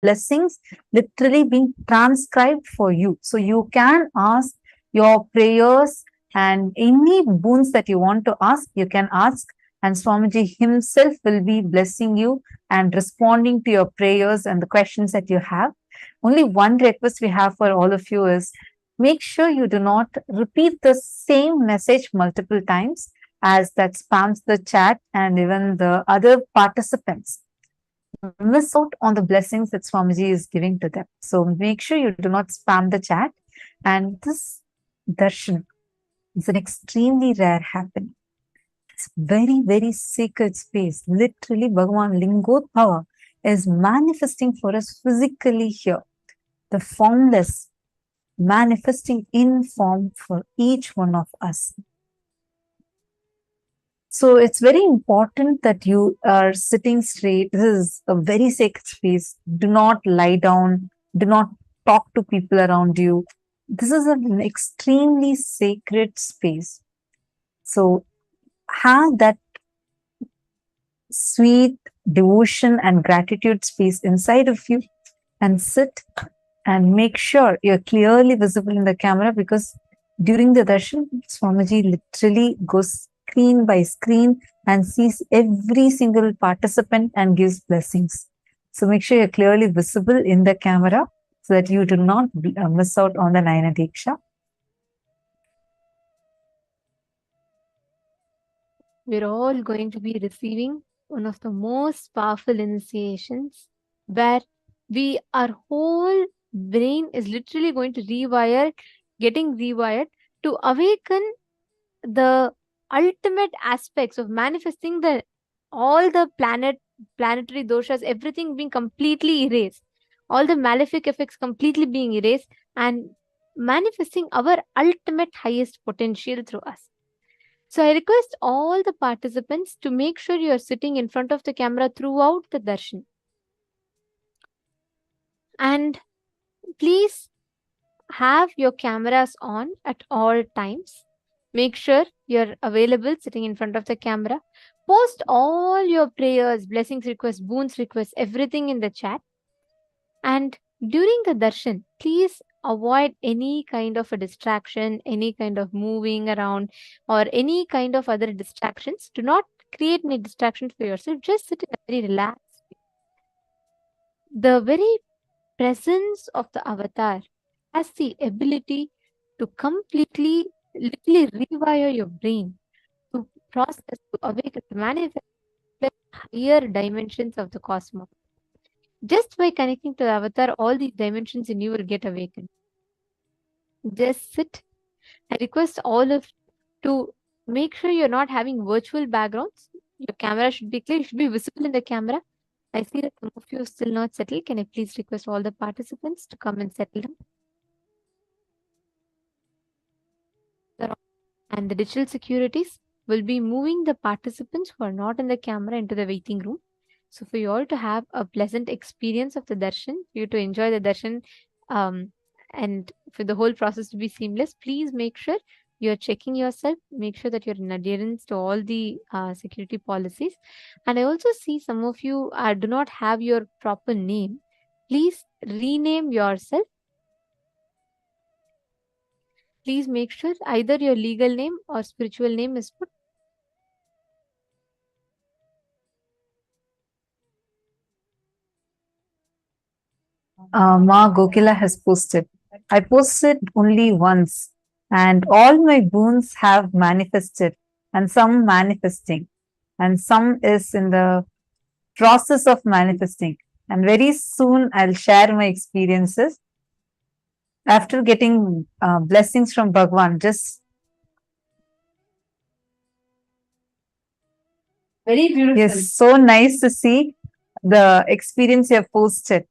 blessings literally being transcribed for you. So you can ask your prayers and any boons that you want to ask, you can ask, and Swamiji himself will be blessing you and responding to your prayers and the questions that you have. Only one request we have for all of you is make sure you do not repeat the same message multiple times, as that spams the chat and even the other participants miss out on the blessings that Swamiji is giving to them. So make sure you do not spam the chat. And this darshan is an extremely rare happening. It's very, very sacred space. Literally, Bhagavan Lingodbhava is manifesting for us physically here. The formless manifesting in form for each one of us. So it's very important that you are sitting straight. This is a very sacred space. Do not lie down. Do not talk to people around you. This is an extremely sacred space. So have that sweet devotion and gratitude space inside of you and sit and make sure you're clearly visible in the camera, because during the darshan, Swamiji literally goes screen by screen and sees every single participant and gives blessings. So make sure you're clearly visible in the camera so that you do not miss out on the Nayana Diksha. We're all going to be receiving one of the most powerful initiations where our whole brain is literally going to getting rewired to awaken the ultimate aspects of manifesting all the planetary doshas, everything being completely erased, all the malefic effects completely being erased, and manifesting our ultimate highest potential through us. So I request all the participants to make sure you are sitting in front of the camera throughout the darshan. And please have your cameras on at all times. Make sure you're available sitting in front of the camera. Post all your prayers, blessings requests, boons requests, everything in the chat. And during the darshan, please avoid any kind of a distraction, any kind of moving around, or any kind of other distractions. Do not create any distractions for yourself. Just sit in a very relaxed. The very presence of the avatar has the ability to completely, literally rewire your brain, to process, to awaken, to manifest the higher dimensions of the cosmos. Just by connecting to the avatar, all these dimensions in you will get awakened. Just sit. I request all of to make sure you're not having virtual backgrounds. Your camera should be clear, you should be visible in the camera. I see that some of you are still not settled. Can I please request all the participants to come and settle down? And the digital securities will be moving the participants who are not in the camera into the waiting room. So for you all to have a pleasant experience of the darshan, for you to enjoy the darshan, and for the whole process to be seamless, please make sure you're checking yourself, make sure that you're in adherence to all the security policies. And I also see some of you do not have your proper name. Please rename yourself. Please make sure either your legal name or spiritual name is put. Ma Gokila has posted. I posted only once, and all my boons have manifested, and some manifesting, and some is in the process of manifesting. And very soon I'll share my experiences after getting blessings from Bhagwan. Just very beautiful. Yes, so nice to see the experience you have posted,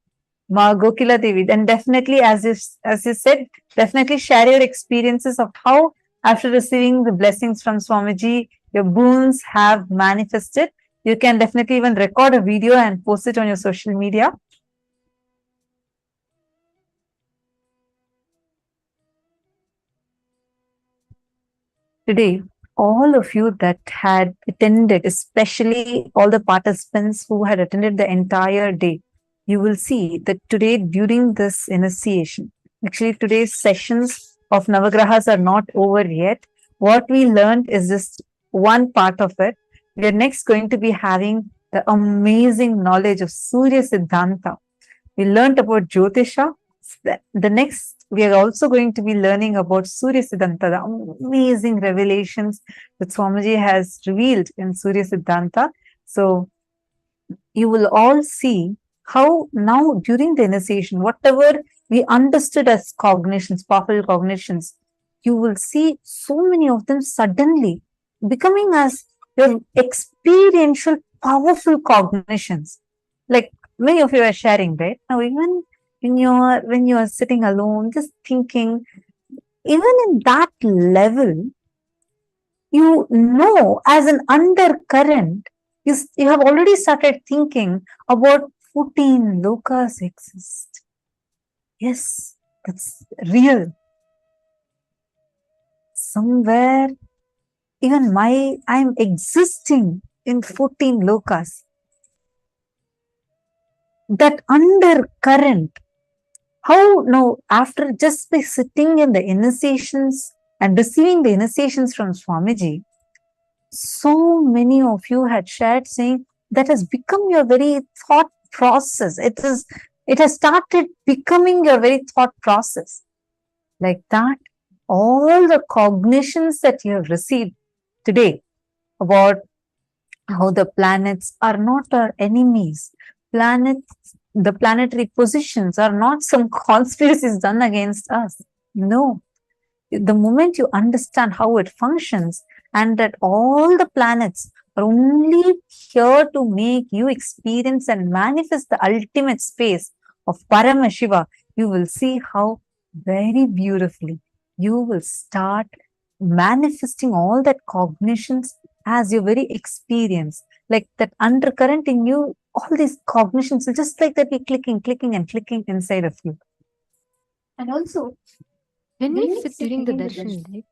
Ma Gokila Devi. And definitely, as you said, definitely share your experiences of how, after receiving the blessings from Swamiji, your boons have manifested. You can definitely even record a video and post it on your social media. Today, all of you that had attended, especially all the participants who had attended the entire day, you will see that today during this initiation, actually today's sessions of Navagrahas are not over yet. What we learned is just one part of it. We are next going to be having the amazing knowledge of Surya Siddhanta. We learned about Jyotisha. The next, we are also going to be learning about Surya Siddhanta, the amazing revelations that Swamiji has revealed in Surya Siddhanta. So, you will all see how now during the initiation, whatever we understood as cognitions, powerful cognitions, you will see so many of them suddenly becoming as your experiential, powerful cognitions. Like many of you are sharing, right? Now, even when you are sitting alone, just thinking, even in that level, you know as an undercurrent, you have already started thinking about 14 lokas exist. Yes, that's real. Somewhere, even I'm existing in 14 lokas. That undercurrent, how now, after just by sitting in the initiations and receiving the initiations from Swamiji, so many of you had shared saying that has become your very thought process. It has started becoming your very thought process. Like that, all the cognitions that you have received today about how the planets are not our enemies. The planetary positions are not some conspiracies done against us. No, the moment you understand how it functions and that all the planets are only here to make you experience and manifest the ultimate space of Paramashiva, you will see how very beautifully you will start manifesting all that cognitions as your very experience. Like that undercurrent in you, all these cognitions will just like that be clicking, clicking, and clicking inside of you. And also, When we sit during the darshan, right,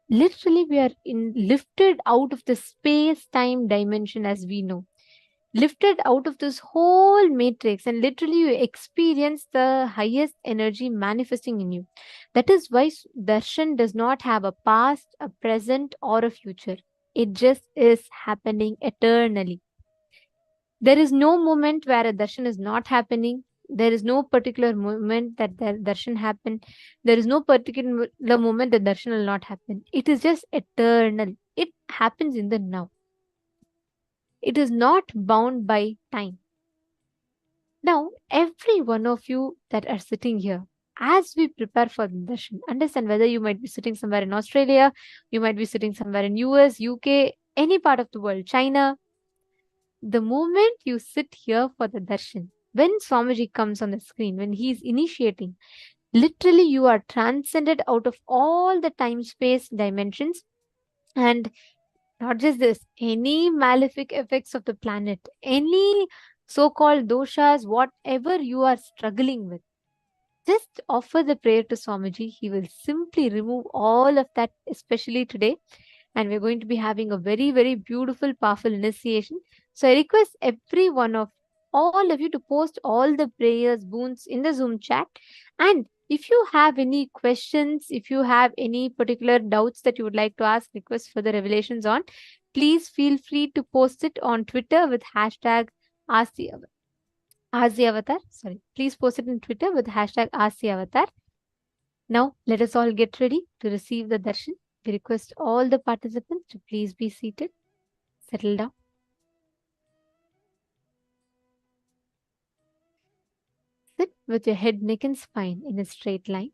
literally we are lifted out of the space time dimension as we know, lifted out of this whole matrix, and literally you experience the highest energy manifesting in you. That is why darshan does not have a past, a present, or a future. It just is happening eternally. There is no moment where a darshan is not happening. There is no particular moment that the darshan happened. There is no particular moment that darshan will not happen. It is just eternal. It happens in the now. It is not bound by time. Now, every one of you that are sitting here, as we prepare for the darshan, understand whether you might be sitting somewhere in Australia, you might be sitting somewhere in US, UK, any part of the world, China. The moment you sit here for the darshan, when Swamiji comes on the screen, when he is initiating, literally you are transcended out of all the time space dimensions. And not just this, any malefic effects of the planet, any so called doshas, whatever you are struggling with, just offer the prayer to Swamiji. He will simply remove all of that, especially today. And we're going to be having a very, very beautiful, powerful initiation. So I request every one of all of you to post all the prayers, boons in the Zoom chat. And if you have any questions, if you have any particular doubts that you would like to ask, request for the revelations on, please feel free to post it on Twitter with hashtag Ask the Avatar. Sorry, please post it on Twitter with hashtag Ask the Avatar. Now, let us all get ready to receive the darshan. We request all the participants to please be seated, settle down. Sit with your head, neck, and spine in a straight line.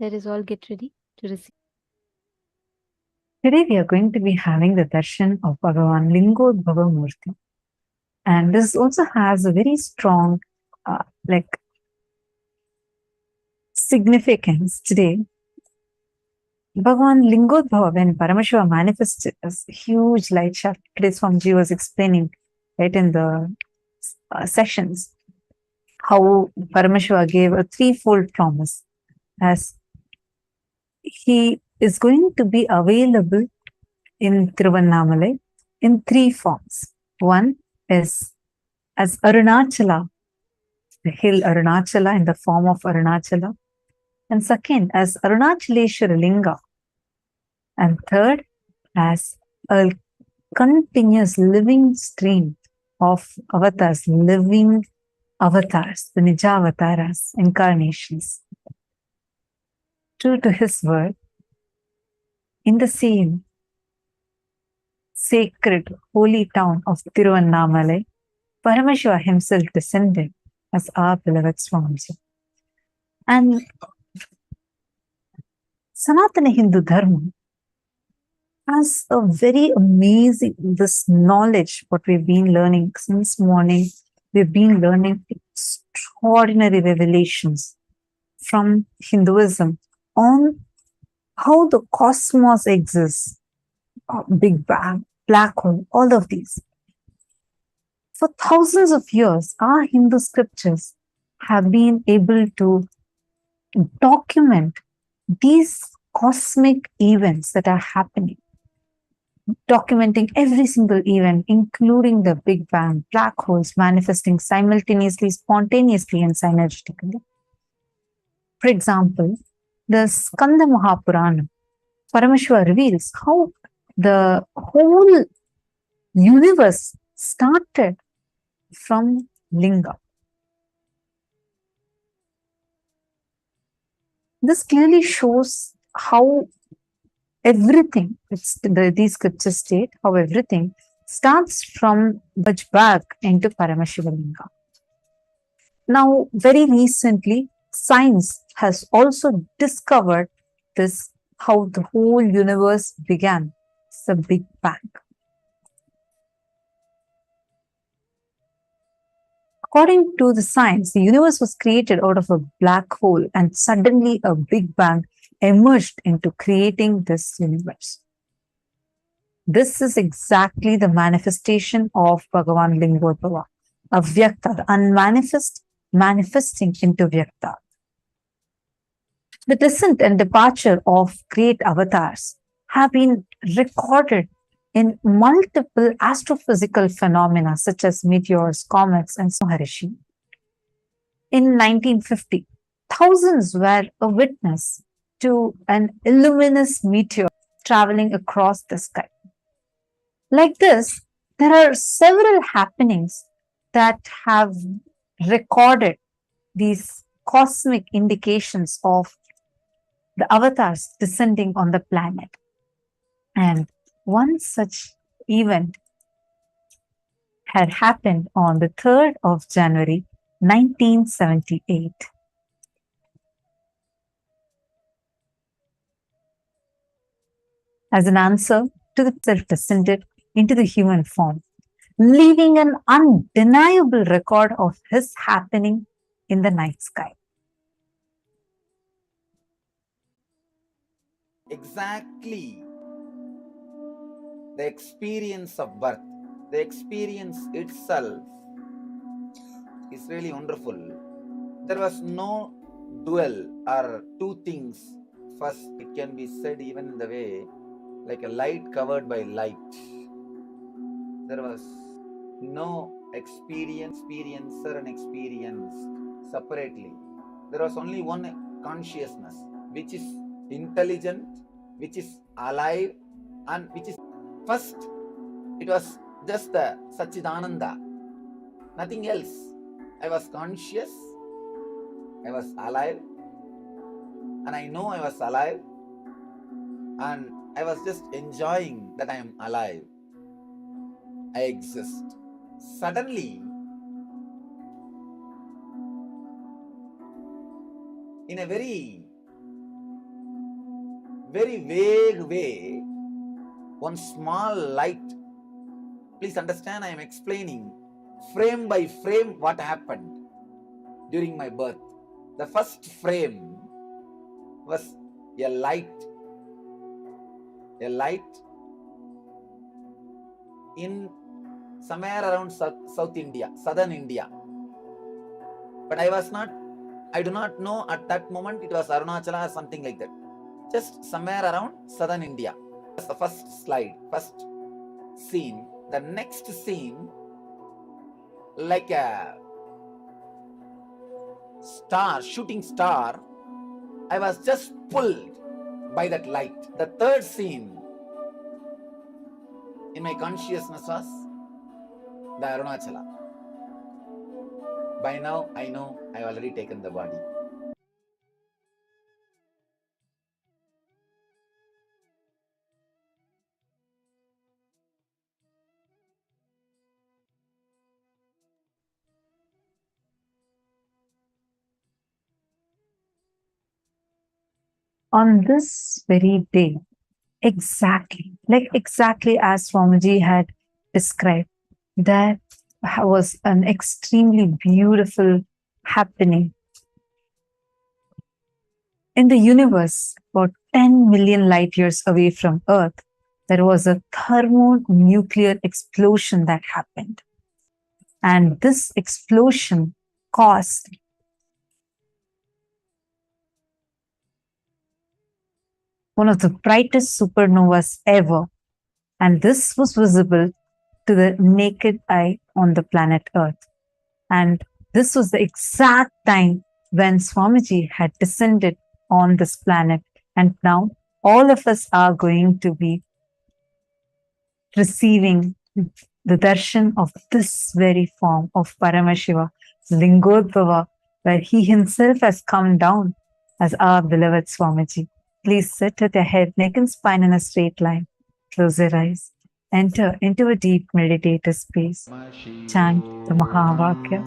Let us all get ready to receive. Today we are going to be having the darshan of Bhagavan Lingodbhava Murty. And this also has a very strong like significance today. Bhagavan Lingodbhava, when Paramashiva manifested as a huge light shaft, today Swamiji was explaining right in the sessions how Paramashiva gave a threefold promise as he is going to be available in Tiruvannamalai in three forms. One is as Arunachala, the hill Arunachala in the form of Arunachala. And second, as Arunachaleshwara Linga. And third, as a continuous living stream of avatars, living avatars, the Nijavataras, incarnations. True to his word, in the same sacred holy town of Tiruvannamalai, Paramashiva himself descended as our beloved Swamiji. And Sanatana Hindu Dharma has a very amazing, this knowledge, what we've been learning since morning. We've been learning extraordinary revelations from Hinduism on how the cosmos exists, Big Bang, black hole, all of these. For thousands of years, our Hindu scriptures have been able to document these cosmic events that are happening, documenting every single event, including the Big Bang, black holes manifesting simultaneously, spontaneously, and synergistically. For example, the Skanda Mahapurana, Parameshwar reveals how the whole universe started from Linga. This clearly shows how everything, these scriptures state, how everything starts from Baj back into Paramashiva Linga. Now, very recently, science has also discovered this, how the whole universe began. It's a Big Bang. According to the science, the universe was created out of a black hole and suddenly a Big Bang emerged into creating this universe. This is exactly the manifestation of Bhagavan Lingodbhava, Avyakta, the unmanifest manifesting into Vyakta. The descent and departure of great avatars have been recorded in multiple astrophysical phenomena such as meteors, comets, and Maharishi. In 1950, thousands were a witness to an luminous meteor traveling across the sky. Like this, there are several happenings that have recorded these cosmic indications of the avatars descending on the planet. And one such event had happened on the 3rd of January, 1978. As an answer to the self descended into the human form, leaving an undeniable record of his happening in the night sky. Exactly the experience of birth, the experience itself is really wonderful. There was no dual or two things. First, it can be said even in the way like a light covered by light. There was no experiencer and experienced separately. There was only one consciousness, which is intelligent, which is alive, and which is first. It was just the Sachidananda, nothing else. I was conscious, I was alive, and I know I was alive, and I was just enjoying that I am alive. I exist. Suddenly, in a very very vague way, one small light. Please understand, I am explaining frame by frame what happened during my birth. The first frame was a light in somewhere around South India, southern India. But I do not know at that moment it was Arunachala or something like that. Just somewhere around southern India. That's the first slide, first scene. The next scene, like a star, shooting star, I was just pulled by that light. The third scene in my consciousness was the Arunachala. By now, I know I've already taken the body. On this very day, exactly as Swamiji had described, that was an extremely beautiful happening. In the universe, about 10 million light years away from Earth, there was a thermonuclear explosion that happened. And this explosion caused one of the brightest supernovas ever. And this was visible to the naked eye on the planet Earth. And this was the exact time when Swamiji had descended on this planet. And now all of us are going to be receiving the darshan of this very form of Paramashiva, Lingodbhava, where he himself has come down as our beloved Swamiji. Please sit with your head, neck and spine in a straight line. Close your eyes. Enter into a deep meditative space. Chant the Mahavakya.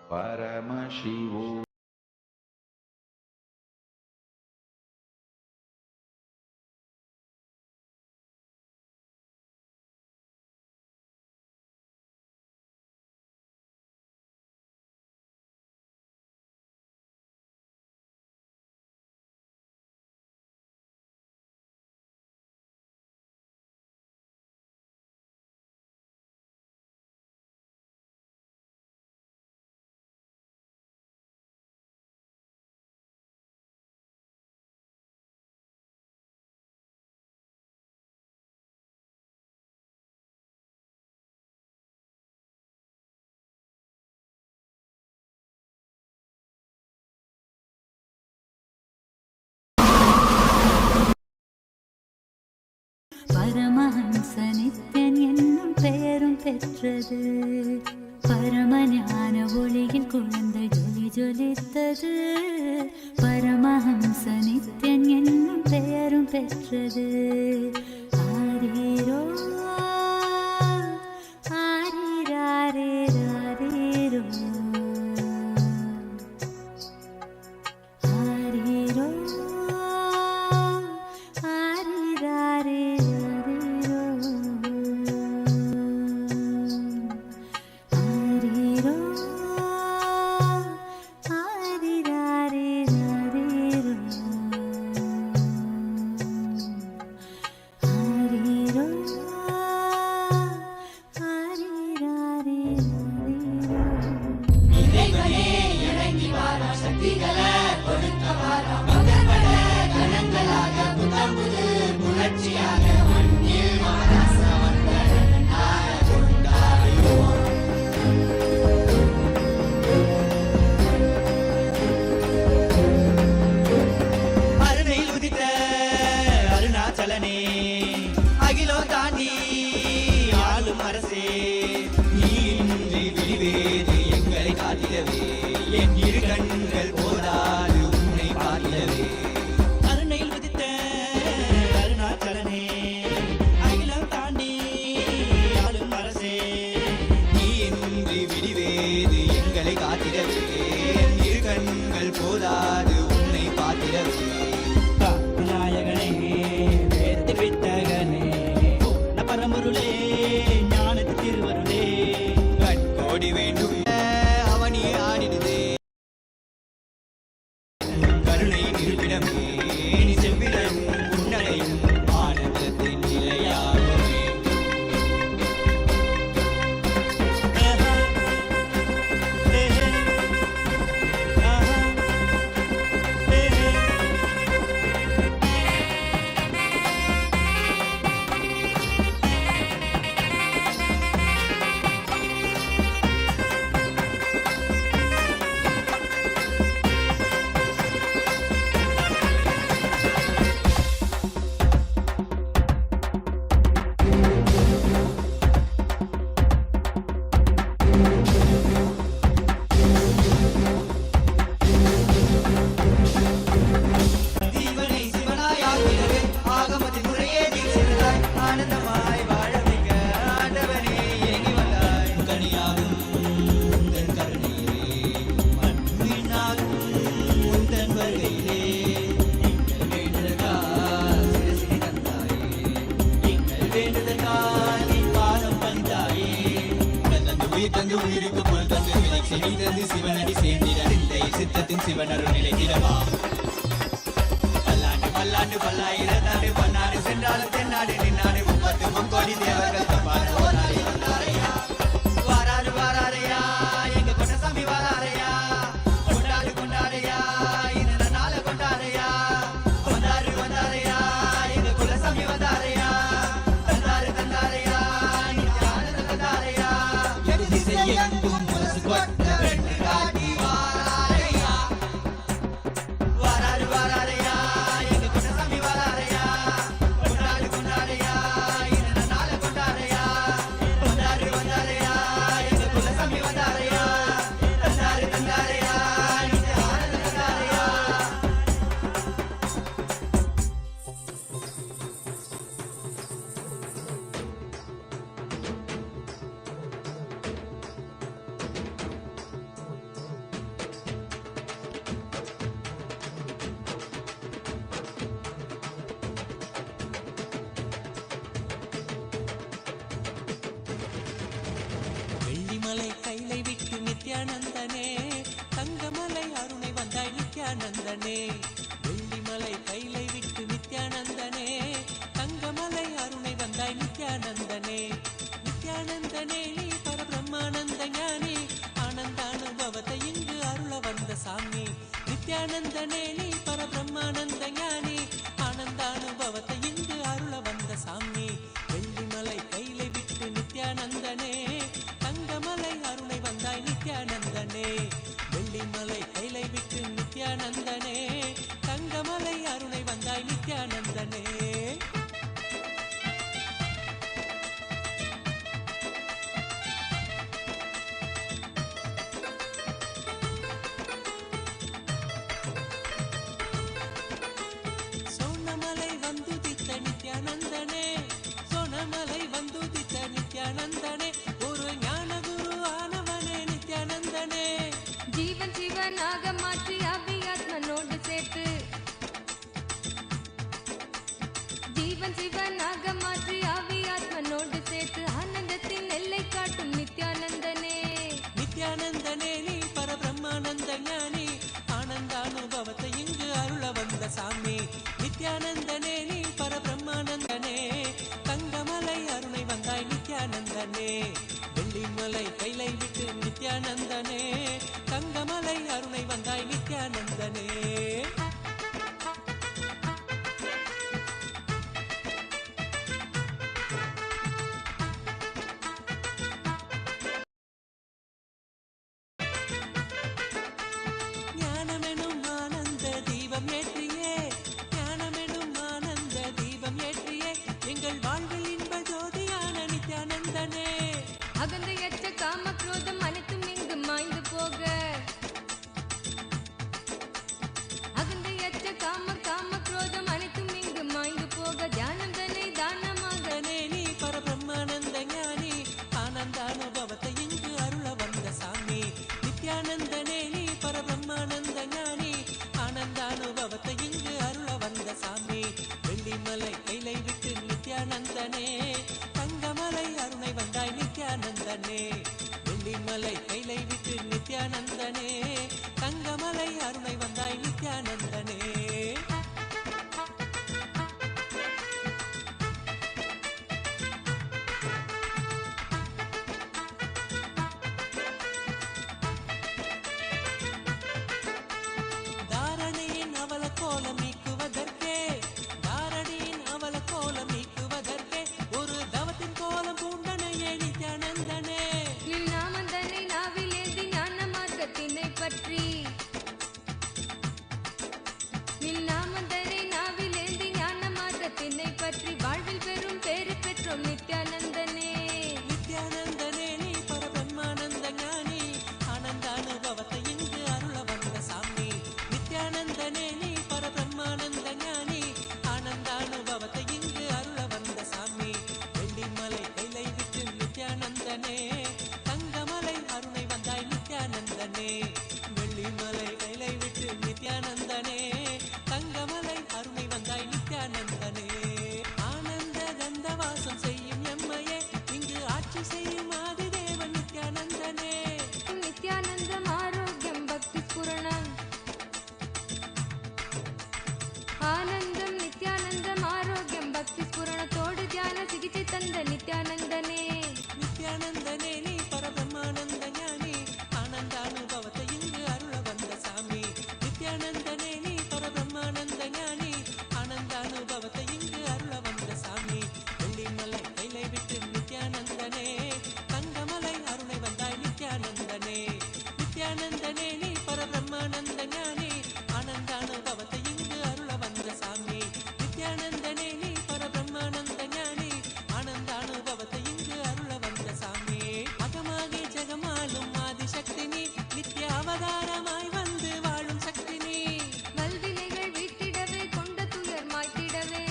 Paramashivo. Paramahamsa Nithyan என்னும் பெயரும் பெற்றது. பரமஞான ஒளியின் குழந்தை ஜொலி ஜொலித்தது. பரமஹம்ச நித்யன் என்னும் பெயரும் பெற்றது. ஆரீரோ ஆரீராரீராரீரோ ஆரீரோ ஆரீரோ உயிர் தந்து உயிருக்கு பொருள் தந்து செவி தந்து சிவனடி சேர்ந்திட சித்தத்தின் சிவனருள் நிலைத்திடவா பல்லாண்டு பல்லாண்டு பல்லாயிரத்தாண்டு பன்னாடு சென்றாலும் தென்னாடு நின்னாடு 30 கோடி தேவர்கள் தப்பாடு வந்தாரையா வாராரு வாராரையா எங்க கொண்டசாமி வாராரையா கொண்டாடு கொண்டாடையா இந்த நாள கொண்டாடையா வந்தாரு வந்தாரையா எங்க குலசாமி வந்தாரையா தந்தாரு தந்தாரையா நித்யானந்த தந்தாரையா எது திசை எங்கும் முரசு கொட்ட வென்று காட்டி வாராரையா வாராரு வாராரையா எங்க கொண்டசாமி வாராரையா கொண்டாடு கொண்டாடையா இந்த நாள கொண்டாடையா வந்தாரு வந்தாரையா எங்க குலசாமி வந்தாரையா தந்தாரு தந்தாரையா நித்யானந்த தந்தாரையா வெள்ளிமலை கைலை விட்டு நித்யானந்தனே தங்கமலை அருணை வந்தாய் நித்யானந்தனே வெள்ளிமலை கைலை விட்டு நித்யானந்தனே தங்கமலை அருணை வந்தாய் நித்யானந்தனே நித்யானந்தனே நீ பரபிரம்மானந்த ஞானி ஆனந்தானுபவத்தை இங்கு அருள வந்த சாமி நித்யானந்தனே நீ பரபிரம்மானந்த ஞானி ஆனந்தானுபவத்தை இங்கு அருள வந்த சாமி வெள்ளிமலை கைலை விட்டு நித்யானந்தனே தங்கமலை அருணை வந்தாய் நித்யானந்தனே வெள்ளிமலை கைலை விட்டு நித்யானந்தனே தங்கமலை அருணை வந்தாய் நித்யானந்தனே சோனமலை வந்துதித்த நித்யானந்தனே சோனமலை வந்துதித்த நித்யானந்தனே ஒரு ஞான குரு ஆனவனே நித்யானந்தனே ஜீவன் சிவனாக மாற்றி அவ்வியாத்மனோடு சேர்த்து ஜீவன் சிவனாக மாற்றி அவ்வியாத்மனோடு சேர்த்து ஆனந்தத்தின் எல்லை காட்டும் நித்யானந்தனே நித்யானந்தனே நீ பரபிரம்மானந்த ஞானி ஆனந்தானுபவத்தை இங்கு அருள வந்த சாமி நித்யானந்தனே நீ பரபிரம்மானந்தனே தங்கமலை அருணை வந்தாய் நித்யானந்தனே வெள்ளிமலை கைலை விட்டு நித்யானந்தனே தங்கமலை அருணை வந்தாய் நித்யானந்தனே ஞானமெனும் ஆனந்த தீபம் ஏற்றியே ஞானமெனும் ஆனந்த தீபம் ஏற்றியே எங்கள் வாழ்வில் இன்ப ஜோதியான நித்யானந்தனே அகந்தையற்ற காம குரோதம் அனைத்தும் இங்கு மாய்ந்து போக அகந்தையற்ற காம குரோதம் அனைத்தும் இங்கு மாய்ந்து போக தியானம் தன்னை தானமாக தனே நீ பரபிரம்மானந்த ஞானி ஆனந்தானுபவத்தை இங்கு அருள வந்த சாமி நித்யானந்தனே நீ பரபிரம்மானந்த ஞானி ஆனந்தானுபவத்தை இங்கு அருள வந்த சாமி வெள்ளிமலை கைலை விட்டு நித்யானந்தனே தங்கமலை அருணை வந்தாய் நித்யானந்தனே வெள்ளிமலை கைலை விட்டு நித்யானந்தனே தங்கமலை அருணை வந்தாய் நித்யானந்தனே தாரணியின் அவல கோலம் நீக்குவதற்கே தாரணியின் அவல கோலம் நீக்குவதற்கே ஒரு தவத்தின் கோலம் பூண்டனையே நித்யானந்தனே நின் நாமம் தன்னை நாவில் ஏந்தி ஞான மார்க்கத்தினை பற்றி வந்த நித்யானந்தனே. நித்யானந்தனே நீ பரபிரம்மானந்த ஞானி ஆனந்த அனுபவத்தை இங்கு அருள வந்த சாமி. நித்யானந்தனே நீ பரபிரம்மானந்த ஞானி ஆனந்த அனுபவத்தை இங்கு அருள வந்த சாமி. வெள்ளிமலை கைலை விட்டு நித்யானந்தனே தங்கமலை அருளை வந்தாய் நித்யானந்தனே. நித்யானந்தனே நீ பரபிரம்மானந்த ஞானி ஆனந்த அனுபவத்தை இங்கு அருள வந்த சாமி. நித்யானந்தனே நீ பரபிரம்மானந்த ஞானி ஆனந்த அனுபவத்தை இங்கு அருள வந்த சாமி. அகமாகி ஜெகமாலும் ஆதிசக்தி நீ நித்ய அவதாரமாய் வந்து வாழும் சக்தி நீ. வல்வினைகள் வீட்டிடவே கொண்ட துயர் மாய்த்திடவே.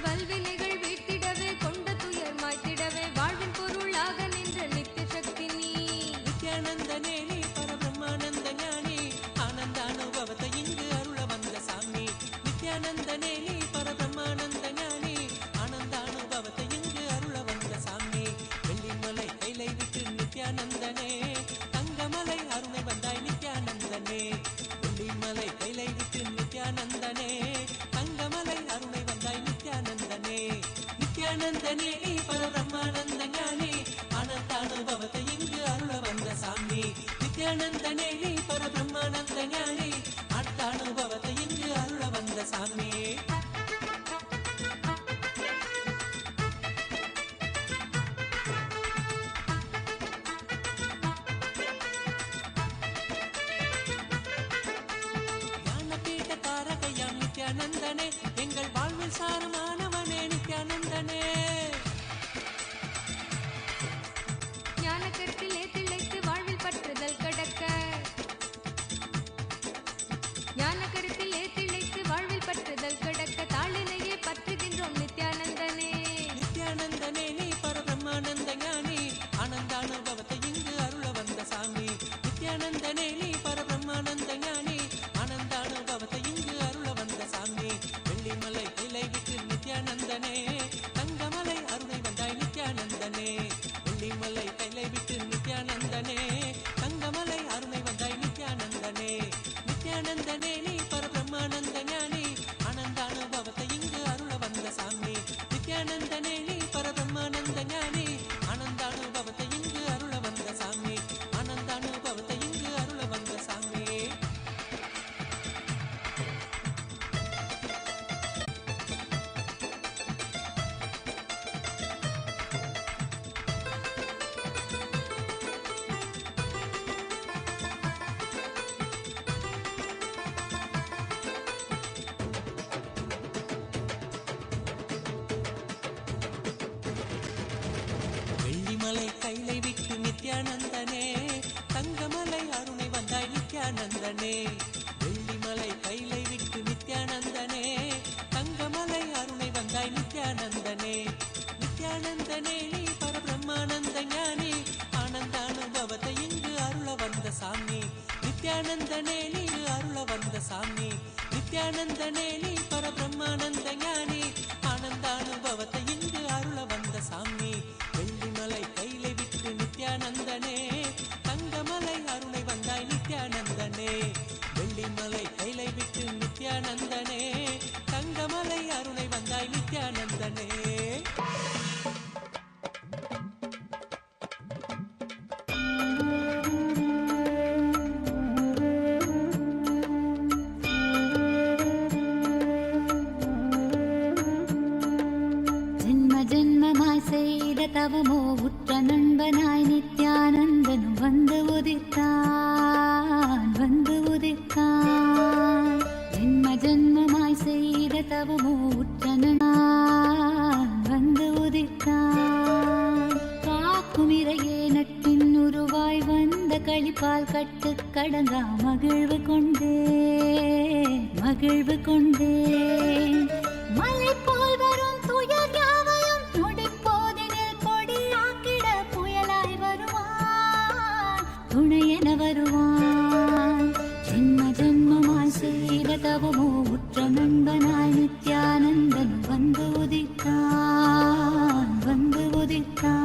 வல்வினைகள் வீட்டிடவே கொண்ட துயர் மாய்த்திடவே வாழ்வின் பொருளாக நின்ற நித்திய சக்தி நீ. நித்யானந்தனே நீ பரபிரம்மானந்த ஞானி ஆனந்த அனுபவத்தை இங்கு அருள வந்த சாமி. நித்யானந்தனே நீ பரபிரம்மானந்த ஞானி ஆனந்த அனுபவத்தை இங்கு அருள வந்த சாமி. வெள்ளிமலை கைலை விட்டு நித்யானந்தனே தங்கமலை அருணை வந்தாய் நித்யானந்தனே. வெள்ளிமலை கைலை விட்டு நித்யானந்தனே தங்கமலை அருணை வந்தாய் நித்யானந்தனே. நித்யானந்தனே நீ பரபிரம்மானந்த ஞானி ஆனந்த அனுபவத்தை இங்கு அருள வந்த சாமி. நித்யானந்தனே நீ பரபிரம்மானந்த ஞானி ஆனந்த அனுபவத்தை இங்கு அருள வந்த சாமி. ஞானபீட தாரகையாம் நித்யானந்தனே எங்கள் வாழ்வில் சாரமானவனே நித்யானந்தனே. ஞான கருத்திலே திளைத்து வாழ்வில் பற்றுதல் கடக்க. ஞான கருத்திலே திளைத்து வாழ்வில் பற்றுதல் கடக்க தாளினையே பற்றுகின்றோம் நித்யானந்தனே. நித்யானந்தனே நீ பரபிரம்மானந்த ஞானி ஆனந்த அனுபவத்தை இங்கு அருள வந்த சாமி. நித்யானந்தனே நீ பரபிரம்மானந்த ஞானி ஆனந்த அனுபவத்தை இங்கு அருள வந்த சாமி. வெள்ளிமலை கைலை விட்டு நித்யானந்தனே தங்கமலை அருணை வந்தாய் நித்யானந்தனே. வெள்ளிமலை கைலை விட்டு நித்யானந்தனே தங்கமலை அருணை வந்தாய் நித்யானந்தனே. நித்யானந்தனே நீ பரபிரம்மானந்த ஞானி ஆனந்த அனுபவத்தை இங்கு அருள வந்த சாமி. நித்யானந்தனே நீ பரபிரம்மானந்த ஞானி ஆனந்த அனுபவத்தை இங்கு அருள வந்த சாமி. ஆனந்த அனுபவத்தை இங்கு அருள வந்த சாமி. வெள்ளிமலை கைலை விட்டு நித்யானந்தனே தங்கமலை அருணை வந்தாய் நித்யானந்தனே. வெள்ளிமலை கைலை விட்டு நித்யானந்தனே தங்கமலை அருணை வந்தாய் நித்யானந்தனே. நித்யானந்தனே நீ பரபிரம்மானந்த ஞானி ஆனந்த அனுபவத்தை இங்கு அருள வந்த சாமி. நித்யானந்தனே நீ அருள வந்த சாமி. நித்யானந்தனே நீ பரபிரம்மானந்த ஞானி ஆனந்த அனுபவத்தை இங்கு அருள வந்த சாமி. வெள்ளிமலை கைலை விட்டு நித்யானந்தனே தங்கமலை அருணை வந்தாய் நித்யானந்தனே. வெள்ளிமலை கைலை விட்டு நித்யானந்தனே தங்கமலை அருணை வந்தாய் நித்யானந்தனே. ஜென்மமாய் செய்த தவமோ உற்ற நண்பனாய் நித்யானந்தனும் வந்து உதித்தான் வந்து உதித்தான். ஜென்மமாய் செய்த தவமோ உற்ற நண்பனாய் வந்து உதித்தான். காக்கும் இறையே நட்பின் உருவாய் வந்த களிப்பால் கட்டு கடங்கா மகிழ்வு கொண்டே மகிழ்வு கொண்டே. மலை போல் வரும் துயர் யாவையும் நொடிப்போதினில் கொடியாக்கிட புயலாய் வருவான் துணையென வருவான். ஜென்மமாய் செய்த தவமோ உற்ற நண்பனாய் நித்யானந்தன் வந்து உதித்தான் வந்து உதித்தான்.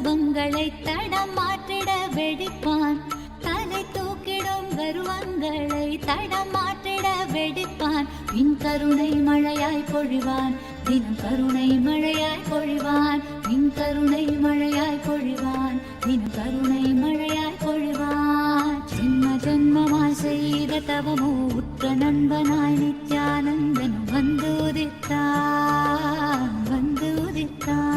கர்வங்களை தடம் மாற்றிட வெடிப்பான். தலை தூக்கிடும் கர்வங்களை தடம் மாற்றிட வெடிப்பான். பின் கருணை மழையாய் பொழிவான், தினம் கருணை மழையாய் பொழிவான். பின் கருணை மழையாய் பொழிவான், தினம் கருணை மழையாய் பொழிவான். ஜென்ம ஜென்மமாய் செய்த தவமோ உற்ற நண்பனாய் நித்யானந்தன் வந்து உதித்தான், வந்து உதித்தான்.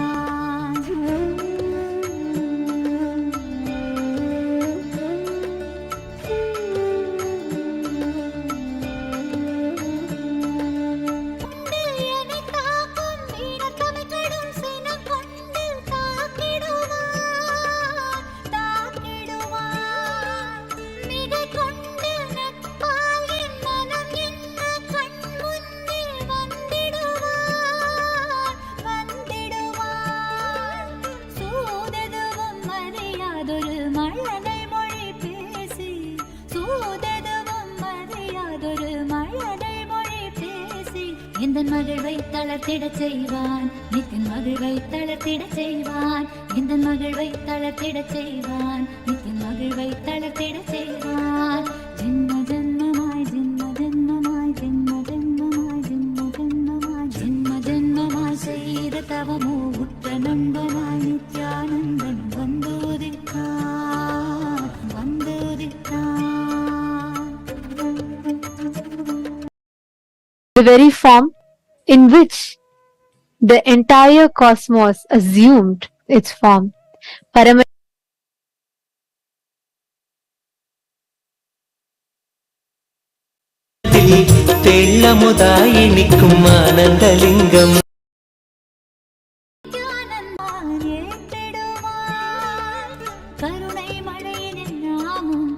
எந்தன் மகிழ்வை தளர்த்திடச் செய்வான், நித்தின் மகிழ்வை தளர்த்திடச் செய்வான். எந்தன் மகிழ்வை தளர்த்திடச் செய்வான், நித்தின் மகிழ்வை தளர்த்திடச் செய்வான். ஜென்ம ஜென்மமாய் ஜென்ம ஜென்மமாய் ஜென்ம ஜென்மமாய் ஜென்ம ஜென்மமாய் ஜென்ம ஜென்மமாய் செய்த தவமோ உற்ற நண்பனாய் நித்யானந்தன் வந்து உதித்தான், வந்து உதித்தான். The very form in which the entire cosmos assumed its form. தெள்ளமுதாய் நிற்கும் ஆனந்தலிங்கம் கருணை மழையினில் நாமும்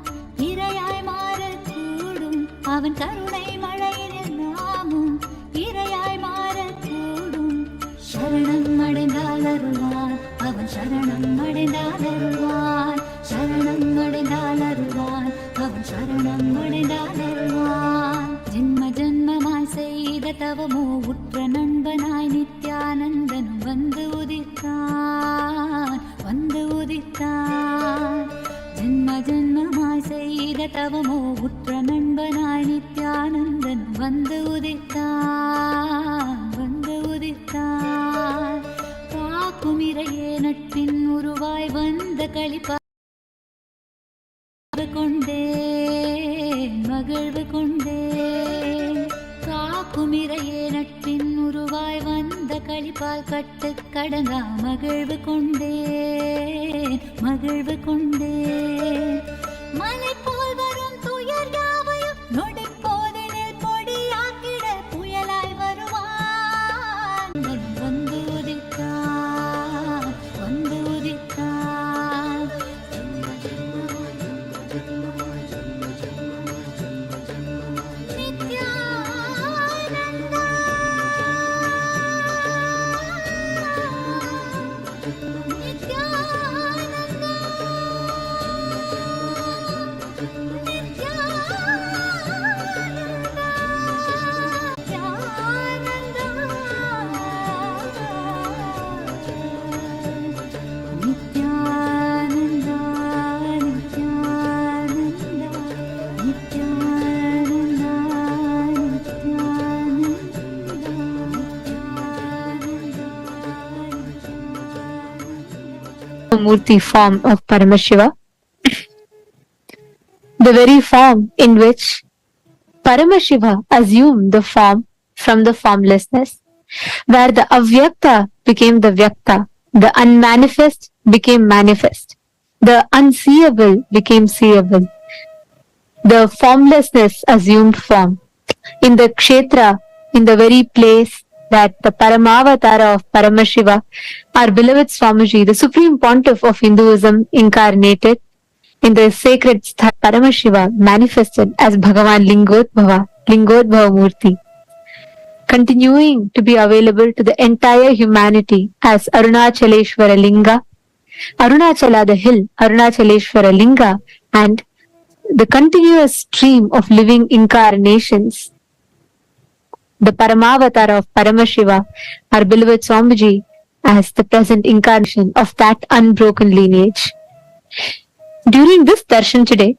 இரையாய் மாறக்கூடும். அவன் கருணை மழையினில் நாமும் இரையாய் மாறக்கூடும். சரணம் அடைந்தால் அருள்வான், அவன் சரணம் அடைந்தால் அருள்வான். சரணம் அடைந்தால் அருள்வான், அவன் சரணம் அடைந்தால் அருள்வான். ஜென்ம ஜென்மமாய் செய்த தவமோ உற்ற நண்பனாய் நித்யானந்தனும் வந்து உதித்தான், வந்து உதித்தான். ஜென்ம ஜென்மமாய் செய்த தவமோ உற்ற நண்பனாய் நித்யானந்தன் வந்து உதித்தான், வந்து உதித்தான். காக்கும் இறையே நட்பின் உருவாய் வந்த களிப்பா கொண்டேன், மகிழ்வு கொண்டேன். காக்கும் இறையே நட்பின் உருவாய் வந்த களிப்பால் கட்டு கடங்கா மகிழ்வு கொண்டேன், மகிழ்வு கொண்டேன். மலை போல் வரும் துயர் யாவையும் நொடி போதினில் பொடியாக்கிட புயலாய் வருவான். வந்து உதித்தான், வந்து உதித்தான். Murty form of Paramashiva, the very form in which Paramashiva assumed the form from the formlessness, where the avyakta became the vyakta, the unmanifest became manifest, the unseeable became seeable. The formlessness assumed form. In the kshetra, in the very place that the Paramavatara of Paramashiva, our beloved Swamiji, the supreme pontiff of Hinduism, incarnated in the sacred stha Paramashiva, manifested as Bhagavan Lingodbhava Murty, continuing to be available to the entire humanity as Arunachaleshwara Linga, Arunachala the hill, Arunachaleshwara Linga, and the continuous stream of living incarnations. The Paramavatara of Paramashiva, our beloved Swamiji, as the present incarnation of that unbroken lineage. During this darshan today,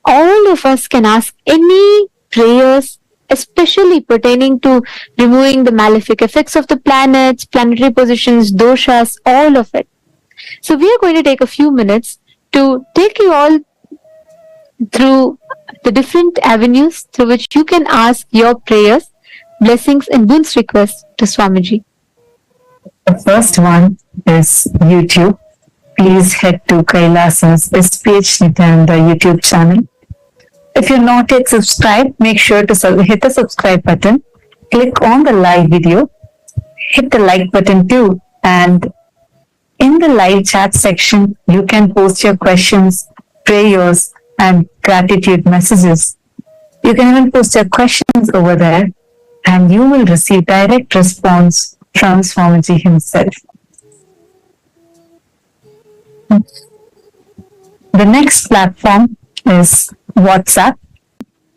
all of us can ask any prayers, especially pertaining to removing the malefic effects of the planets, planetary positions, doshas, all of it. So we are going to take a few minutes to take you all through the different avenues through which you can ask your prayers, blessings and boons requests to Swamiji. The first one is YouTube. Please head to Kailasa's SPH Nithyananda YouTube channel. If you're not yet subscribed, make sure to hit the subscribe button, click on the live video, hit the like button too, and in the live chat section, you can post your questions, prayers, and gratitude messages. You can even post your questions over there, and you will receive direct response from Swamiji himself. The next platform is WhatsApp.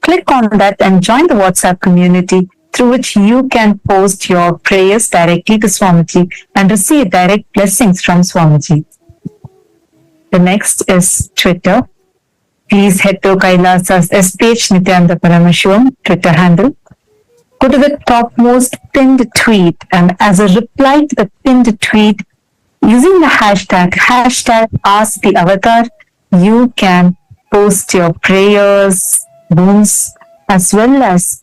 Click on that and join the WhatsApp community through which you can post your prayers directly to Swamiji and receive direct blessings from Swamiji. The next is Twitter. Please head to Kailasa's SPH Nithyananda Paramashivam Twitter handle. Go to the topmost pinned tweet, and as a reply to the pinned tweet, using the hashtag #AskTheAvatar, you can post your prayers, boons, as well as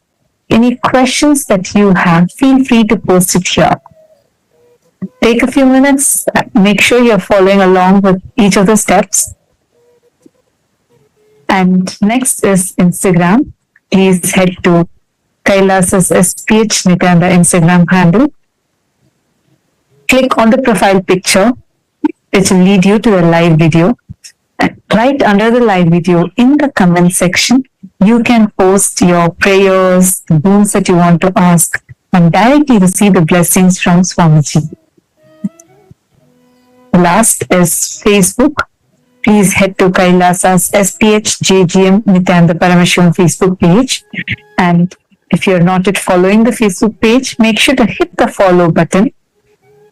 any questions that you have. Feel free to post it here. Take a few minutes, make sure you're following along with each of the steps. And next is Instagram. Please head to Kailasa's SPH Nithyananda Instagram handle. Click on the profile picture, which will lead you to the live video. And right under the live video, in the comment section, you can post your prayers, the boons that you want to ask, and directly receive the blessings from Swamiji. Last is Facebook. Please head to Kailasa's SPH JGM Nithyananda Paramashivam Facebook page. And if you're not yet following the Facebook page, make sure to hit the follow button,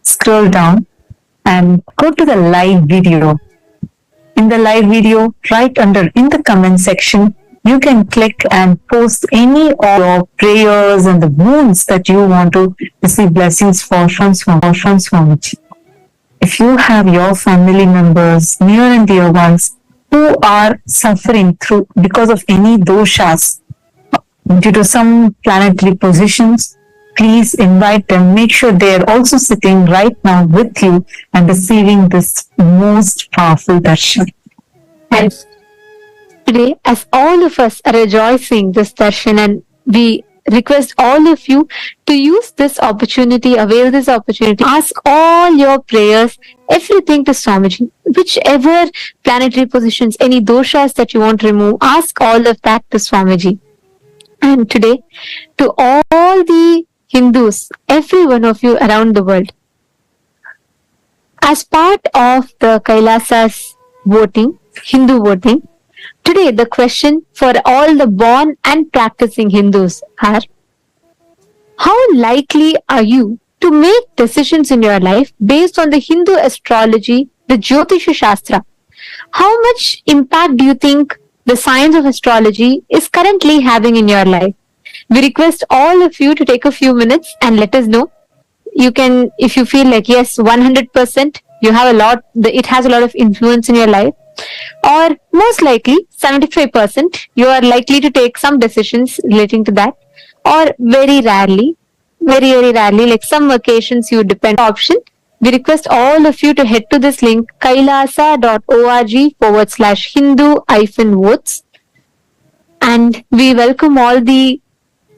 scroll down, and go to the live video. In the live video, right under in the comment section, you can click and post any of your prayers and the boons that you want to receive blessings for from Swamiji. If you have your family members, near and dear ones, who are suffering because of any doshas, due to some planetary positions, please invite them. Make sure they are also sitting right now with you and receiving this most powerful darshan. And today, as all of us are rejoicing this darshan, and we request all of you to use this opportunity, avail this opportunity, ask all your prayers, everything to Swamiji, whichever planetary positions, any doshas that you want to remove, ask all of that to Swamiji. And today, to all the Hindus, every one of you around the world, as part of the Kailasa's voting, Hindu voting, today the question for all the born and practicing Hindus are: how likely are you to make decisions in your life based on the Hindu astrology, the Jyotisha Shastra? How much impact do you think the science of astrology is currently having in your life? We request all of you to take a few minutes and let us know. You can, if you feel like yes, 100%, you have it has a lot of influence in your life, or most likely 75%, you are likely to take some decisions relating to that, or very rarely, like some occasions you depend on option. We request all of you to head to this link, kailasa.org/Hindu-votes, and we welcome all the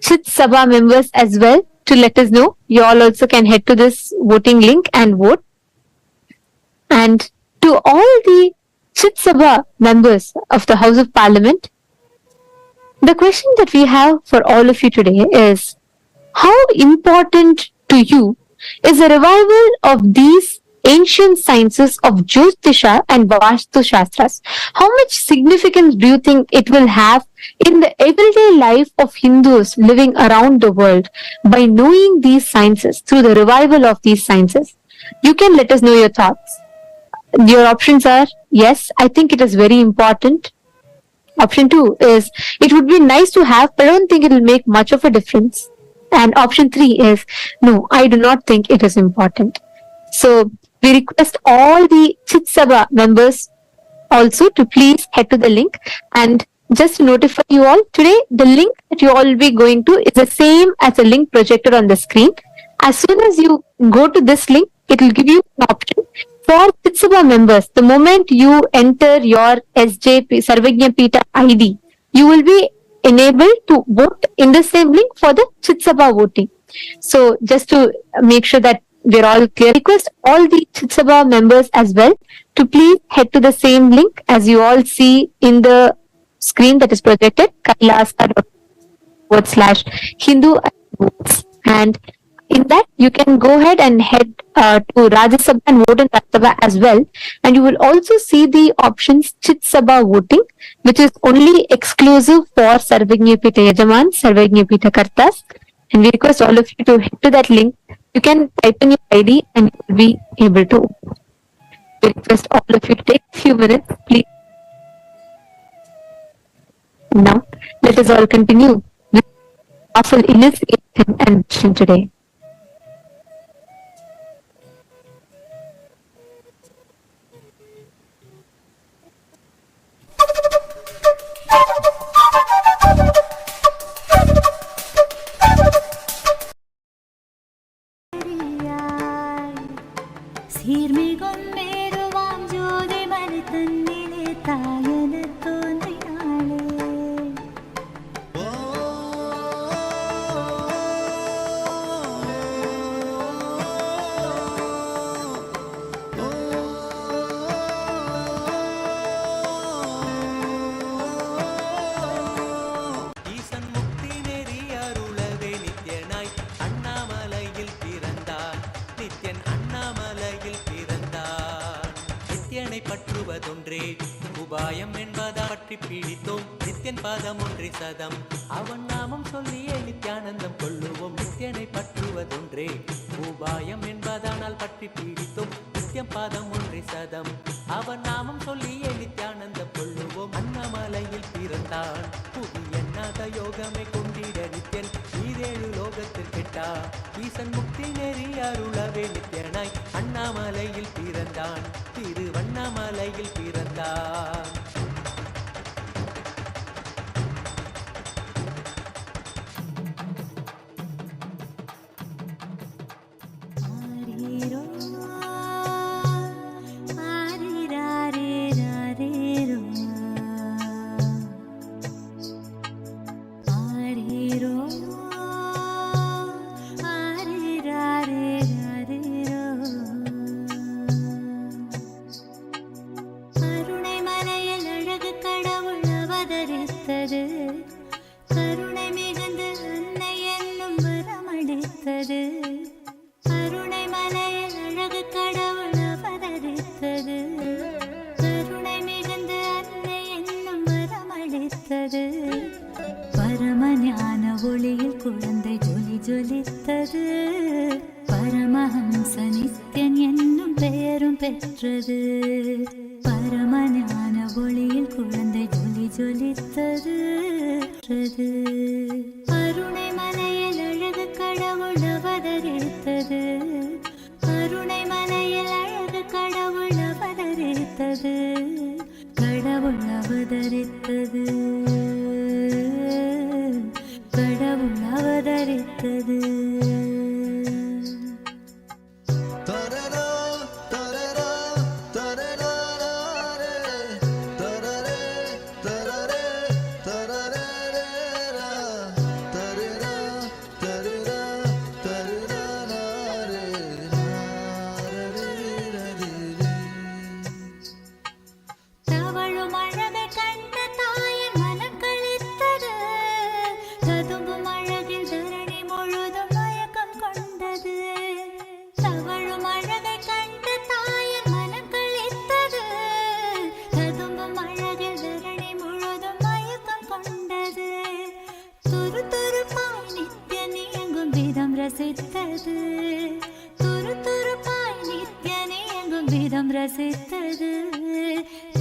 Chit Sabha members as well to let us know. You all also can head to this voting link and vote. And to all the Chit Sabha members of the House of Parliament, the question that we have for all of you today is: how important to you is the revival of these ancient sciences of Jyotisha and Vastu Shastras? How much significance do you think it will have in the everyday life of Hindus living around the world by knowing these sciences, through the revival of these sciences? you can let us know your thoughts. Your options are, yes, I think it is very important. Option 2 is, it would be nice to have, but I don't think it will make much of a difference. And option 3 is, no, I do not think it is important. So we request all the Chit Sabha members also to please head to the link. And just to notify you all, today the link that you all will be going to is the same as the link projected on the screen. As soon as you go to this link, it will give you an option for Chit Sabha members. The moment you enter your SJP Sarvagya Pita ID, you will be enabled to vote in the same link for the Chit Sabha voting. So just to make sure that we're all clear, request all the Chit Sabha members as well to please head to the same link as you all see in the screen that is projected, kailasa.com/Hindu votes. And in that, you can go ahead and head to Rajya Sabha and vote in Rajya Sabha as well. And you will also see the options Chit Sabha voting, which is only exclusive for Sarvagya Pita Yajaman, Sarvagya Pita Kartas. And we request all of you to head to that link. You can type in your ID and you will be able to. We request all of you to take a few minutes, please. Now, let us all continue with powerful initiation and mission today. சீர்மிகும் மேருவாம் ஜோதி மணி தன்னிலே தாயன தோன்றினாளே ஈசன் முக்தி நெறி அருளவே நித்யனாய் அண்ணாமலையில் பிறந்தார். நித்யன் அண்ணாமலையில் பிறந்தார். நித்யனை பற்றுவதொன்றே உபாயம் என்பதா பற்றி பிடித்தோம். நித்யன் பாதம் ஒன்றே சதம், அவன் நாமம் சொல்லியே நித்யானந்தம் கொள்ளுவோம். நித்யனை பற்றுவதொன்றே உபாயம் என்பதானால் பற்றி பிடித்தோம். நித்யம் பாதம் ஒன்றே சதம், அவன் நாமம் சொல்லியே நித்யானந்தம் கொள்ளுவோம். அண்ணாமலையில் பிறந்தான், புவி எண்ணாத யோகமே கொண்டிட நித்யன் ஈரேழு லோகத்தில் கெட்டா. ஈசன் முக்தி நெறி அருளவே நித்யனாய் அண்ணாமலையில் பிறந்தான். திருவண்ணாமலையில் பிறந்தான். ஆரீரோ ஆரிராரேராரேரோ ஆரீரோ ஆரிராரேராரேரோ கருணை மலையில் அழகு கடவுள் அவதரித்தது. கருணை மிகுந்து அன்னை என்னும் வரமளித்தது. கருணை மலையில் அழகு கடவுள் அவதரித்தது. கருணை மிகுந்து அன்னை என்னும் வரமளித்தது. பரமஞான ஒளியில் குழந்தை ஜொலி ஜொலித்தது. பரமஹம்ச நித்யன் என்னும் பெயரும் பெற்றது. பரமஞான ஒளியில் குழந்தை ஜொலி ஜொலித்தது. கருணை மலையில் அழகு கடவுள் அவதரித்தது. கருணை மலையில் அழகு கடவுள் அவதரித்தது. கடவுள் அவதரித்தது. கடவுள் அவதரித்தது. தவழும் அழகை கண்ட தாயின் மனம் களித்தது. ததும்பும் அழகில் தரணி முழுதும் மயக்கம் கொண்டது. தவழும் அழகை கண்ட தாயின் மனம் களித்தது. ததும்பும் அழகில் தரணி முழுதும் மயக்கம் கொண்டது. துரு துருப்பாய் நித்யன் இயங்கும் விதம் ரசித்தது. துரு துருப்பாய் விதம் ரசித்தது.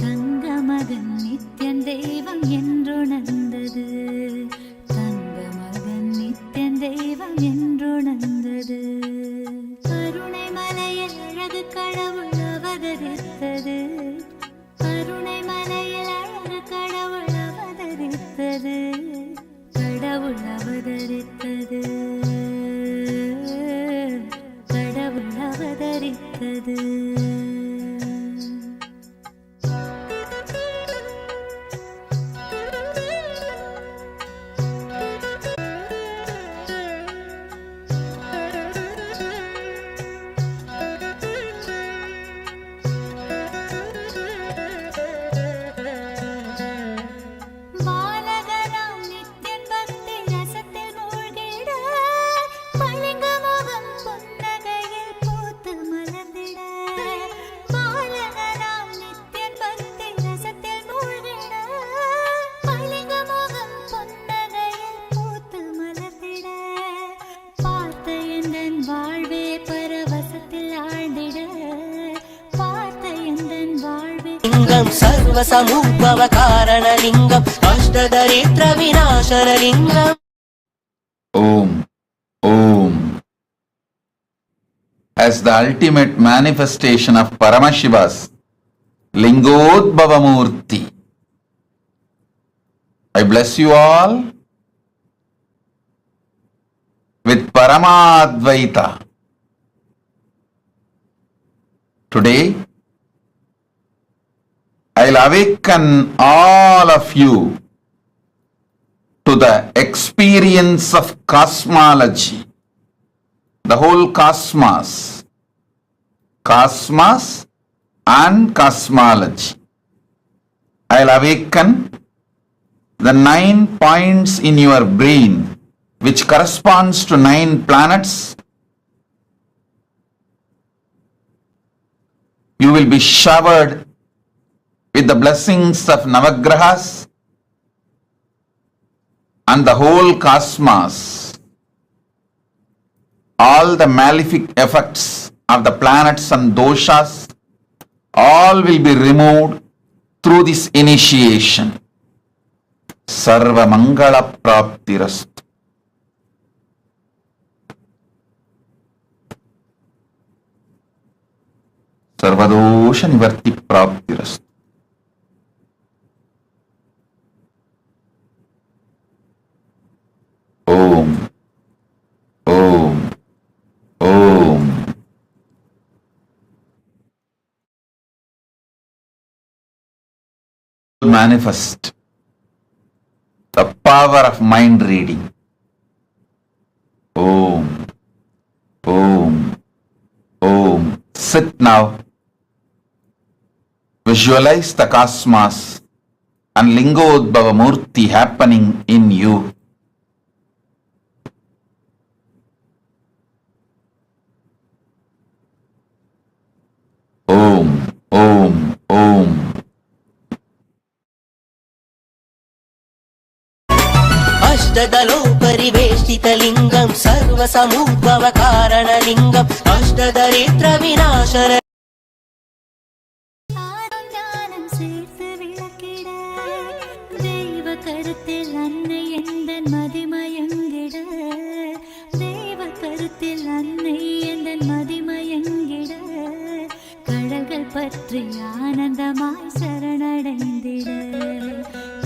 தங்க மகன் நித்யன் தெய்வம் என்றுணர்ந்தது. தங்க மகன் நித்யன் தெய்வம் என்றுணர்ந்தது. கருணை மலையில் அழகு கடவுள் அவதரித்தது. கருணை மலையில் அழகு கடவுள் அவதரித்தது. கடவுள் அவதரித்தது. கடவுள் அவதரித்தது. லிங்கம் சர்வசமுத்பவ காரணலிங்கம் அஷ்டதரித்ர விநாசனலிங்கம். Om. Om. As the ultimate manifestation of Paramashiva's Lingodbhava Murty, I bless you all with Paramadvaita. Today, I'll awaken all of you to the experience of cosmology, the whole cosmos and cosmology. I'll awaken the 9 points in your brain which corresponds to 9 planets. You will be showered with the blessings of Navagrahas and the whole cosmos. All the malefic effects of the planets and doshas, all will be removed through this initiation. Sarva Mangala Praptirastu. Sarvadosha Nivarti Praptirastu. Om. Om. Om. Manifest the power of mind reading. Om. Om. Om. Sit now. Visualize the cosmos and Lingodbhava Murty happening in you. Om, Om, Om. अष्टदलो परिवेष्टितलिङ्गं सर्वसमुद्भव कारणलिङ्गम् अष्टदरिद्र Vinashan. ஞானம் சேர்த்து விளக்கிட தெய்வ கருத்தில் அன்னை எந்தன் மதிமயங்கிட. தெய்வ கருத்தில் அன்னை எந்தன் மதிமயங்கிட. கடல்கள் பற்றி ஆனந்தமாய் சரணடைந்திட.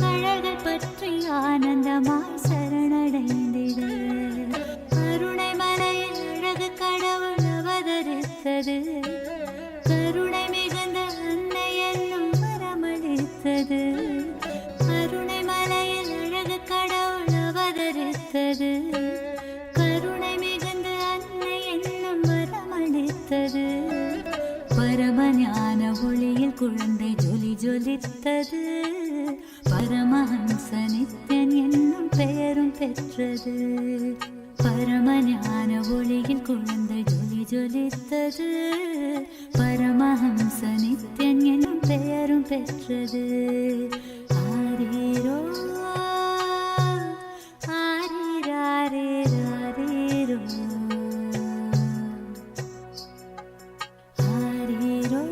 கடல்கள் பற்றி ஆனந்தமாய் சரணடைந்திட. கருணை மலையில் அழகு கடவுள் அவதரித்தது. கருணை மிகுந்த அன்னை என்னும் வரமளித்தது. கருணை மலையில் அழகு கடவுள் அவதரித்தது. கருணை மிகுந்த அன்னை என்னும் வரமளித்தது. பரமஞான ஒளியில் குழந்தை ஜொலி ஜொலித்தது. பரமஹம்ச நித்யன் என்னும் பெயரும் பெற்றது. பரமஞான ஒளியில் குழந்தை ஜொலி ஜொலித்தது. பரமஹம்ச நித்யன் என்னும் பெயரும் பெற்றது. ஆரீரோ ஆரீராரீராரீரோ ஆரீரோ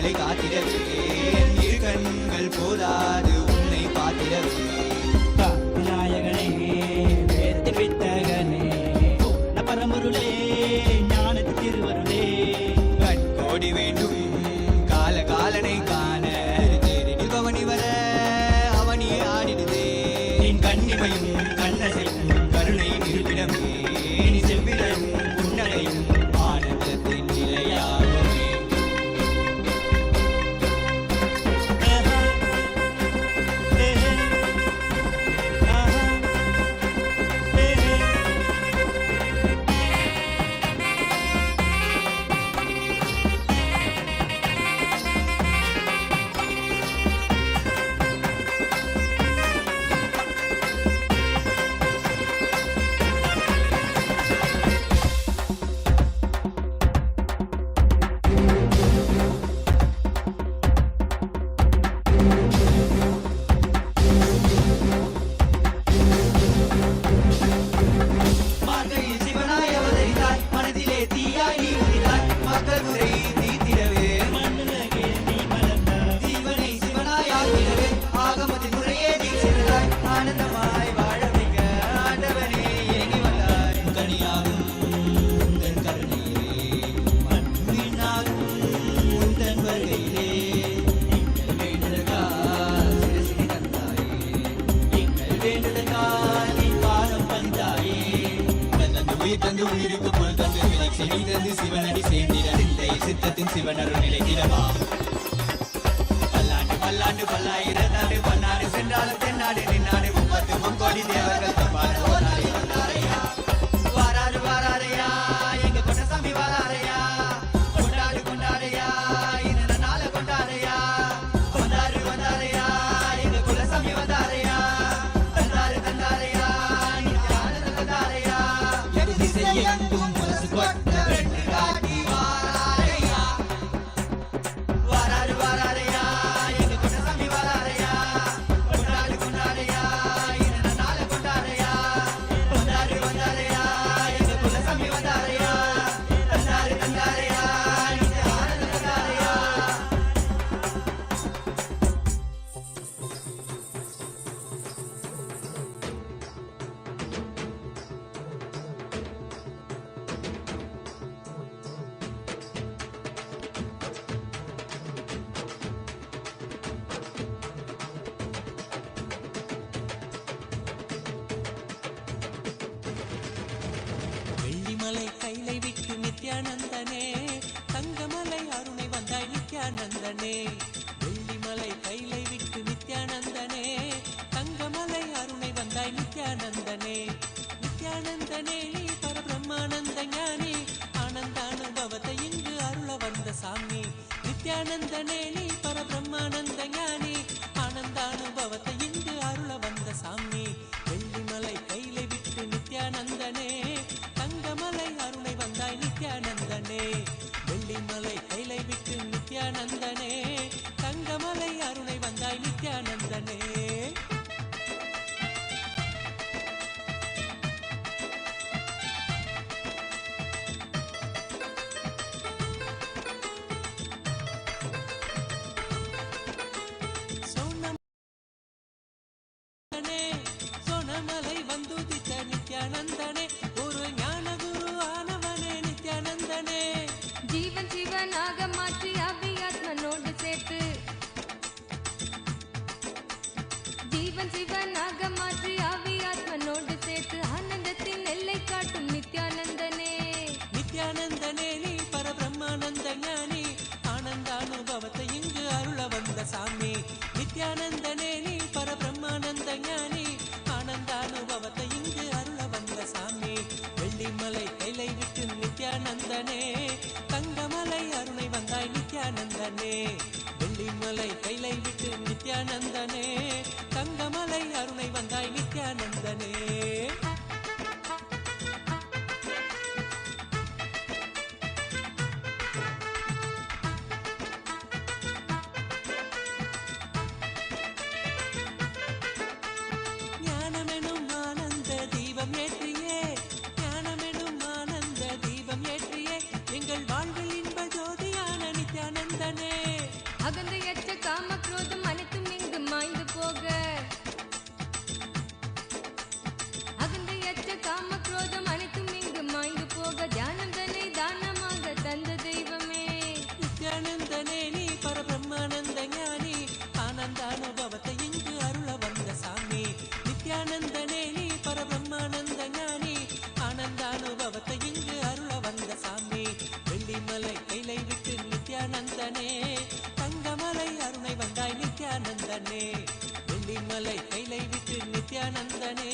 விழிகளை காத்திடவே இரு கண்கள் போதாது உன்னை பார்த்திடவே விநாயகனே வேத்து வித்தகனே பரமருளே ஞானத்து திருவருளே கோடி வேண்டும் கால காலனை காண தேரில் பவனி வர அவனியே ஆடிடுதே என் கண்ணிமையும் கண்ணசையும் கருணை இருப்பிடமே நீ செவ்விடம் புன்னகையும் ஆனந்தத்தின் நிலையாகவே தந்து உயிருக்கு புல் தந்து வினை தந்து சிவனடி சேர்ந்திட சித்தத்தின் சிவனரு நிலைத்திடவா பல்லாண்டு பல்லாண்டு பல்லாயிரத்தாண்டு பன்னாடு சென்றாலும் தென்னாடு நின்னாடு 30 கோடி தேவர்கள் தப்பாடு வாராரு வாராரையா எங்க கொண்டசாமி வாராரையா கொண்டாடு கொண்டாடையா இந்த நாள கொண்டாடையா வந்தாரு வந்தாரையா எங்க குலசாமி வந்தாரையா தந்தாரு தந்தாரையா நித்யானந்த தந்தாரையா எங்கும் மனசு கொட்ட வெட்டு காட்டி வாராரையா வாராரு வாராரையா எங்க கொண்டசாமி வாராரையா கொண்டாடு கொண்டாடையா இந்த நாள கொண்டாடையா வந்தாரு வந்தாரையா எங்க குலசாமி வந்தாரையா தந்தாரு தந்தாரையா நித்யானந்த தந்தாரையா வெள்ளிமலை கைலை விட்டு நித்யானந்தனே தங்கமலை அருணை வந்தாய் நித்யானந்தனே வெள்ளிமலை கைலை விட்டு நித்யானந்தனே தங்கமலை அருணை வந்தாய் நித்யானந்தனே நித்யானந்தனே நீ பரபிரம்மானந்த ஞானி ஆனந்தானுபவத்தை இங்கு அருள வந்த சாமி நித்யானந்தனே நீ பரபிரம்மானந்த ஞானி ஆனந்தானுபவத்தை இங்கு அருள வந்த சாமி வெள்ளிமலை கைலை விட்டு நித்யானந்தனே தங்கமலை அருணை வந்தாய் நித்யானந்தனே வெள்ளிமலை கைலை விட்டு நித்யானந்தனே தங்கமலை அருணை வந்தாய் நித்யானந்தனே சோனமலை வந்துதித்த நித்யானந்தனே ஒரு ஞான குரு ஆனவனே நித்யானந்தனே ஜீவன் சிவனாக மாற்றி அபியாத்மனோடு சேர்த்து ஜீவன் சிவனாக மாற்றி அபியாத்மனோடு சேர்த்து ஆனந்தத்தின் எல்லை காட்டும் நித்யானந்தனே நித்யானந்தனே நீ பரபிரம்மானந்த ஞானி ஆனந்தானுபவத்தை இங்கு அருள வந்த சாமி நித்யானந்தனே நீ பரபிரம்மானந்த ஞானி ஆனந்தானுபவத்தை இங்கு அருள வந்த சாமி வெள்ளிமலை கைலை விட்டு நித்யானந்தனே தங்கமலை அருணை வந்தாய் நித்யானந்தனே வெள்ளிமலை கைலை விட்டு நித்யானந்தனே தங்கமலை அருணை வந்தாய் நித்யானந்தனே ஞானமெனும் ஆனந்த தீபம் ஏற்றியே ஞானமெனும் ஆனந்த தீபம் ஏற்றியே எங்கள் வாழ்வில் இன்ப ஜோதியான நித்யானந்தனே அகந்தையற்ற காம குரோதம் அனைத்தும் இங்கு மாய்ந்து போக, அகந்தையற்ற காம குரோதம் அனைத்தும் இங்கு மாய்ந்து போக, தியானம் தன்னை தானமாக தந்த தெய்வமே. நித்யானந்தனே நீ பரபிரம்மானந்த ஞானி, ஆனந்தானுபவத்தை இங்கு அருள வந்த சாமி. நித்யானந்தனே நீ பரபிரம்மானந்த ஞானி, ஆனந்தானுபவத்தை இங்கு அருள வந்த சாமி. வெள்ளிமலை கைலை விட்டு நித்யானந்தனே, தங்கமலை அருணை வந்தாய் நித்யானந்தனே. வெள்ளிமலை கைலை விட்டு நித்யானந்தனே,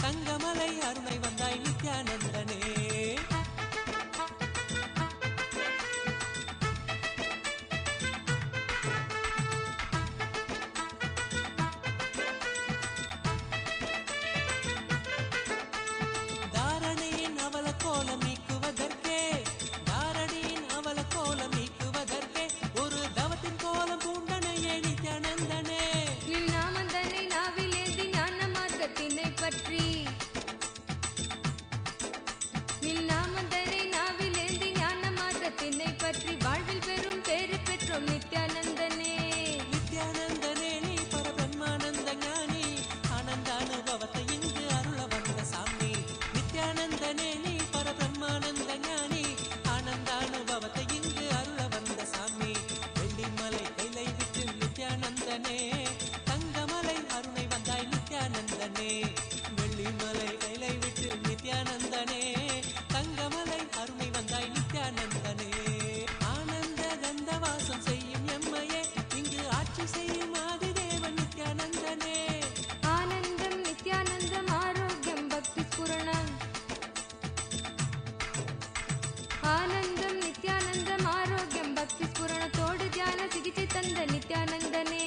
தங்கமலை அருணை வந்தாய் நித்யானந்தனே. தாரணியின் அவல கோலம் நீக்குவதற்கே, தாரணியின் அவல கோலம் நீக்குவதற்கே, ஒரு தவத்தின் கோலம் பூண்டனையே நித்யானந்தனே. நின் நாமம் தன்னை நாவில் ஏந்தி ஞான மார்க்கத்தினை பற்றி, நின் நாமம் தன்னை நாவில் ஏந்தி ஞான மார்க்கத்தினை பற்றி, வாழ்வில் பெரும் பேறு பெற்றோம் நித்யானந்தனே. நித்யானந்தனே நீ பரபிரம்மானந்த ஞானி, ஆனந்தானுபவத்தை இங்கு அருள வந்த சாமி. நித்யானந்தனே நீ பரபிரம்மானந்த ஞானி, ஆனந்தானுபவத்தை இங்கு அருள வந்த சாமி. வெள்ளிமலை கைலை விட்டு நித்யானந்தனே, தங்கமலை அருணை வந்தாய் நித்யானந்தனே. வெள்ளிமலை கைலை விட்டு நித்யானந்தனே, தங்கமலை அருணை வந்தாய் நித்யானந்தனே. ஆனந்த கந்த வாசம் செய்யும் எம்மையே, இங்கு ஆட்சி செய்யும் ஆதிதேவன் நித்யானந்தனே. ஆனந்தம் நித்யானந்தம் ஆரோக்கியம் பக்தி ஸ்புரணம், ஆனந்தம் நித்யானந்தம் ஆரோக்கியம் பக்தி ஸ்புரணத்தோடு தியான சிகிச்சை தந்த நித்யானந்தனே.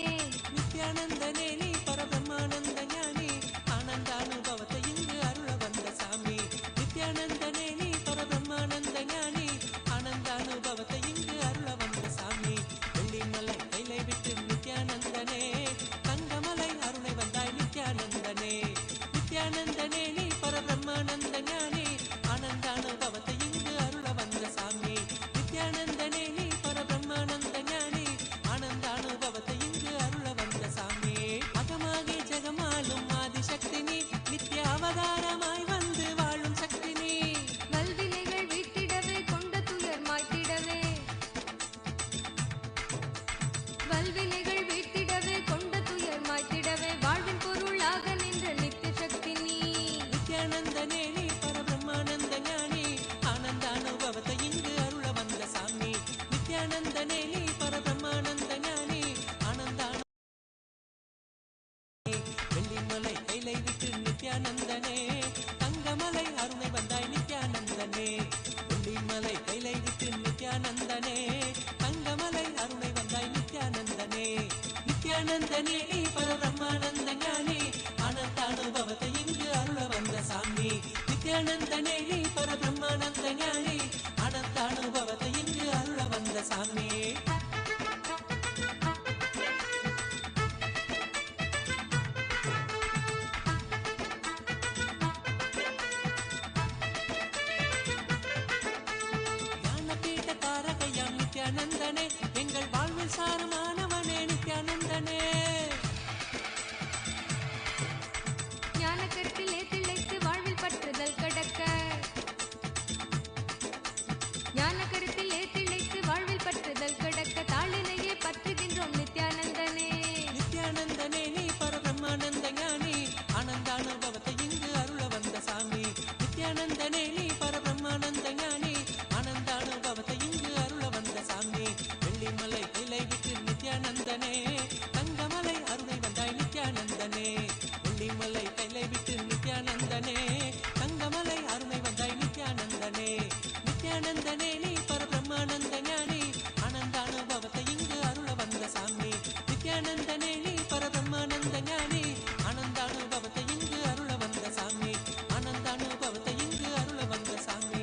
நித்யானந்தனே நீ பரபிரம்மானந்த ஞானி, ஆனந்தானுபவத்தை இங்கு அருள வந்த சாமி. நித்யானந்தனே நீ பரபிரம்மானந்த ஞானி, ஆனந்தானுபவத்தை இங்கு அருள வந்த சாமி. வெள்ளிமலை கைலை விட்டு நித்யானந்தனே, தங்கமலை அருணை வந்தாய் நித்யானந்தனே. நித்யானந்தனே நீ பரபிரம்மானந்த ஞானி, ஆனந்தானுபவத்தை இங்கு அருள வந்த சாமி. நித்யானந்தனே நீ பரபிரம்மானந்த ஞானி, ஆனந்தானுபவத்தை இங்கு அருள வந்த சாமி. அகமாகி ஜெகமாலும் ஆதிசக்தி நீ, நித்ய அவதாரமாய் வந்து வாழும் சக்தி நீ. வல்வினைகள் வீட்டிடவே கொண்ட துயர் மாய்த்திடவே, வல்வினைகள் வீட்டிடவே கொண்ட துயர் மாய்த்திடவே, வாழ்வின் பொருளாக நின்ற நித்திய சக்தி நீ. நித்யானந்தனே நீ பரபிரம்மானந்த ஞானி, ஆனந்தானுபவத்தை இங்கு அருள வந்த சாமி. நித்யானந்தனே நீ பரபிரம்மானந்த ஞானி, ஆனந்தானு வெள்ளிமலை கைலை விட்டு நித்யானந்தனே, தங்கமலை அருணை வந்தாய் நித்யானந்தனே. வெள்ளிமலை கைலை விட்டு நித்யானந்தனே, தங்கமலை அருணை வந்தாய் நித்யானந்தனே. நித்யானந்தனே நீ பரபிரம்மானந்த ஞானி, ஆனந்தானுபவத்தை இங்கு அருள வந்த சாமி. நித்யானந்தனே நீ பரபிரம்மானந்த ஞானி, ஆனந்தானுபவத்தை இங்கு அருள வந்த சாமி. ஞானபீட தாரகையாம் நித்யானந்தனே, எங்கள் வாழ்வில் சாரமானவனே நித்யானந்தனே. ஞான கருத்திலே திளைத்து வாழ்வில் பற்றுதல் கடக்க, ஞான கருத்திலே திளைத்து வாழ்வில் பற்றுதல் கடக்க, தாளினையே பற்றுகின்றோம் நித்யானந்தனே. நித்யானந்தனே நீ பரபிரம்மானந்த ஞானி, ஆனந்தானுபவத்தை இங்கு அருள வந்த சாமி. நித்யானந்தனே நீ பரபிரம்மானந்த ஞானி, ஆனந்தானுபவத்தை இங்கு அருள வந்த சாமி. வெள்ளிமலை கைலை விட்டு நித்யானந்தனே, தங்கமலை அருணை வந்தாய் நித்யானந்தனே. வெள்ளிமலை கைலை விட்டு நித்யானந்தனே, தங்கமலை அருணை வந்தாய் நித்யானந்தனே. நித்யானந்தனே நீ பரபிரம்மானந்த ஞானி, ஆனந்தானுபவத்தை இங்கு அருள வந்த சாமி. நித்யானந்தனே நீ பரபிரம்மானந்த ஞானி, ஆனந்தானுபவத்தை இங்கு அருள வந்த சாமி. ஆனந்தானுபவத்தை இங்கு அருள வந்த சாமி.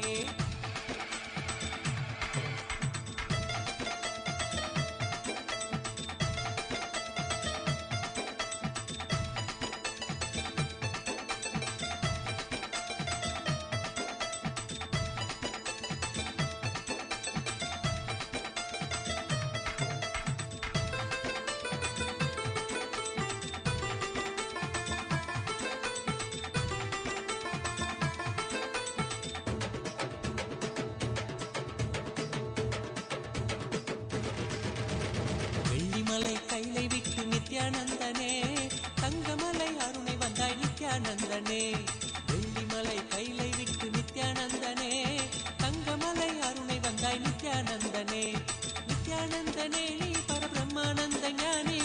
வெள்ளிமலை கைலை விட்டு நித்யானந்தனே தங்கமலை அருணை வந்தாய் நித்யானந்தனே வெள்ளிமலை கைலை விட்டு நித்யானந்தனே தங்கமலை அருணை வந்தாய் நித்யானந்தனே நித்யானந்தனே நீ பரபிரம்மானந்த ஞானி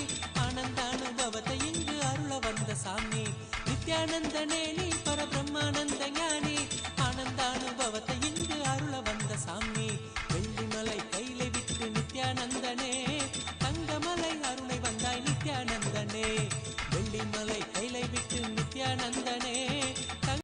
ஆனந்தானுபவத்தை இங்கு அருள வந்த சாமி நித்யானந்தனே நீ பரபிரம்மானந்த ஞானி ஆனந்தானுபவத்தை இங்கு அருள வந்த சாமி வெள்ளிமலை கைலை விட்டு நித்யானந்தனே தங்கமலை அருணை வந்தாய் நித்யானந்தனே வெள்ளிமலை கைலை விட்டு நித்யானந்தனே தங்கமலை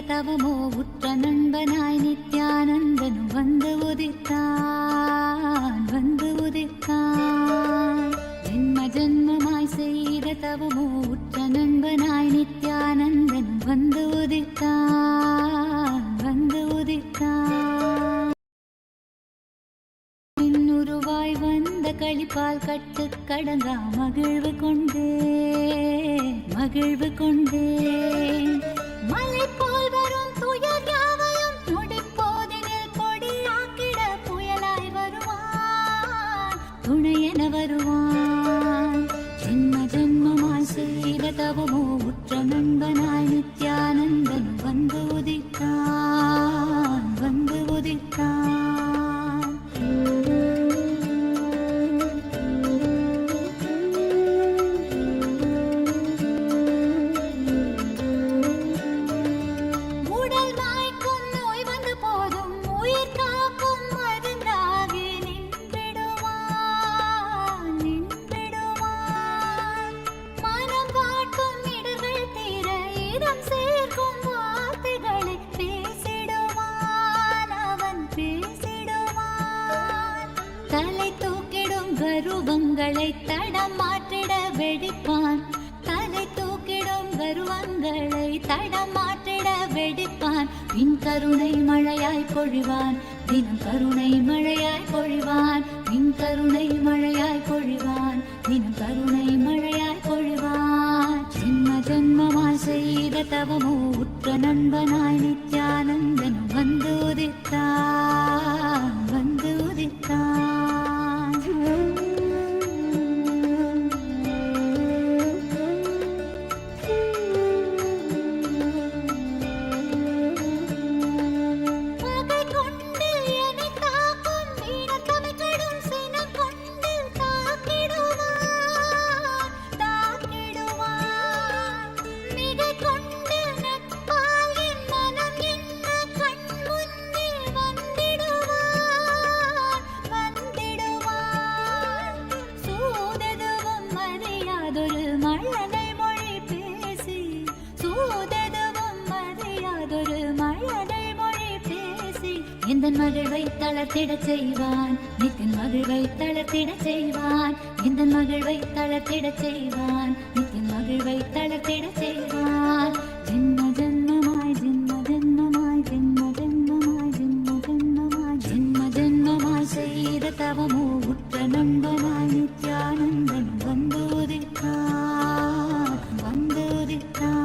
தவமோ உற்ற நண்பனாய் நித்யானந்தனும் வந்து உதித்தான் ஜென்ம ஜென்மமாய் செய்த தவமோ உற்ற நண்பனாய் நித்யானந்தனும் வந்து உதித்தான் இன்னுருவாய் வந்த களிப்பால் கட்டு கடங்கா மகிழ்வு கொண்டே மலை போல் வரும் துயர் யாவையும் நொடிப்போதினில் கொடியாக்கிட புயலாய் வருவான் துணையென வருவான் ஜென்ம ஜென்மமாய் செய்த தவமோ உற்ற நண்பனாய் நித்யானந்தன் வந்து உதித்தான் கருவங்களை தடம் மாற்றிட வெடிப்பான் தலை தூக்கிடும் கருவங்களை தடம் மாற்றிட வெடிப்பான் பின் கருணை மழையாய் பொழிவான் தினம் கருணை மழையாய் பொழிவான் பின் கருணை மழையாய் பொழிவான் தினம் கருணை மழையாய் பொழிவான் ஜென்ம ஜென்மமாய் செய்த தவமோ உற்ற நண்பனாய் நித்யானந்தனும் வந்து உதித்தான் எந்தன் மகிழ்வை தளர்த்திடச் செய்வான் நித்தின் மகிழ்வை தளர்த்திடச் செய்வான் எந்தன் மகிழ்வை தளர்த்திடச் செய்வான் நித்தின் மகிழ்வை தளர்த்திடச் செய்வான் ஜென்ம ஜென்மமாய் ஜென்ம ஜென்மமாய் ஜென்ம ஜென்மமாய் ஜென்ம ஜென்மமாய் ஜென்ம ஜென்மமாய் செய்த தவமோ உற்ற நண்பனாய் நித்யானந்தன் வந்து உதித்தான் வந்து உதித்தான்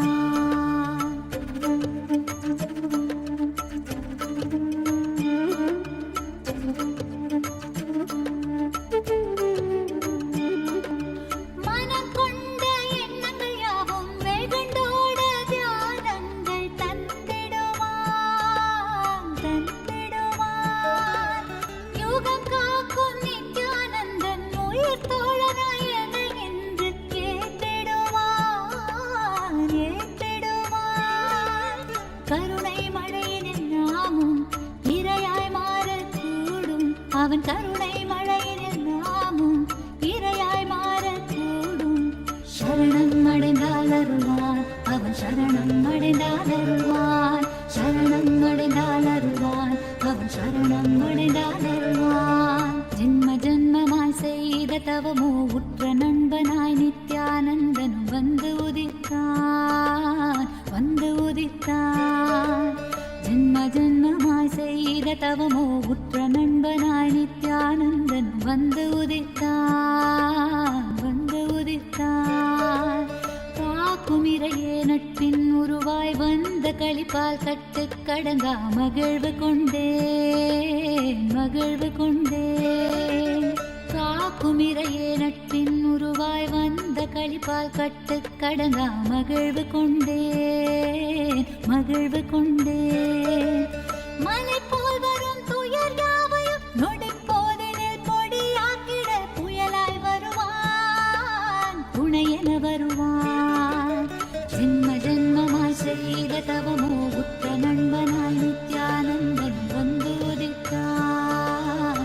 அவன் கருணை மழையினில் நாமும் இரையாய் மாறக்கூடும் சரணம் அடைந்தால் அருள்வான் அவன் சரணம் அடைந்தால் அருள்வான் சரணம் அடைந்தால் அருள்வான் அவன் சரணம் அடைந்தால் அருள்வான் ஜென்ம ஜென்மமாய் செய்த தவமோ உற்ற நண்பனாய் நித்யானந்தனும் வந்து உதித்தான் ஜென்ம ஜென்மமாய் செய்த தவம் தவமோ உற்ற நண்பனாய் நித்யானந்தன் வந்து உதித்தான் காக்குமிரையே நட்பின் உருவாய் வந்த களிப்பால் கட்டு கடங்கா மகிழ்வு கொண்டேன் காக்குமிரையே நட்பின் உருவாய் வந்த களிப்பால் கட்டு கடங்கா மகிழ்வு கொண்டேன் மலை போல் வரும் துயர் யாவையும் நொடி போதினில் பொடியாக்கிட புயலாய் வருவான் துணையென வருவான் ஜென்ம ஜென்மமாய் செய்த தவமோ உற்ற நண்பனாய் நித்யானந்தன் வந்து உதித்தான்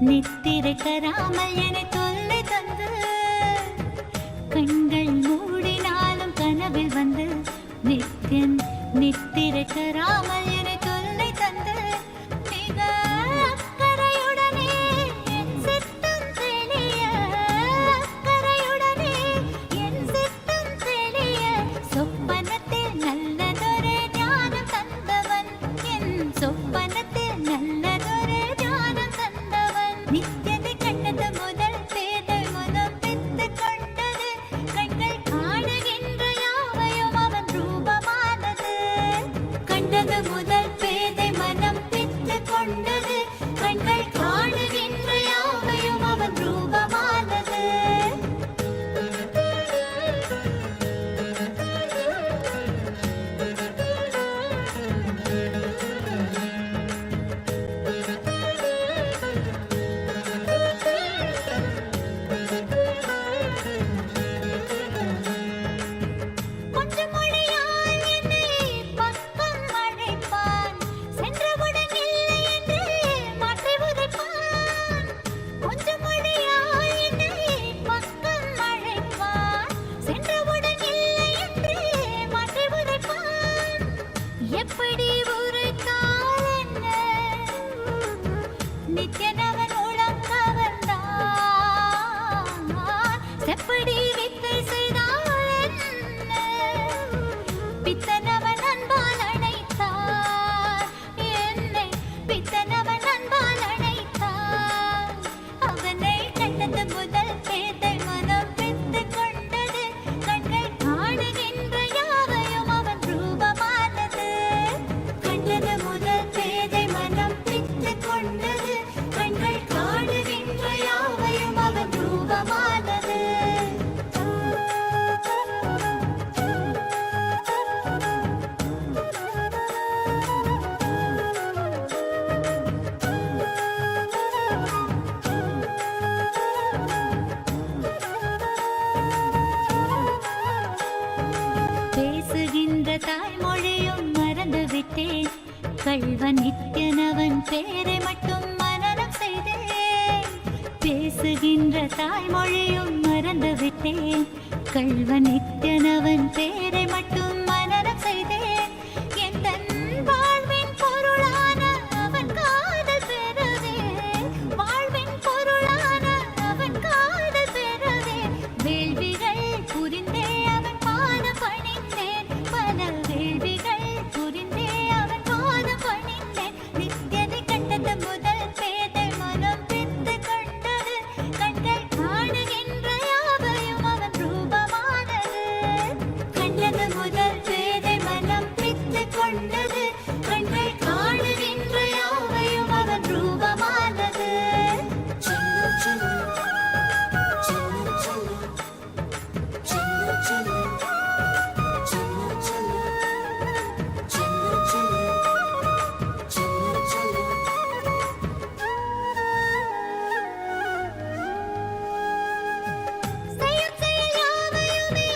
நித்திரை தராமல் என தொல்லை தந்து கண்கள் மூடினாலும் கனவில் வந்து நித்தியன் நித்திரை தராமல் என தொல்லை தந்து மிக அக்கறையுடனே என் சித்தம் தெளிய அக்கறையுடனே என் சித்தம் தெளிய சொப்பனத்தில் நல்லதொரு ஞானம் தந்தவன் என் சொப்பனத்தில் நல்லதொரு ஞானம் தந்தவன் நித்தியதை கண்டது முதல் பேதை முதல் பித்து கொண்டது கண்கள் காணுகின்ற யாவையும் அவன் ரூபமானது கண்டது முதல் பேதை மனம் பித்து கொண்டது கண்கள் காணுகின்ற யாவையும் அவன் ரூபமானது சொல்கின்ற தாய்மொழியும் மறந்து விட்டேன். கள்வன் நித்யனவன் பேரை மட்டும் மனனம் செய்தேன். என் தன் வாழ்வின் பொருளான அவன் காதல் பெறவே, வாழ்வின் பொருளான அவன் காதல் பெறவே, வேள்விகள் புரிந்தே அவன் பாதம் பணிந்தேன். பல வேள்விகள் புரிந்தே அவன் பாதம் பணிந்தேன். நித்யனை கண்டது முதல் பேதை மனம் பித்து கொண்டது. கண்கள் காணுகின்ற யாவையும் அவன் ரூபமானது. கண்டது முதல் பேதை மனம் பித்து கொண்டது. கண்கள் காணுகின்ற யாவையும் அவன் ரூபமானது. செயல் செயல் யாவையுமே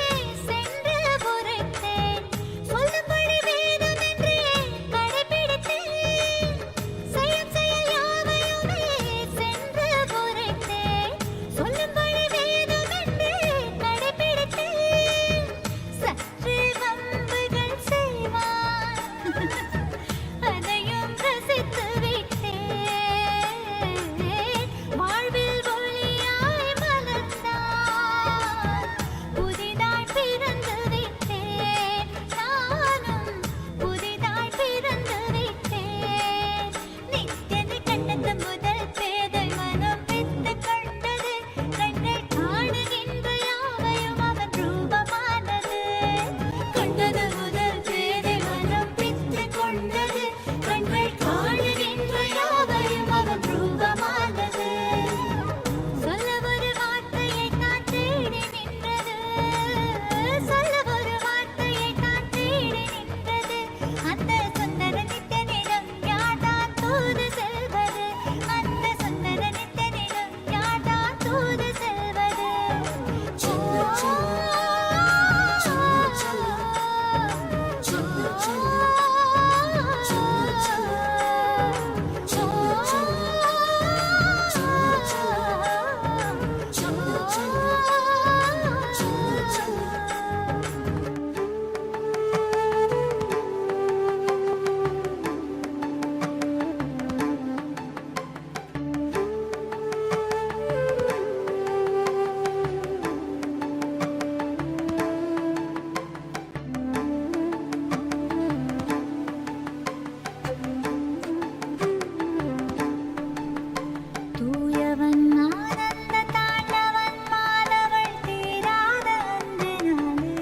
சென்று உரைத்தேன். சொல்லும்படி வேதமென்றே கடைபிடித்தேன். செயல் செயல் யாவையுமே சென்று உரைத்தேன். சொல்லும்படி வேதமென்றே கடைபிடித்தேன். சற்று வம்புகள் செய்வான், அதையும் ரசித்து விட்டேன். வாழ்வில் ஒளியாய் மலர்ந்தான், புதிதாய் பிறந்து விட்டேன். நானும் புதிதாய் பிறந்து விட்டேன். நித்யனை கண்டது முதல் பேதை மனம் பித்து கொண்டது. கண்கள் காணுகின்ற யாவையும் அவன் ரூபமானது. கண்டது முதல் பேதை மனம் பித்து கொண்டது. கண்கள் காணுகின்ற யாவையும் அவன் ரூபமானது. சொல்ல ஒரு வார்த்தையை நான் தேடி நின்றது. சொல்ல ஒரு வார்த்தையை நான் தேடி நின்றது. அந்த சுந்தர நித்யனிடம் யார்தான் தூது செல்வது? அந்த சுந்தர நித்யனிடம் யார்தான் தூது செல்வது? தூயவன் ஆனந்த தாண்டவன் மாலவள் தீராத அன்பினாலே.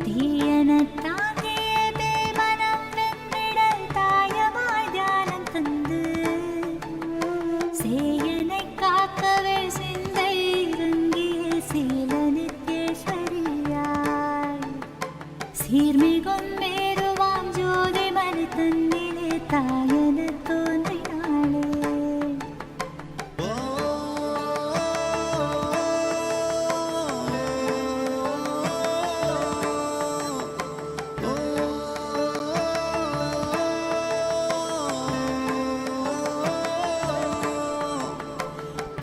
தீயன தாங்கிய பேமனம் வென்றிடல் தாயமாய் தியானம் தந்து. சேயனை காக்கவே சிந்தை இறங்கிய சீல நித்யேஸ்வரியாய். சீர்மிகும் மேருவாம் ஜோதி மணி தன்னிலே தாயன தோன்றினாளே.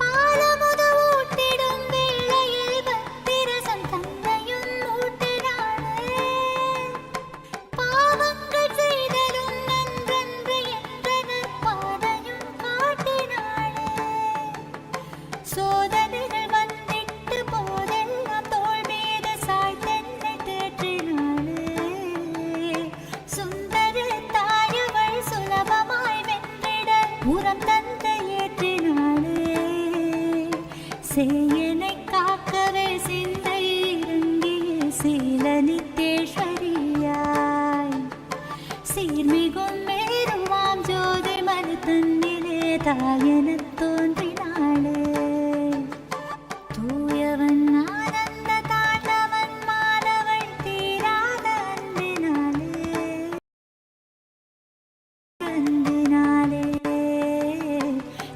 பாலமுத ஊட்டிடும் வேளையில் பத்திரசம் தன்னையும் ஊட்டினாளே. பாவங்கள் செய்தலும் நன்றன்று என்றனர் பாதையும் காட்டினாளே. சோதனைகள் வந்திட்டு போதெல்லாம் தோள் மீது சாய்த்தென்னை தேற்றினாளே. சுந்தர தாயவள் சுலபமாய் வென்றிட புறம் தந்த ஏற்றினாளே. சேயனை காக்கவே சிந்தை இறங்கிய சீல நித்யேஸ்வரியாய். சீர்மிகும் மேருவாம் ஜோதி மணி தன்னிலே தாயன தோன்றினாளே. தூயவன் ஆனந்த தாண்டவன் மாலவள் தீராத அன்பினாலே. அன்பினாலே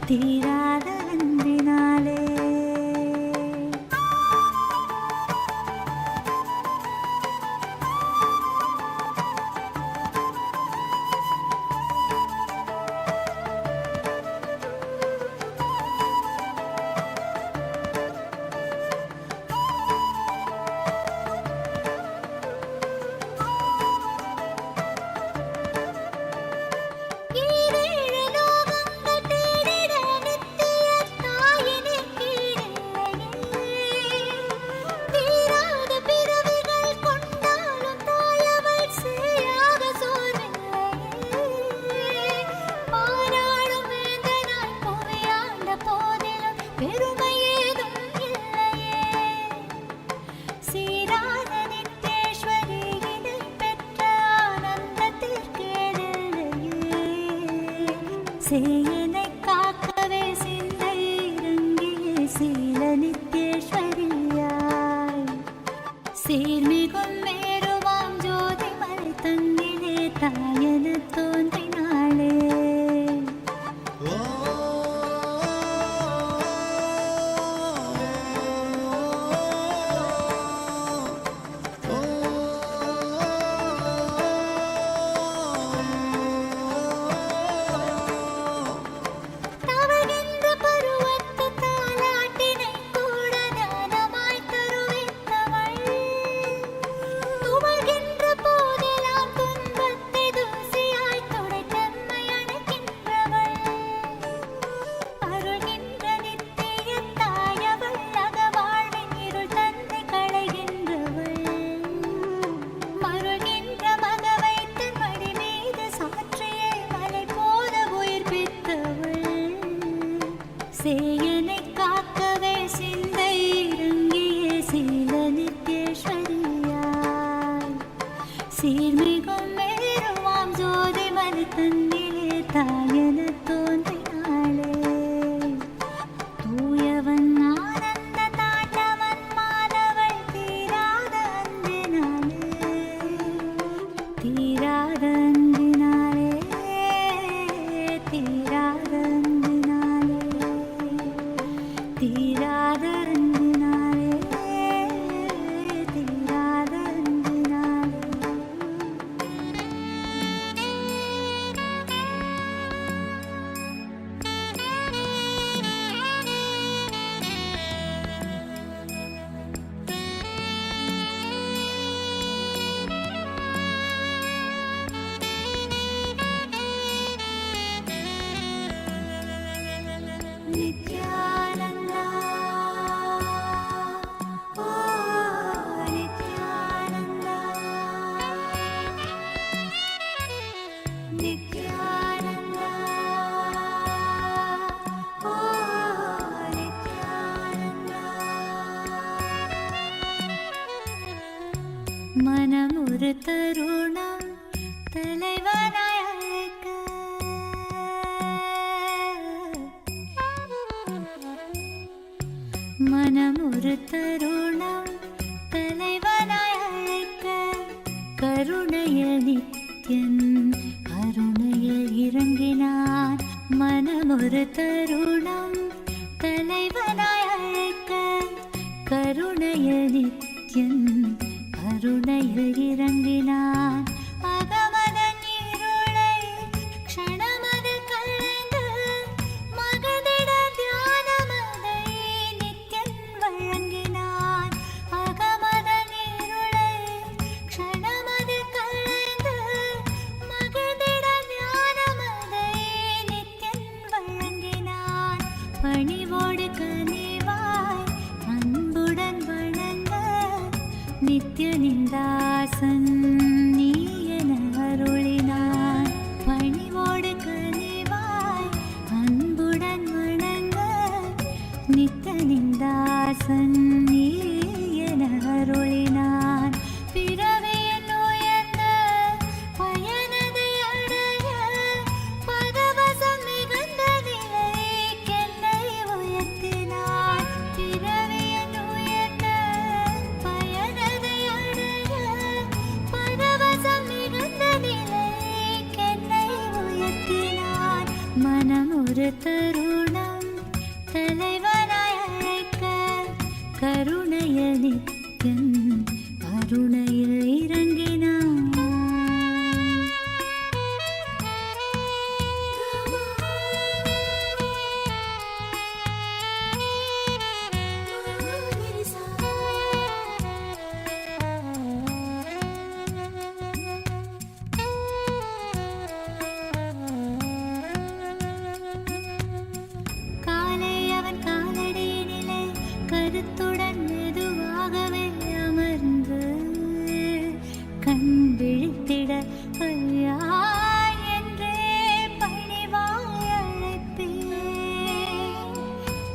தீராத அன்பினாலே. சேயனை காக்கவே சிந்தை இறங்கிய சீல நித்யேஸ்வரியாய் சீர்மிகும் மேருவாம் ஜோதி மணி தன்னிலே தாயன தோன்றினாளே தூயவன் ஆனந்த தாண்டவன் மாதவள் தீராத அன்பினாலே தீராத அன்பினாலே தீராத அன்பினாலே தீராத அன்பினாலே தீராத அன்பினாலே நித்யானந்தா ஓ நித்யானந்தா நித்யானந்தா ஓ நித்யானந்தா மனம் ஒரு தருணம் தலைவனாய் அழைக்க மனம் ஒரு தருணம் தலைவனாய் அழைக்க கருணையில் நித்யன் அருணையில் இறங்கினான் மனம் ஒரு தருணம் தலைவனாய் அழைக்க கருணையில் நித்யன் அருணையில் இறங்கினான் அகமதன் இருளை க்ஷணமதில் களைந்து மகதிட தியானமதை நித்யன் வழங்கினான் அகமதன் இருளை க்ஷணமதில் களைந்து மகதிட தியானமதை நித்யன் வழங்கினான் பணிவோடு கனிவாய் அன்புடன் வணங்க நித்யனின் தாசன் நீ என அருளினான் பணிவோடு கனிவாய் அன்புடன் வணங்க நித்யனின் தாசன் நீ என அருளினான் பிறவியின் உயர்ந்த பயனதை அடைய பரவசம் மிகுந்த நிலைக்கென்னை உயர்த்தினான் பிறவியின் உயர்ந்த பயனதை அடைய பரவசம் மிகுந்த நிலைக்கென்னை உயர்த்தினான் மனம் ஒரு தருணம் தலைவனாய் அழைக்க கருணையில் நித்யன் அருணையில் இறங்கினான் காலை அவன் காலடியினிலே கருத்துடன் மெதுவாகவே அமர்ந்து கண் விழித்திட ஐயா என்றே பணிவாய் அழைப்பேன்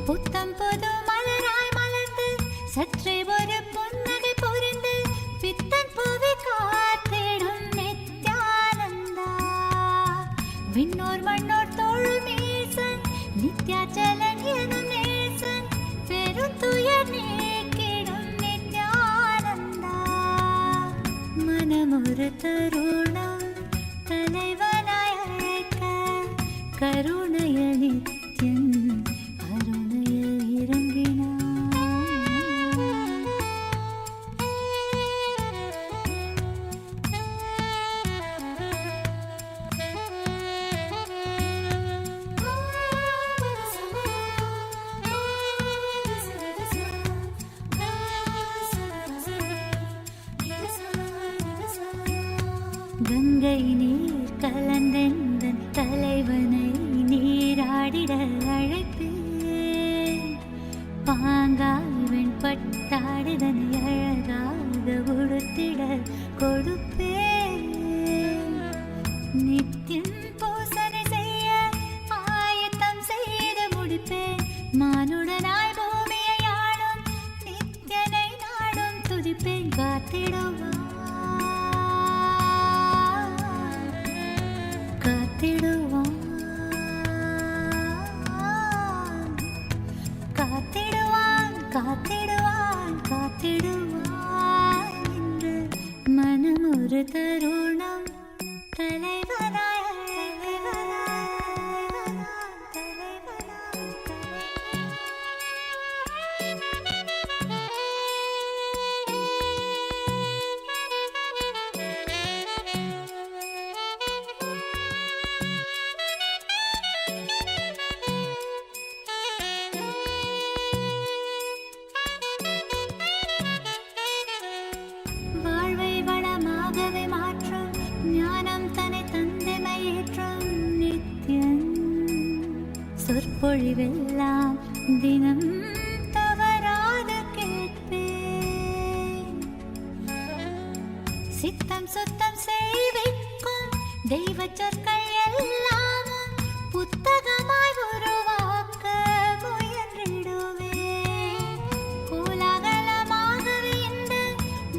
புத்தம் புது மலராய் மலர்ந்து சற்றே ஒரு புன்னகை பொறிந்து பித்தன் புவி காத்திடும் நித்யானந்தா விண்ணோர் மண்ணோர் தோழும் நேசன் நித்யாச்சலன் எனும் நேசன் பெருந்துயர் நீக்கிடும் நித்யானந்தா மனம் ஒரு தருணம் தலைவனாய் அழைக்க கருணையில் நித்யன் அருணையில் இறங்கினான் கங்கை நீர் கலந்தெந்தன் தலைவனை நீராடிட அழைப்பேன் பாங்காய் வெண்பட்டாடுதனை அழகாக உடுத்திட கொடுப்பேன் நித்யன் பூசனை செய்ய ஆயத்தம் செய்து முடிப்பேன் ஒரு தருணம் தலைவனாய் வாழ்வை வளமாகவே மாற்றும் ஞானம் தன்னை தந்தைமையேற்றும் நித்யன் சொற்பொழிவெல்லாம் தினம் தவறாத கேட்பேன். சித்தம் சுத்தம் செய்விக்கும் தெய்வ சொற்கள் எல்லாமும் புத்தகமாய் உருவாக்க முயன்றிடுவேன். கோலாகலமாகவே இந்த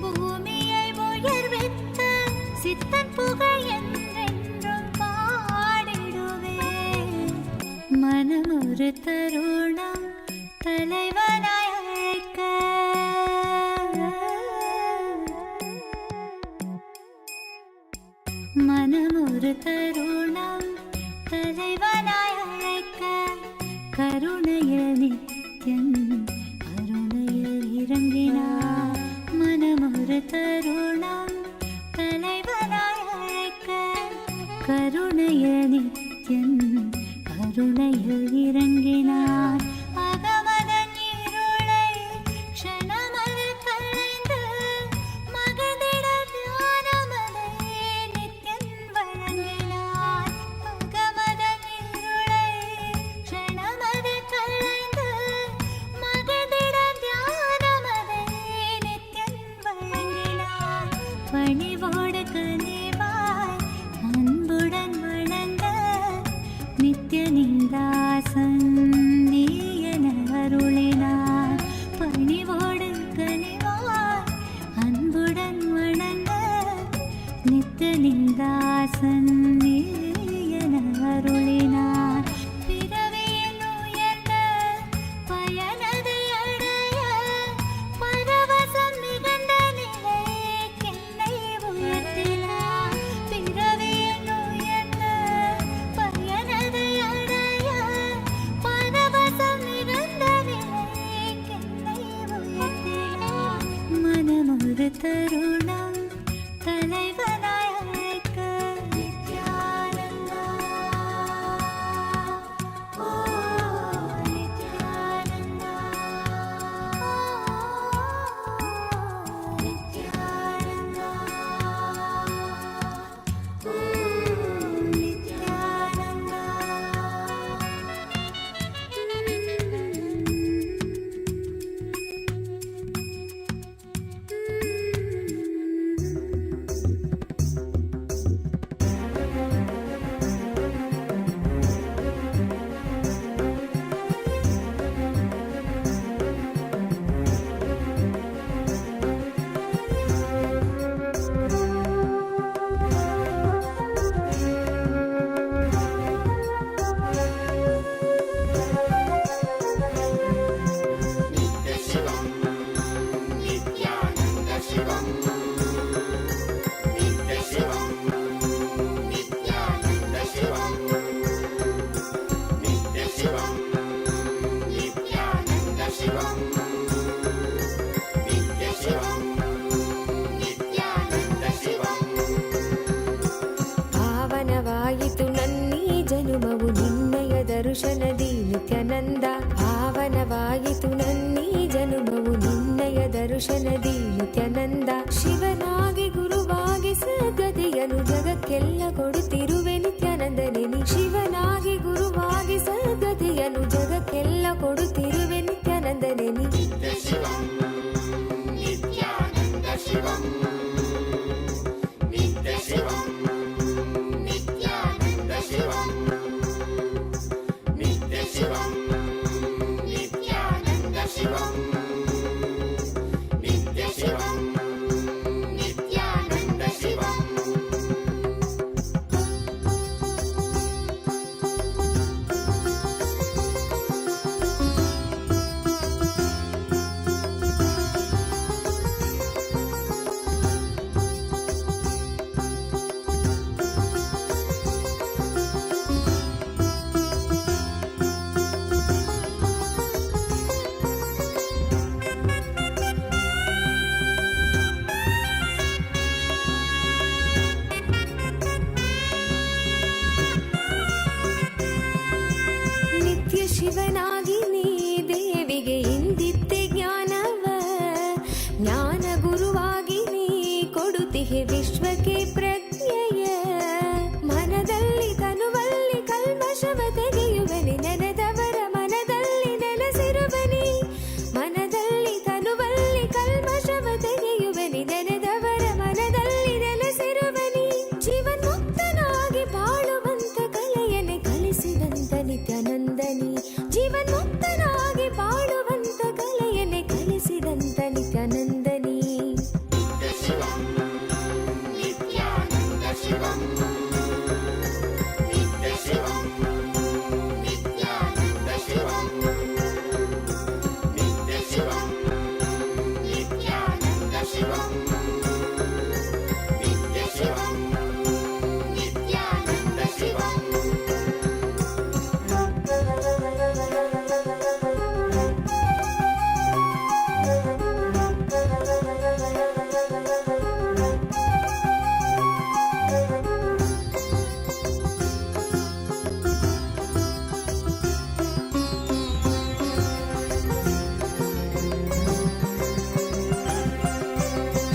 பூமியை உயர்வித்த சித்தன் புகழ் என்றென்றும் பாடிடுவேன். மனம் ஒரு தருணம் தலைவனாய் அழைக்க மனம் ஒரு தருணம் தலைவனாய் அழைக்க கருணையில் நித்யன் கருணையில் இறங்கினார். மனம் ஒரு தருணம் தலைவனாய் அழைக்க கருணையில் நித்யன் கருணையில் இறங்கினார். அகமதன் இருளை க்ஷணமது கலைந்து மகிழ்ந்திட ஞானமதை நித்யன் வழங்கினார். அகமதன் இருளை க்ஷணமது கலைந்து மகிழ்ந்திட ஞானமதை நித்யன் வழங்கினார். பணிவோடு கனிவாய் அன்புடன் வணங்க நித்யனின் தாசன் நீ என அருளினார். பணிவோடு கனிவாய் அன்புடன் வணங்க நித்யனின் தாசன் நீ என அருளினார். பிறவியின் உயர்ந்த பயனதை அடைய பரவசம் மிகுந்த நிலைக்கென்னை உயர்த்தினார். பிறவியின் உயர்ந்த பயனதை அடைய பரவசம் மிகுந்த நிலைக்கென்னை உயர்த்தினார். மனம் ஒரு தருணம் தலைவனாய் அழைக்க நித்யானந்தா ஓ நித்யானந்தா நித்யானந்தா நித்யானந்தா. ಪಾವನವಾಯಿತು ನನ್ನೀ ಜನುಮವು ನಿನ್ನಯ ದರ್ಶನದಿ ನಿತ್ಯಾನಂದ. ಪಾವನವಾಯಿತು ನನ್ನೀ ಜನುಮವು ನಿನ್ನಯ ದರ್ಶನದಿ ನಿತ್ಯಾನಂದ. ಶಿವನಾಗಿ ಗುರುವಾಗಿ ಸದ್ಗತಿಯನ್ನು ಜಗಕ್ಕೆಲ್ಲ ಕೊಡುತ್ತಿರುವೆ ನಿತ್ಯಾನಂದನೆ ನೀ. ಶಿವನಾಗಿ ಗುರುವಾಗಿ ಸದ್ಗತಿಯನ್ನು ಜಗಕ್ಕೆಲ್ಲ ಕೊಡುತ್ತಿರುವೆ ನಿತ್ಯಾನಂದನೆ ನೀ. ಶಿವನಾಗಿ ನೀ ದೇವಿಗೆ ಇಂದಿತ್ತೆ ಜ್ಞಾನವ, ಜ್ಞಾನ ಗುರುವಾಗಿ ನೀ ಕೊಡುತ್ತಿಹೆ ವಿಶ್ವಕ್ಕೆ ಪ್ರಜ್ಞೆಯ. ಮನದಲ್ಲಿ ತನುವಲ್ಲಿ ಕಲ್ಮಶವ ತೆಗೆಯುವನಿ, ನೆನೆದವರ ಮನದಲ್ಲಿ ನೆಲೆಸಿರುವನಿ. ಮನದಲ್ಲಿ ತನುವಲ್ಲಿ ಕಲ್ಮಶವ ತೆಗೆಯುವನಿ, ನೆನೆದವರ ಮನದಲ್ಲಿ ನೆಲೆಸಿರುವನಿ. ಜೀವನ್ಮುಕ್ತನಾಗಿ ಬಾಳುವಂತ ಕಲೆಯನೆ ಕಲಿಸಿದಂತ ನಿತ್ಯಾನಂದನಿ. ಜೀವನ್ಮುಕ್ತನಾಗಿ ಬಾಳುವಂತ ಕಲೆಯನೆ ಕಲಿಸಿದಂತ ನಿತ್ಯಾನಂದನಿ.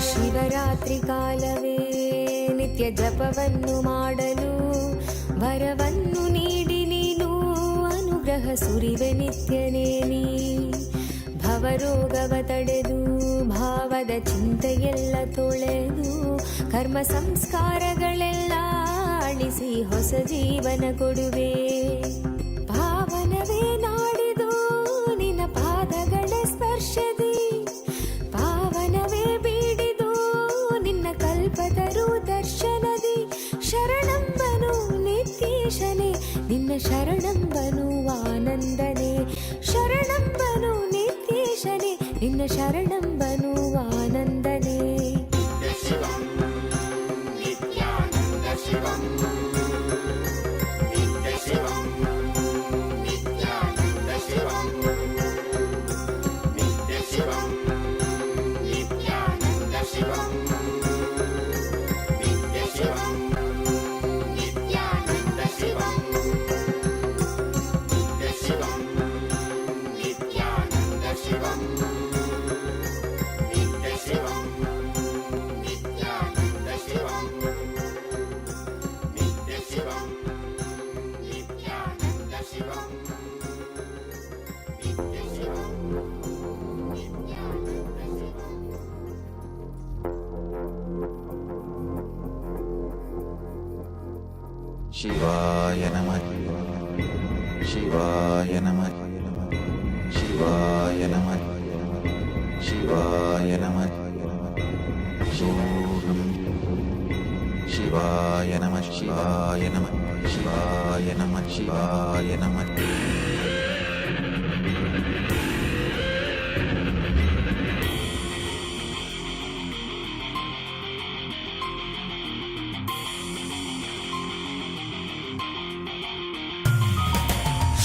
ಶಿವರಾತ್ರಿ ಕಾಲವೇ ನಿತ್ಯ ಜಪವನ್ನು ಮಾಡಲು ವರವನ್ನು ನೀಡಿ ನೀನು ಅನುಗ್ರಹ ಸುರಿವೆ ನಿತ್ಯನೇ ನೀ. ಭವರೋಗವ ತಡೆದು ಭಾವದ ಚಿಂತೆಯೆಲ್ಲ ತೊಳೆದು ಕರ್ಮ ಸಂಸ್ಕಾರಗಳೆಲ್ಲ ಅಳಿಸಿ ಹೊಸ ಜೀವನ ಕೊಡುವೆ. ಪಾವನವೇ ನಾಡಿದು ನಿನ್ನ ಪಾದಗಳ ಸ್ಪರ್ಶದಿ, ಪಾವನವೇ ಬೀಡಿದು ನಿನ್ನ ಕಲ್ಪತರು ದರ್ಶನದಿ. ಶರಣಂಬನು ನಿತ್ಯೇಶನೇ ನಿನ್ನ ಶರಣಂಬನು ಆನಂದನೇ. ಶರಣಂಬನು ನಿತ್ಯೇಶನೇ ನಿನ್ನ ಶರಣಂಬನು ಆನಂದನೇ. ಶಿವಾಯ ನಮಃ ಶಿವಾಯ ನಮಃ ಶಿವಾಯ ನಮಃ ಶಿವಾಯ ನಮಃ ಶಿವಾಯ ನಮಃ ಶಿವಾಯ ನಮಃ ಶಿವಾಯ ನಮಃ ಶಿವಾಯ ನಮಃ.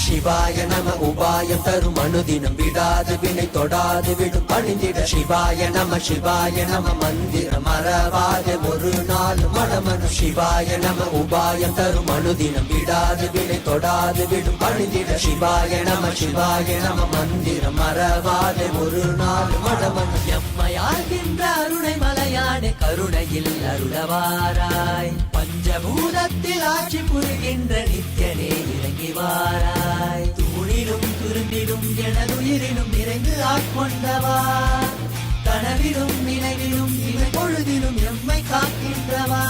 சிவாய நம உபாயம் தரும் அனுதினம் விடாது வினை தொடாது விடும் பணிந்திட. சிவாய நம மந்திரம் மறவாது ஒரு நாள் மடமனு. சிவாய நம உபாயம் தரும் அனுதினம் விடாது வினை தொடாது விடும் பணிந்திட. சிவாய நம மந்திரம் மறவாது ஒரு நாள் மடமனு. எம்மையாகின்ற அருணை மலையானே கருணையில் அருளவாராய். பஞ்சபூதத்தில் ஆட்சி புரிகின்ற நித்யனே இறங்கி வாராய். தூணிலும் துரும்பிலும் எனதுயிரிலும் நிறைந்து ஆட்கொண்டவா. கனவிலும் நினைவிலும் இவை பொழுதிலும் எம்மை காக்கின்றவா.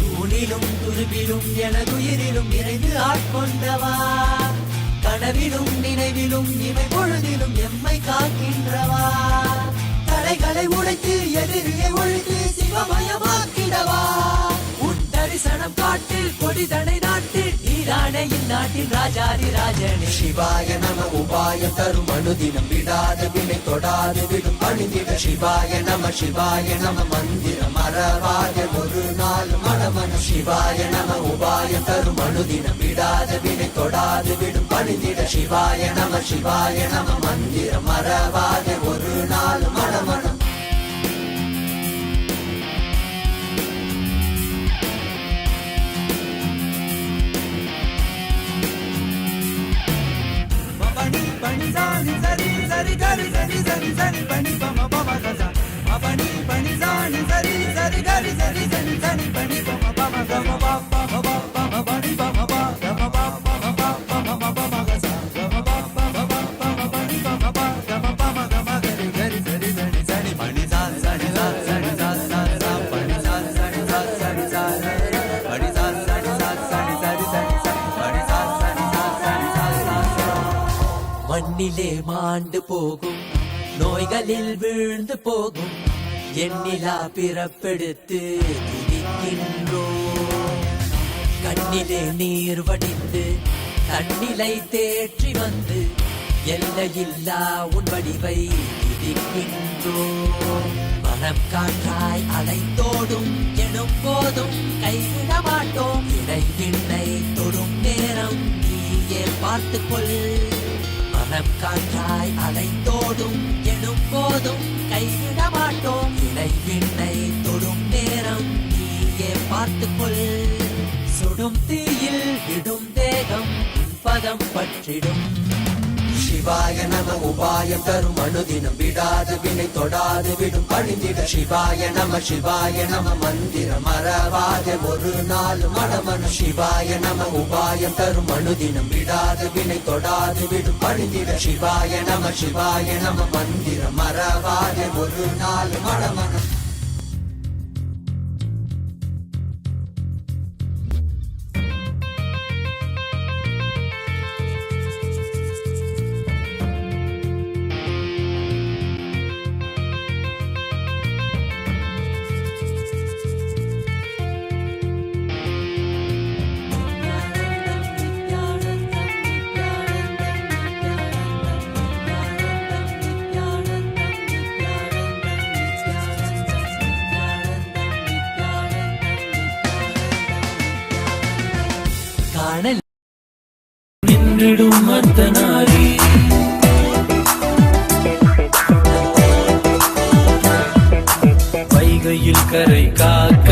தூணிலும் துரும்பிலும் எனதுயிரிலும் நிறைந்து ஆட்கொண்டவா. கனவிலும் நினைவிலும் இவை பொழுதிலும் எம்மை காக்கின்றவா. தடைகளை உடைத்து எதிரியை ஒழித்து சிவமயமாக்கிடவா. தரிசனம் காட்டு கொடிதனை நாட்டு நீரானே இந்நாட்டின் ராஜாதி ராஜனே. சிவாய நம உபாயம் தரும் அனுதினம் விடாது வினை தொடாது விடும் பணிந்திட. சிவாய நம மந்திரம் மறவாது ஒரு நாள் மடமனு. சிவாய நம உபாயம் தரும் அனுதினம் விடாது வினை தொடாது விடும் பணிந்திட. சிவாய நம மந்திரம் மறவாது ஒரு நாள் மடமனு. pani sa ni sari sari gari sari sari sari pani pa ma pa ma ga sa ma pani pani sa ni sari sari gari sari sari sari pani pa ma pa ma ga ma pa pa ma pa pa ma pani pa ma pa ga ma pa pa ma pa pa ma ma pa ma ga sa ga ma pa pa ma pa pa ma pani pa ma pa ga ma pa ma ga ma gari gari sari sari sari pani sa sari sa sari sa sa sa pani sa sari sa sari sa pani sa sari sa sari sari sari pani sa sari sa sari sa sa மண்ணிலே மாண்டு போகும் நோய்களில் வீழ்ந்து போகும் எண்ணிலா பிறப்பெடுத்து துதிக்கின்றோம் கண்ணிலே நீர் வடிந்து தன்னிலை தேற்றி வந்து எல்லையில்லா உன் வடிவை விதிக்கின்றோம் மனம் காற்றாய் அலைந்தோடும் எனும் போதும் கைவிட மாட்டோம் இறைவிண்ணை தொடும் நேரம் நீயே பார்த்துக்கொள் மனம் காற்றாய் அலைந்தோடும் எனும் போதும் கைவிட மாட்டோம் இறைவிண்ணை தொடும் நேரம் நீயே பார்த்துக்கொள் சுடும் தீயில் விடும் தேகம் பதம் பற்றிடும் சிவாய நம உபாயம் தரும் அனுதினம் விடாது வினை தொடாது விடும் பணிந்திட சிவாய நம மந்திரம் மறவாத ஒரு நாள் மடமன சிவாய நம உபாயம் தரும் அனுதினம் விடாது வினை தொடாது விடும் பணிந்திட சிவாய நம மந்திரம் மறவாத ஒரு நாள் மடமன நின்றிடும் அர்த்தநாரி வைகையில் கரை காக்க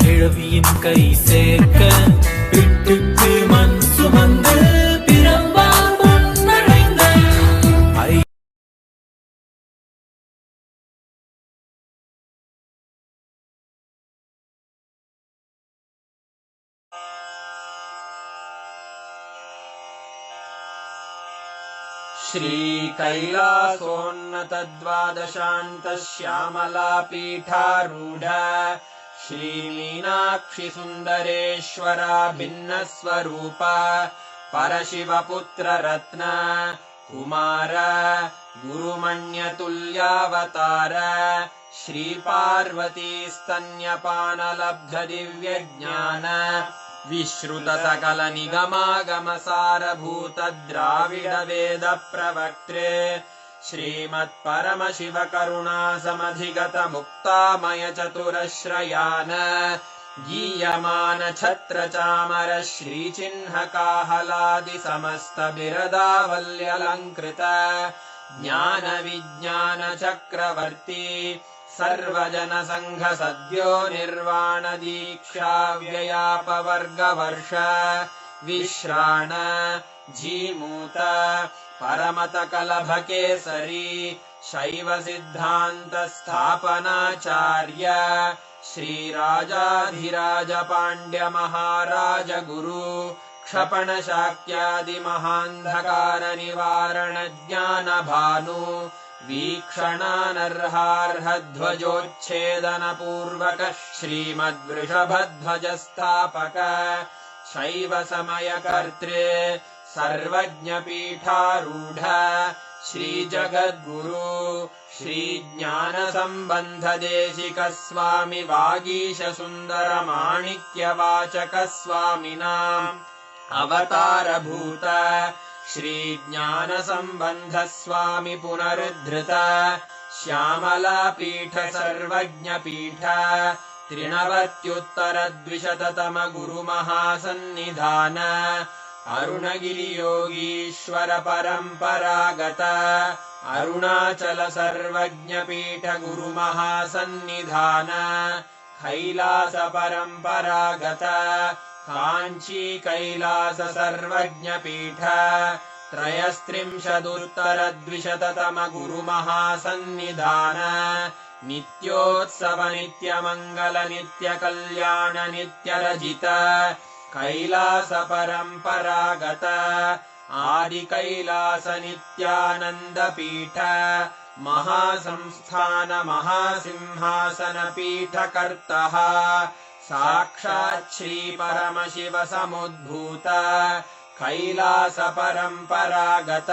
கிழவியின் கை சேர்க்க பிட்டுக்கு மண் சுமந்து பிரம்பா பொன்னடைந்த श्रीकैलासोन्नतद्वादशान्तश्यामला पीठारूढ श्रीमीनाक्षि सुन्दरेश्वरा भिन्नस्वरूप परशिवपुत्ररत्न कुमार गुरुमण्यतुल्यावतार श्रीपार्वतीस्तन्यपानलब्धदिव्यज्ञान विश्रुत सकल निगमागमसारभूत द्राविड वेद प्रवक्त्रे श्रीमत्परमशिव करुणा समधिगत मुक्तामय चतुरश्रयान गीयमान छत्र चामर श्रीचिह्न काहलादि समस्त बिरदावल्यलङ्कृत ज्ञान विज्ञान चक्रवर्ती सर्वजन संघ सद्यो निर्वाण दीक्षा व्ययापवर्गवर्ष विश्राण जीमूत परमत कलभ केसरी शैव सिद्धांत स्थापनाचार्य श्रीराजाधिराज पांड्य महाराज गुरु क्षपण शाक्यादि महांधकार निवारण ज्ञान भानु वीक्षणानर्हार्हध्वजोच्छेदन पूर्वक श्रीमद्वृषभध्वज स्थापक शैव समय कर्त्रे सर्वज्ञ पीठारूढ़ श्री जगद्गुरु श्री ज्ञान संबंध देशिक स्वामी वागीश सुंदर माणिक्य वाचक स्वामिनाम् अवतार भूत श्री ज्ञान संबंध स्वामी पुनरुद्धृत श्यामला पीठ सर्वज्ञ पीठ त्रिनवत्युत्तर द्विशततम गुरु महासन्निधान अरुणगिरि योगीश्वर परंपरागत अरुणाचल सर्वज्ञ पीठ गुरु महासन्निधान कैलास परंपरागत कांची कैलास सर्वज्ञ पीठ त्रयस्त्रिंशदुत्तरद्विशततमगुरुमहासन्निधान नित्योत्सव नित्यमङ्गल नित्यकल्याण नित्यरजित कैलास परम्परागत आदिकैलास नित्यानन्दपीठ महासंस्थान महासिंहासन पीठकर्तः साक्षात् श्री परमशिव समुद्भूत कैलास परम्परागत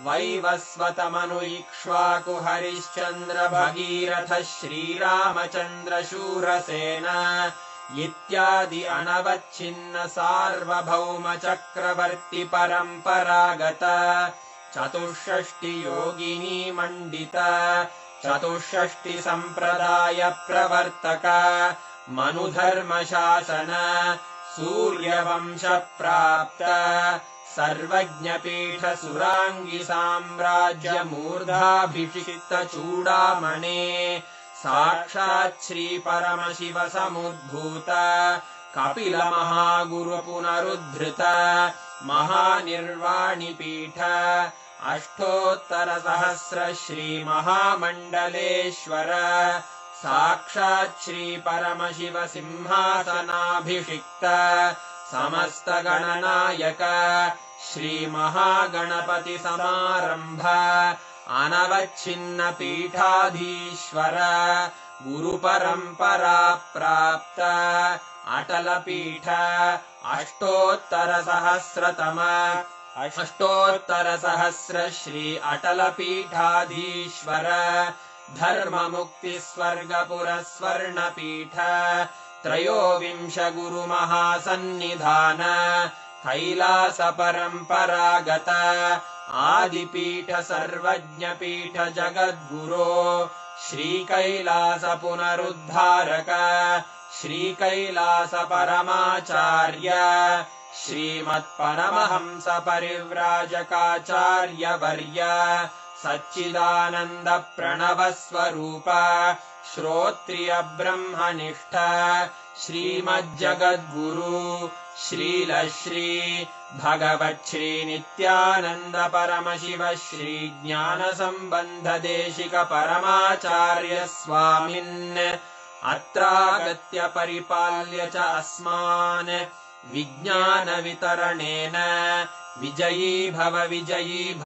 वैवस्वतमनु इक्ष्वाकु हरिश्चन्द्र भगीरथ श्रीरामचन्द्र शूरसेन इत्यादि अनवच्छिन्न सार्वभौम चक्रवर्ति परम्परागत चतुष्षष्टि योगिनी मण्डित चतुष्षष्टि सम्प्रदाय प्रवर्तक मनुधर्मशासन सूर्यवंश प्राप्त सर्वज्ञपीठ सुराङ्गि साम्राज्य मूर्धाभिषिक्त चूडामणे साक्षात् श्री परमशिव समुद्भूत कपिल महागुरु पुनरुद्धृत महानिर्वाणिपीठ अष्टोत्तर सहस्र श्री महामण्डलेश्वर साक्षात् श्री परमशिव सिंहासनाभिषिक्त समस्त गणनायक श्री महागणपति समारंभ अनवच्छिन्न पीठाधीश्वर गुरुपरम्परा प्राप्त अटल पीठ अष्टोत्तर सहस्र श्री अटल पीठाधीश्वर धर्म मुक्ति स्वर्गपुर स्वर्ण पीठ त्रयोविंश गुरु महासन्निधान कैलास परम्परागत आदिपीठ सर्वज्ञ पीठ जगद्गुरो श्री कैलास पुनरुद्धारक श्री कैलास परमाचार्य श्रीमत्परमहंस परिव्राजकाचार्य वर्य सच्चिदानन्द प्रणव स्वरूप श्रोत्रिय ब्रह्मनिष्ठ श्रीमज्जगद्गुरु श्रील श्री भगवत् श्री नित्यानंद परमशिव श्री ज्ञान संबंध देशिक परमाचार्य स्वामिन् अत्रागत्य परिपाल्य च अस्मान् विज्ञान वितरणेन विजयी भव विजयी भव।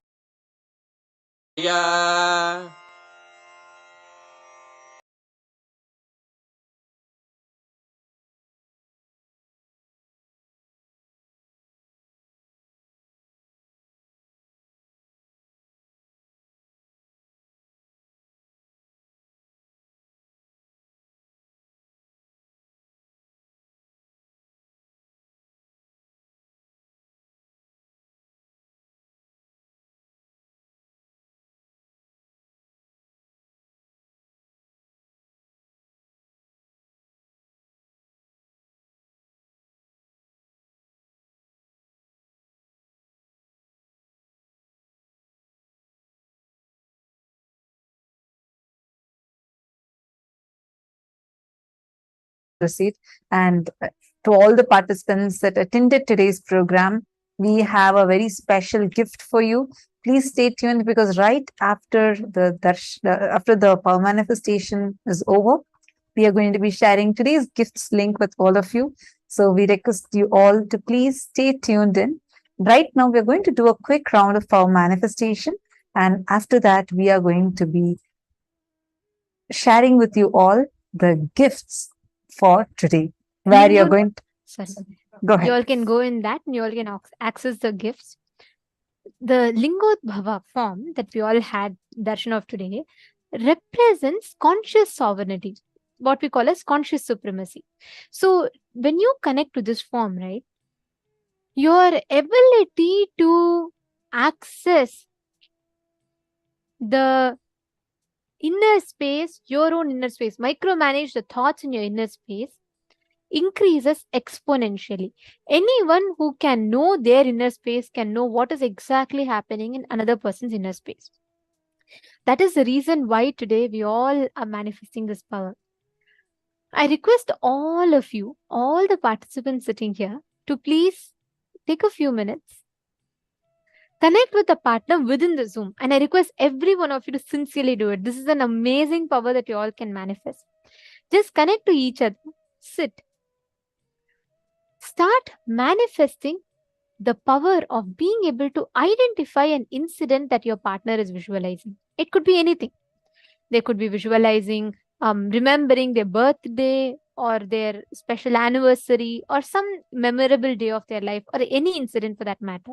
Proceed. And to all the participants that attended today's program, we have a very special gift for you. Please stay tuned because right after the power manifestation is over, we are going to be sharing today's gifts link with all of you. So we request you all to please stay tuned in. Right now, we're going to do a quick round of power manifestation. And after that, we are going to be sharing with you all the gifts for today, where you're going to... Go ahead. You all can go in that and you all can access the gifts. The Lingodbhava form that we all had darshan of today represents conscious sovereignty, what we call as conscious supremacy. So when you connect to this form, right, your ability to access the inner space, your own inner space, micromanage the thoughts in your inner space, increases exponentially. Anyone who can know their inner space can know what is exactly happening in another person's inner space. That is the reason why today we all are manifesting this power. I request all of you, all the participants sitting here, to please take a few minutes, Connect with a partner within the Zoom. And I request every one of you to sincerely do it. This is an amazing power that you all can manifest. Just connect to each other. Sit. Start manifesting the power of being able to identify an incident that your partner is visualizing. It could be anything. They could be visualizing, remembering their birthday or their special anniversary or some memorable day of their life or any incident for that matter.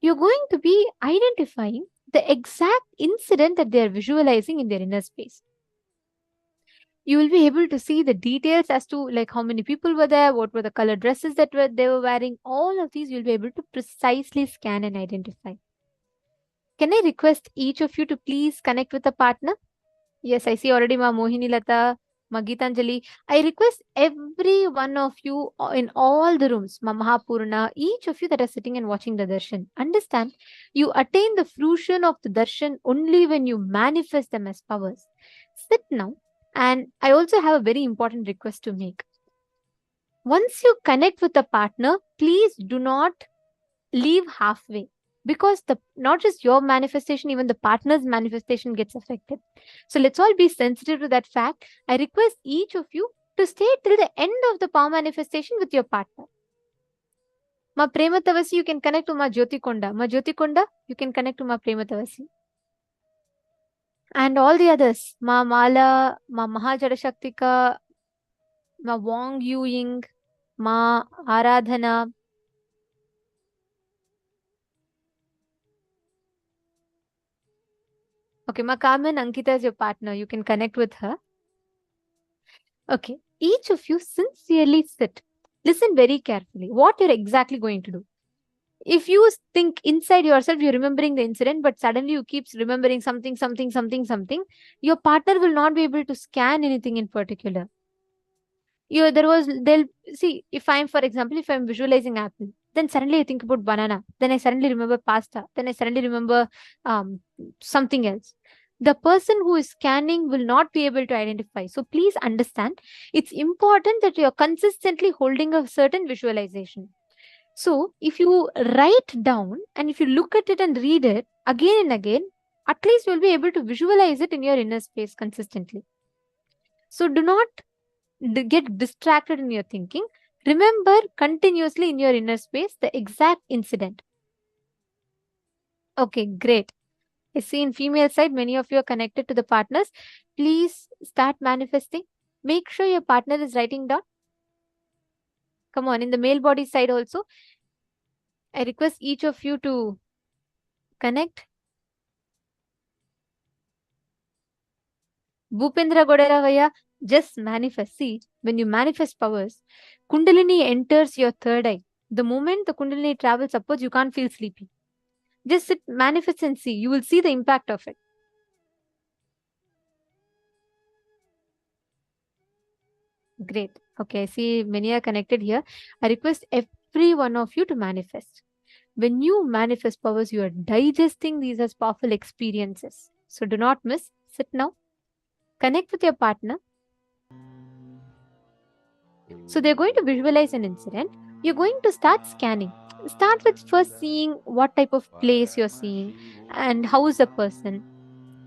You're going to be identifying the exact incident that they're visualizing in their inner space. You will be able to see the details as to like how many people were there, what were the color dresses that they were wearing. All of these you'll be able to precisely scan and identify. Can I request each of you to please connect with a partner? Yes, I see already Ma Mohini Lata, Ma Geetanjali. I request every one of you in all the rooms, Ma Mahapurna, each of you that are sitting and watching the darshan, understand you attain the fruition of the darshan only when you manifest them as powers. Sit now. And I also have a very important request to make. Once you connect with a partner, please do not leave halfway, because not just your manifestation, even the partner's manifestation gets affected. So let's all be sensitive to that fact. I request each of you to stay till the end of the power manifestation with your partner. Ma Prema Tavasi, you can connect to Ma Jyoti Konda. Ma Jyoti Konda, you can connect to Ma Prema Tavasi. And all the others, Ma Mala, Ma Mahajadashaktika, Ma Wong Yu Ying, Ma Aradhana. Okay, Ma Carmen Ankita is your partner. You can connect with her. Okay, each of you sincerely sit. Listen very carefully what you're exactly going to do. If you think inside yourself, you're remembering the incident, but suddenly you keep remembering something, your partner will not be able to scan anything in particular. They'll see, if I'm, for example, if I'm visualizing apple, then suddenly I think about banana, then I suddenly remember pasta, then I suddenly remember something else. The person who is scanning will not be able to identify. So please understand, it's important that you're consistently holding a certain visualization. So if you write down and if you look at it and read it again and again, at least you'll be able to visualize it in your inner space consistently. So do not get distracted in your thinking. Remember continuously in your inner space the exact incident. Okay, great. I see in female side, many of you are connected to the partners. Please start manifesting. Make sure your partner is writing down. Come on, in the male body side also, I request each of you to connect. Bhupendra Godaravaya, just manifest. See, when you manifest powers, Kundalini enters your third eye. The moment the Kundalini travels upwards, you can't feel sleepy. Just sit, manifest and see. You will see the impact of it. Great. Okay, I see many are connected here. I request every one of you to manifest. When you manifest powers, you are digesting these as powerful experiences. So do not miss. Sit now. Connect with your partner. So they're going to visualize an incident. You're going to start scanning. Start with first seeing what type of place you're seeing and how is the person,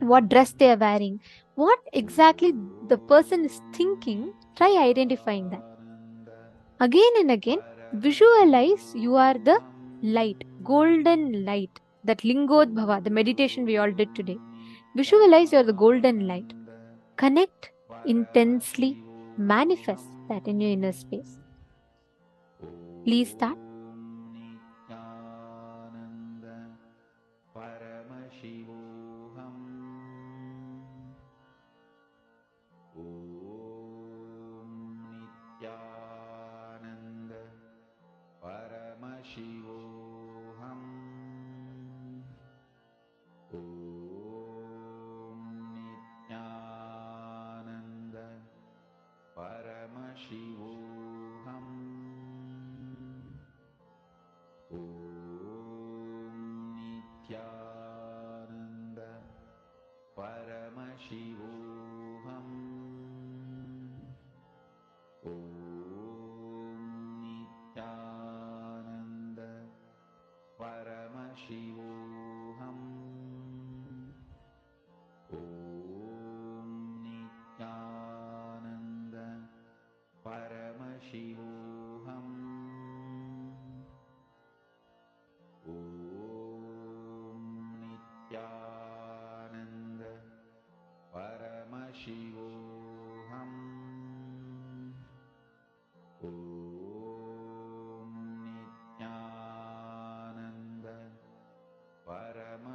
what dress they are wearing, what exactly the person is thinking. Try identifying that. Again and again, visualize you are the light, golden light, that Lingodbhava, the meditation we all did today. Visualize you're the golden light. Connect intensely, manifest that in your inner space. Please start.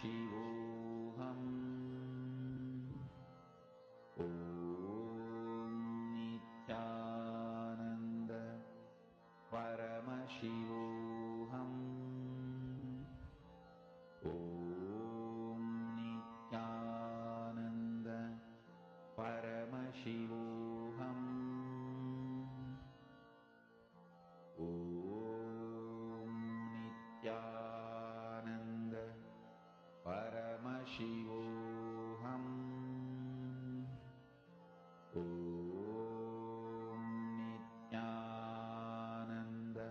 Shivoham. Om Nithyananda Paramashivoham. Om Nithyananda Paramashivoham. Om Nithyananda Paramashivoham. Om Nithyananda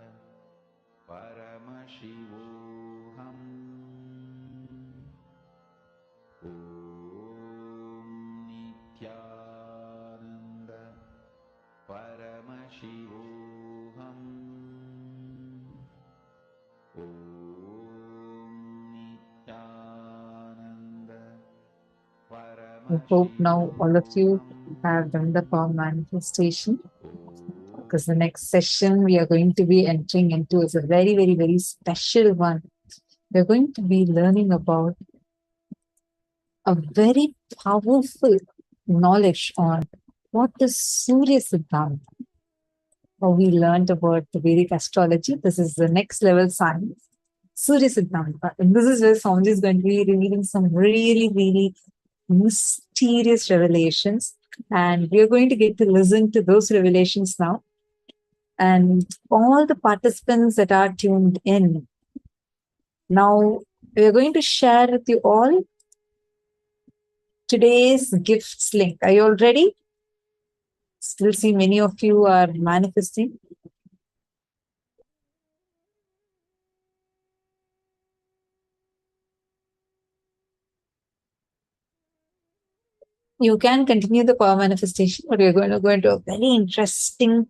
Paramashivoham. Om Nithyananda Paramashivoham. Om Nithyananda I hope now all of you Paramashivoham. have done the power manifestation, because the next session we are going to be entering into is a very, very, very special one. We're going to be learning about a very powerful knowledge on what is Surya Siddhanta. How we learned about the Vedic astrology. This is the next level science. Surya Siddhanta. And this is where Swamiji is going to be revealing some really, really mysterious revelations. And we are going to get to listen to those revelations now. And all the participants that are tuned in, now we are going to share with you all today's gifts link. Are you all ready? Still see many of you are manifesting. You can continue the power manifestation, but we're going to go into a very interesting,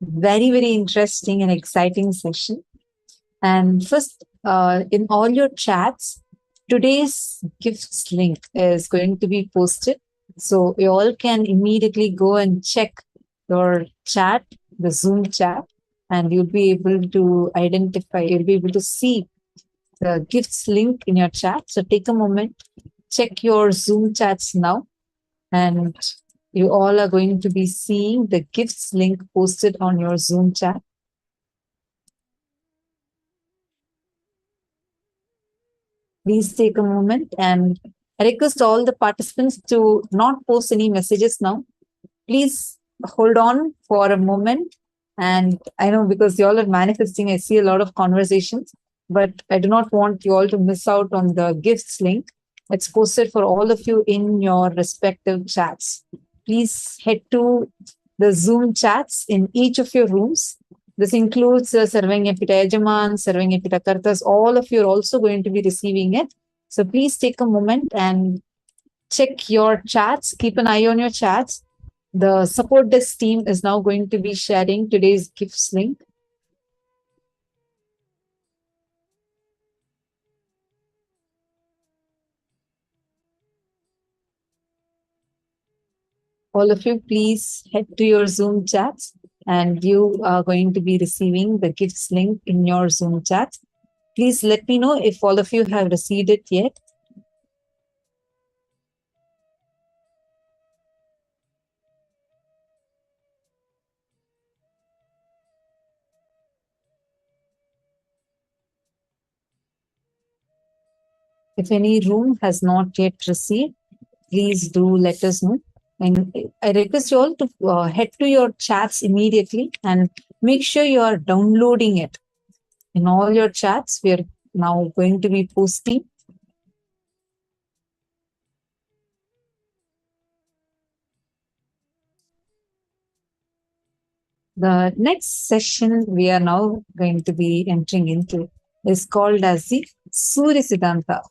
very, very interesting and exciting session. And first, in all your chats, today's gifts link is going to be posted. So you all can immediately go and check your chat, the Zoom chat, and you'll be able to identify, you'll be able to see the gifts link in your chat. So take a moment, check your Zoom chats now, and you all are going to be seeing the gifts link posted on your Zoom chat. Please take a moment, and I request all the participants to not post any messages now. Please hold on for a moment. And I know because you all are manifesting, I see a lot of conversations, but I do not want you all to miss out on the gifts link. It's posted for all of you in your respective chats. Please head to the Zoom chats in each of your rooms. This includes Sarvanyapita Yajaman, Sarvanyapita Kartas. All of you are also going to be receiving it. So please take a moment and check your chats. Keep an eye on your chats. The support desk team is now going to be sharing today's gifts link. All of you, please head to your Zoom chats, and you are going to be receiving the gifts link in your Zoom chat. Please let me know if all of you have received it yet. If any room has not yet received, please do let us know. And I request you all to head to your chats immediately and make sure you are downloading it. In all your chats, we are now going to be posting. The next session we are now going to be entering into is called as the Surya Siddhanta.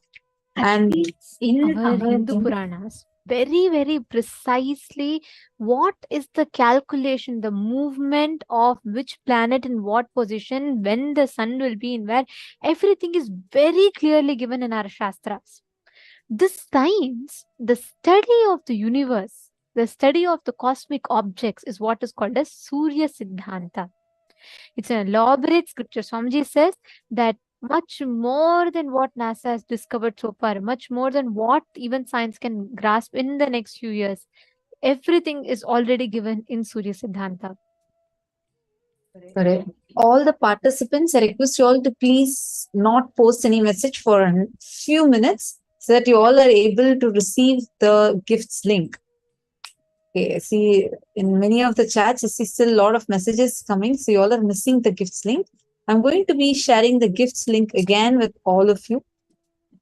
And in Our Hindu Puranas, very, very precisely, what is the calculation, the movement of which planet in what position, when the sun will be in where, everything is very clearly given in our Shastras. This science, the study of the universe, the study of the cosmic objects is what is called as Surya Siddhanta. It's an elaborate scripture. Swamiji says that much more than what NASA has discovered so far, much more than what even science can grasp in the next few years. Everything is already given in Surya Siddhanta. Correct. All the participants, I request you all to please not post any message for a few minutes so that you all are able to receive the gifts link. Okay, I see in many of the chats, I see still a lot of messages coming. So you all are missing the gifts link. I'm going to be sharing the gifts link again with all of you.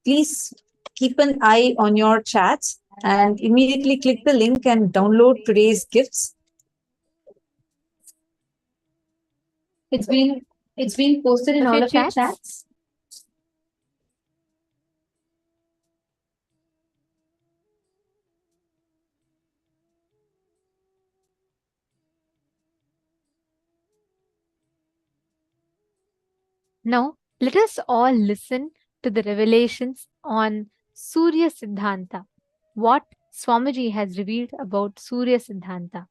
Please keep an eye on your chats and immediately click the link and download today's gifts. It's been posted in Of all your of your chats? chats. Now, let us all listen to the revelations on Surya Siddhanta, what Swamiji has revealed about Surya Siddhanta.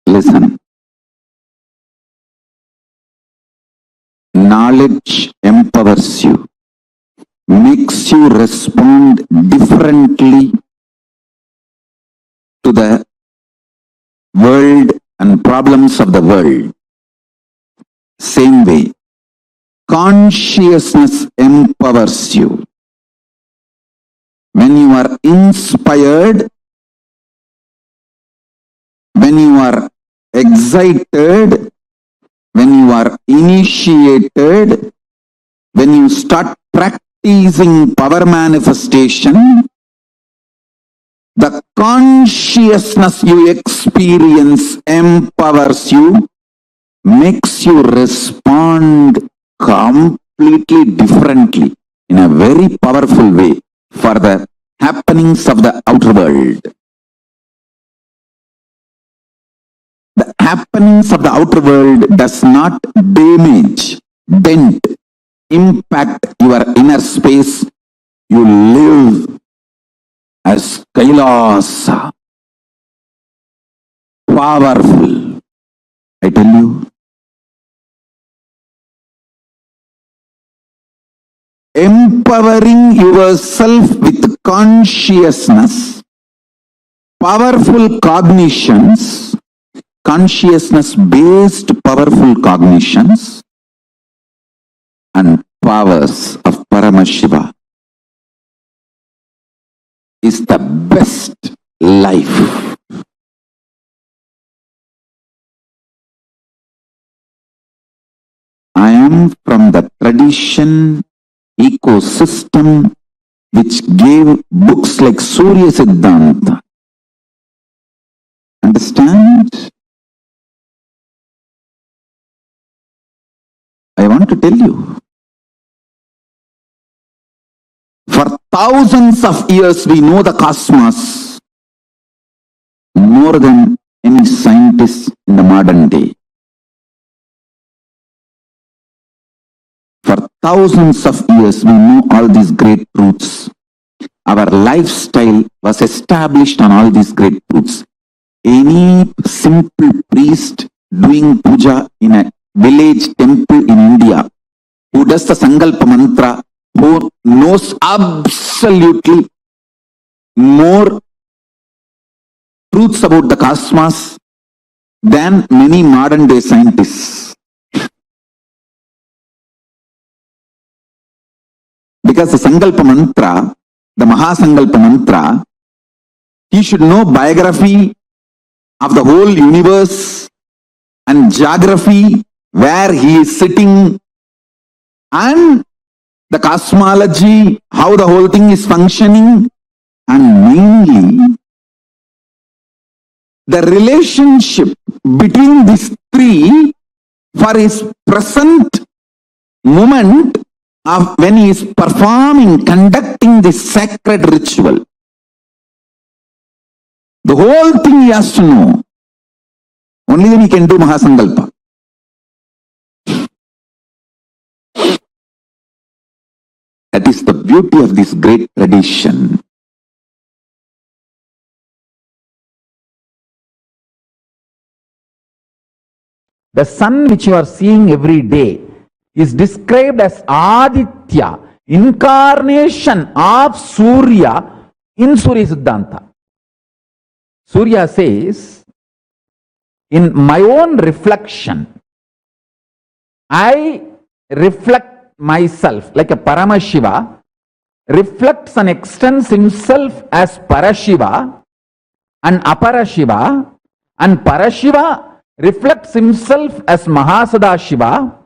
Listen. Knowledge empowers you, makes you respond differently to the world and problems of the world. Same way, consciousness empowers you. When you are inspired, when you are excited, when you are initiated, when you start practicing power manifestation, the consciousness you experience empowers you, makes you respond completely differently in a very powerful way for the happenings of the outer world. The happenings of the outer world does not damage, dent, impact your inner space. You live as Kailasa. Powerful. I tell you. Empowering yourself with consciousness, powerful cognitions, consciousness-based powerful cognitions, and powers of Paramashiva is the best life. I am from the tradition ecosystem which gave books like Surya Siddhanta. Understand? I want to tell you. For thousands of years we know the cosmos more than any scientist in the modern day. For thousands of years we know all these great truths. Our lifestyle was established on all these great truths. Any simple priest doing puja in a village temple in India, who does the Sankalpa mantra, who knows absolutely more truths about the cosmos than many modern day scientists. Because the Sankalpa mantra, the Mahasankalpa mantra, he should know biography of the whole universe and geography, where he is sitting, and the cosmology, how the whole thing is functioning, and mainly the relationship between these three for his present moment of when he is performing, conducting this sacred ritual. The whole thing he has to know. Only then he can do Mahasankalpa. That is the beauty of this great tradition. The sun which you are seeing every day is described as Aditya, incarnation of Surya in Surya Siddhanta. Surya says, in my own reflection, I reflect myself like a Paramashiva reflects and extends himself as Parashiva and Aparashiva, and Parashiva reflects himself as Mahasadashiva,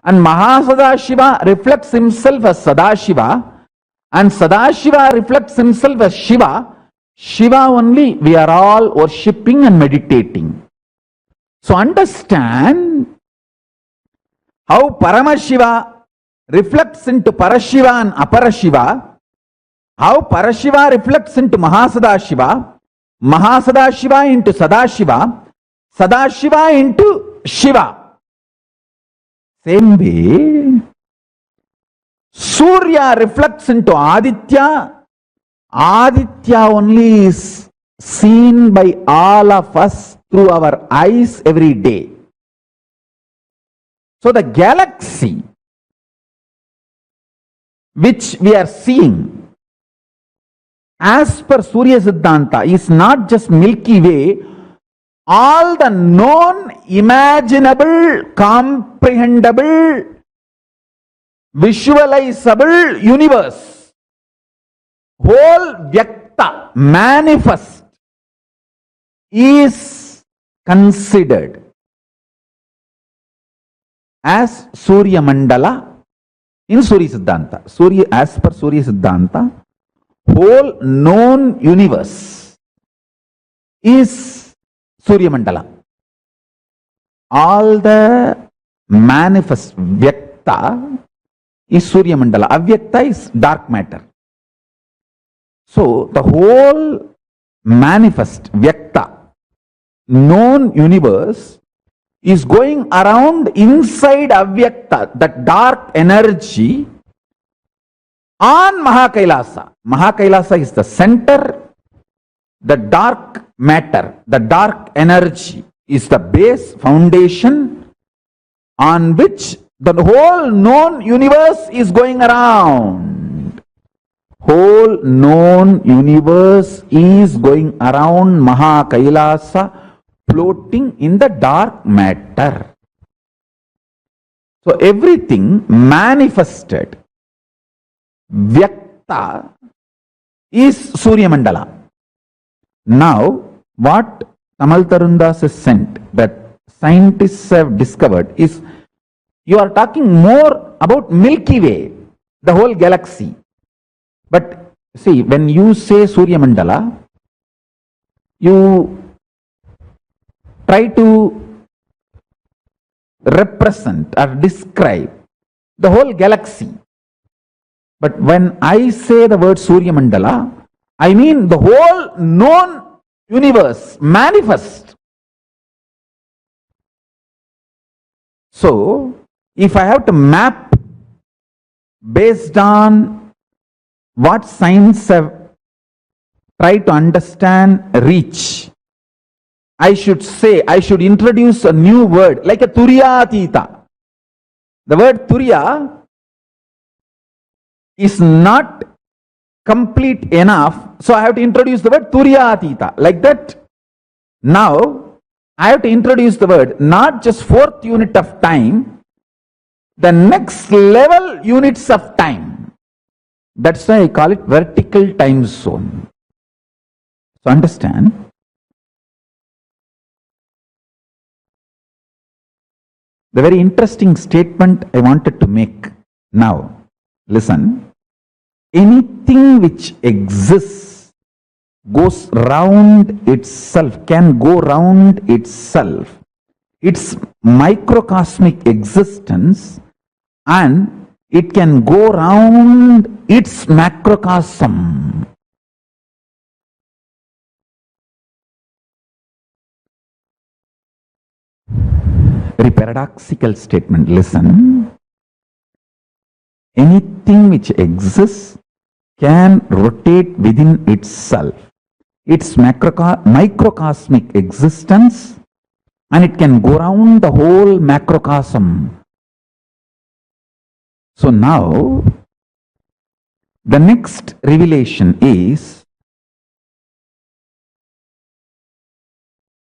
and Mahasadashiva reflects himself as Sadashiva, and Sadashiva reflects himself as Shiva. Shiva only we are all worshipping and meditating. So understand how Paramashiva reflects into Parashiva and Aparashiva, how Parashiva reflects into Mahasadashiva, Mahasadashiva into Sadashiva, Sadashiva into Shiva. Same way, Surya reflects into Aditya. Aditya only is seen by all of us through our eyes every day. So the galaxy which we are seeing as per Surya Siddhanta is not just Milky Way. All the known, imaginable, comprehensible, visualizable universe, whole Vyakta, manifest, is considered as Surya Mandala in Surya Siddhanta. Surya, as per Surya Siddhanta, whole known universe is Surya Mandala. All the manifest Vyakta is Surya Mandala. Avyakta is dark matter. So the whole manifest Vyakta, known universe, is going around inside Avyakta, that dark energy, on Mahakailasa. Mahakailasa is the center. The dark matter, the dark energy is the base foundation on which the whole known universe is going around. Whole known universe is going around Mahakailasa, floating in the dark matter. So everything manifested, Vyakta, is Surya Mandala. Now, what Tamal Tarundas has sent, that scientists have discovered, is you are talking more about Milky Way, the whole galaxy. But see, when you say Surya Mandala, you try to represent or describe the whole galaxy. But when I say the word Surya Mandala, I mean the whole known universe, manifest. So, if I have to map based on what science have tried to understand, reach, I should introduce a new word, like a Turyatita. The word Turya is not complete enough, so I have to introduce the word Turyatita. Like that, now I have to introduce the word not just fourth unit of time, the next level units of time. That's why I call it vertical time zone. So understand, the very interesting statement I wanted to make now. Listen. Anything which exists goes round itself, can go round itself, its microcosmic existence, and it can go round its macrocosm. very paradoxical statement. Listen. Anything which exists can rotate within itself. Its microcosmic existence, and it can go around the whole macrocosm. So now, the next revelation is,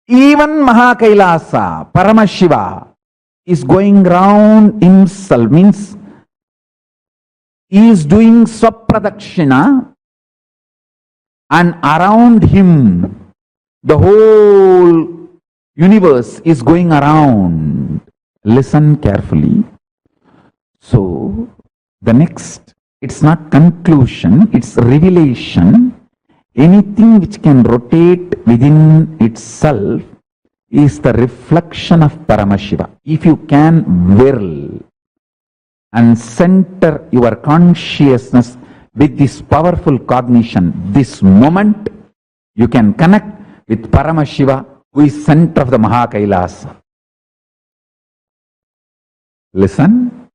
even Mahakailasa, Paramashiva, is going round himself, means he is doing Swapradakshina, and around him the whole universe is going around. Listen carefully. So, the next, it's not conclusion, it's revelation. Anything which can rotate within itself is the reflection of Paramashiva. If you can whirl and center your consciousness with this powerful cognition, this moment, you can connect with Paramashiva, who is center of the Mahakailasa. Listen.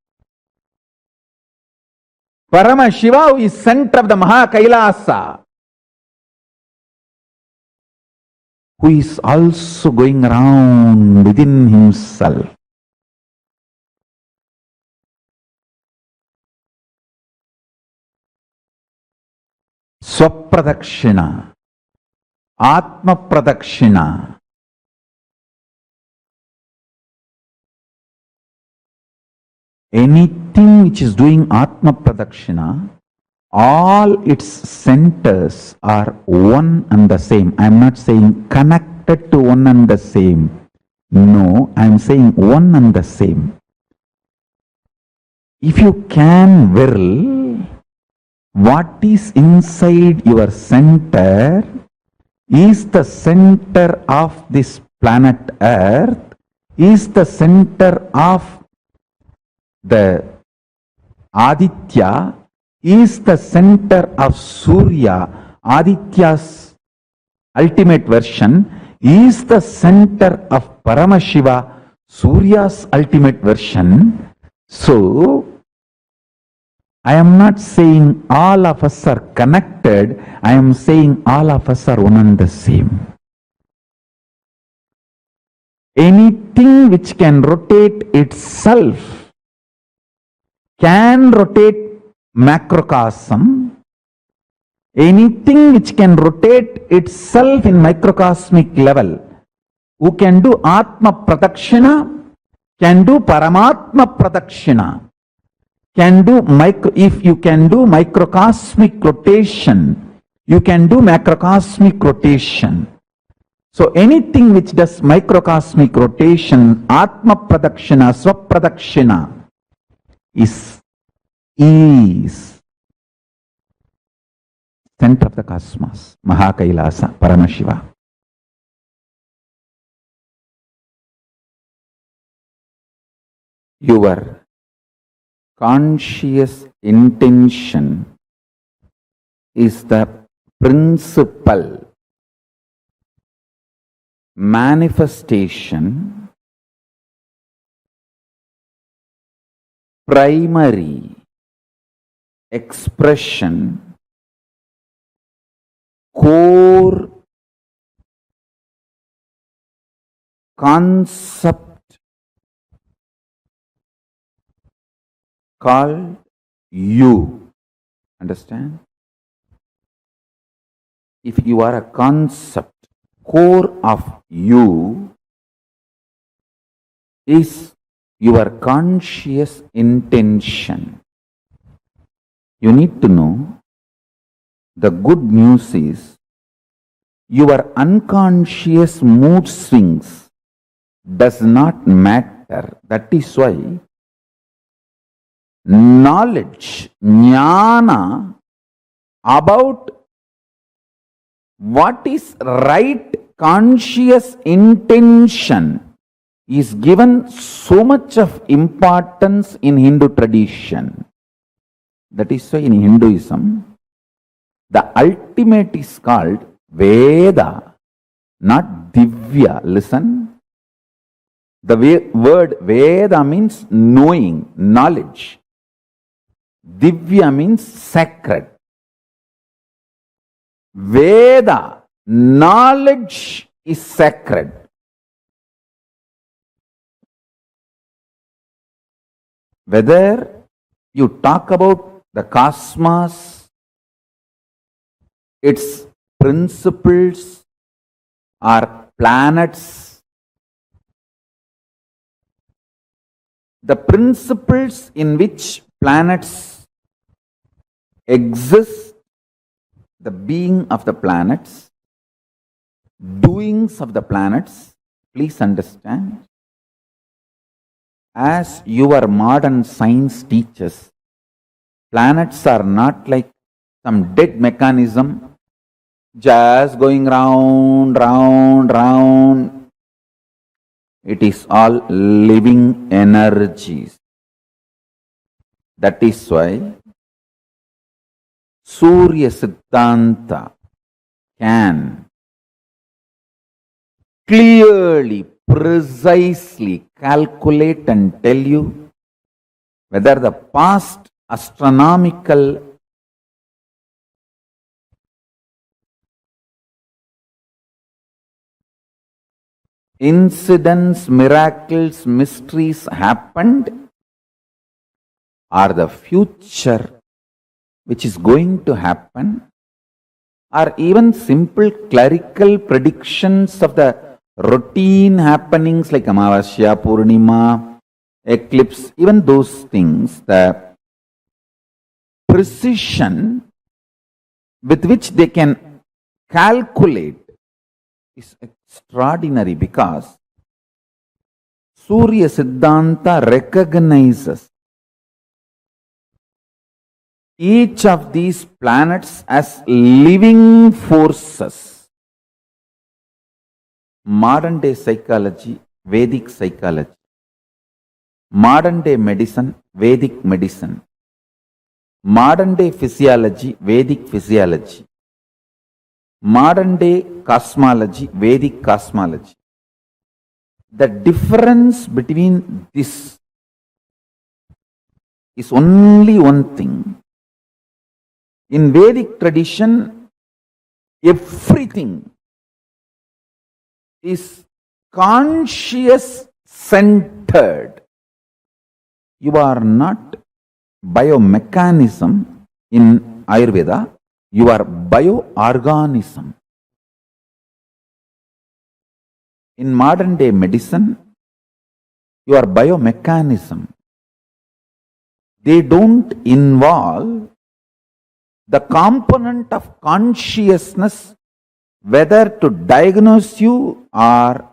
Paramashiva, who is center of the Mahakailasa, who is also going around within himself. Swapradakshina, Atma Pradakshina. Anything which is doing Atma Pradakshina, all its centers are one and the same. I am not saying connected to one and the same. No, I am saying one and the same. If you can whirl, what is inside your center is the center of this planet Earth, is the center of the Aditya, is the center of Surya. Aditya's ultimate version is the center of Paramashiva, Surya's ultimate version. So, I am not saying all of us are connected, I am saying all of us are one and the same. Anything which can rotate itself can rotate macrocosm. Anything which can rotate itself in microcosmic level, who can do Atma Pradakshina, can do Paramatma Pradakshina, can do if you can do microcosmic rotation, you can do macrocosmic rotation. So anything which does microcosmic rotation, Atma Pradakshina, Swapradakshina, is center of the cosmos, Mahakailasa, Paramashiva. Your conscious intention is the principal manifestation, primary expression, core concept called you. Understand? If you are a concept, core of you is your conscious intention. You need to know, the good news is your unconscious mood swings does not matter. That is why knowledge, jnana, about what is right conscious intention is given so much of importance in Hindu tradition. That is why in Hinduism, the ultimate is called Veda, not Divya. Listen. The word Veda means knowing, knowledge. Divya means sacred. Veda, knowledge is sacred. Whether you talk about the cosmos, its principles, or planets, the principles in which planets exist, the being of the planets, doings of the planets, please understand, as your modern science teaches, planets are not like some dead mechanism just going round, round, round. It is all living energies. That is why Surya Siddhanta can clearly, precisely calculate and tell you whether the past astronomical incidents, miracles, mysteries happened, or the future which is going to happen, or even simple clerical predictions of the routine happenings like Amavasya, Purnima, eclipse, even those things, the precision with which they can calculate is extraordinary, because Surya Siddhanta recognizes each of these planets as living forces. Modern day psychology, Vedic psychology. Modern day medicine, Vedic medicine. Modern day physiology, Vedic physiology. Modern day cosmology, Vedic cosmology. The difference between this is only one thing. In Vedic tradition, everything is conscious centered. You are not biomechanism in Ayurveda, you are bioorganism. In modern day medicine, you are biomechanism. They don't involve the component of consciousness, whether to diagnose you or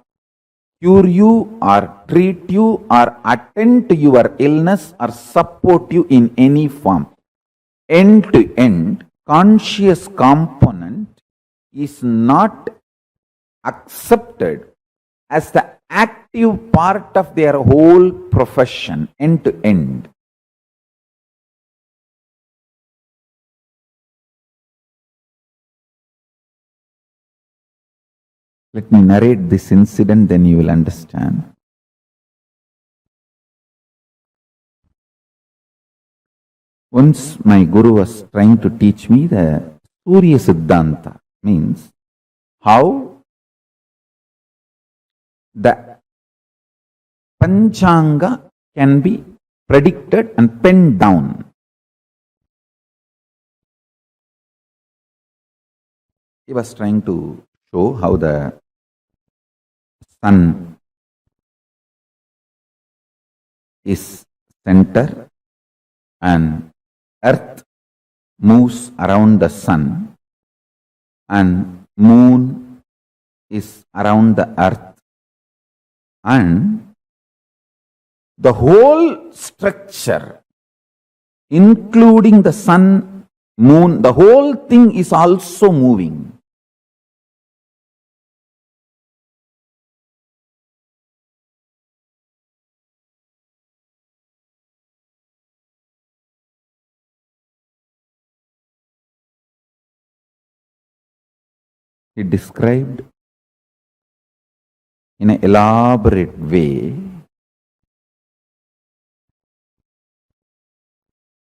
cure you or treat you or attend to your illness or support you in any form. End to end, conscious component is not accepted as the active part of their whole profession, end to end. Let me narrate this incident, then you will understand. Once my guru was trying to teach me the Surya Siddhanta, means how the Panchanga can be predicted and penned down. He was trying to show how the sun is center and earth moves around the sun and moon is around the earth, and the whole structure, including the sun, moon, the whole thing is also moving. He described in an elaborate way.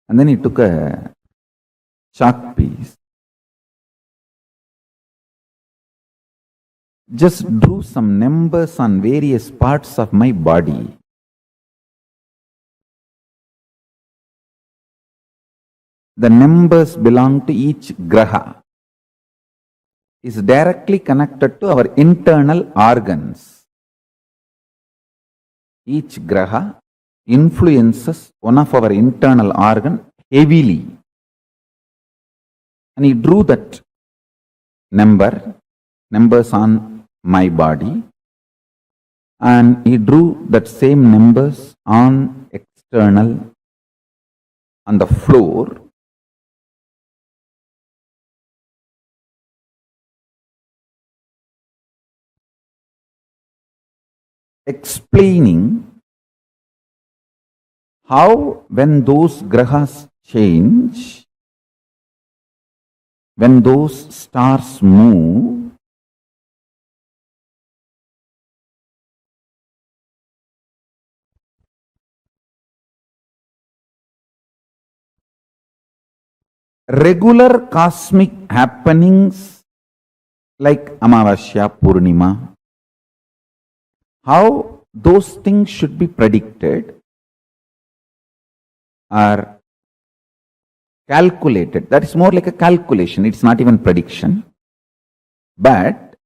And then he took a chalk piece, just drew some numbers on various parts of my body. The numbers belong to each graha, is directly connected to our internal organs. Each graha influences one of our internal organ heavily. And he drew that numbers on my body, and he drew that same numbers on external, on the floor. Explaining how when those grahas change, when those stars move, regular cosmic happenings like Amavasya, Purnima, how those things should be predicted are calculated. That is more like a calculation. It's not even prediction. But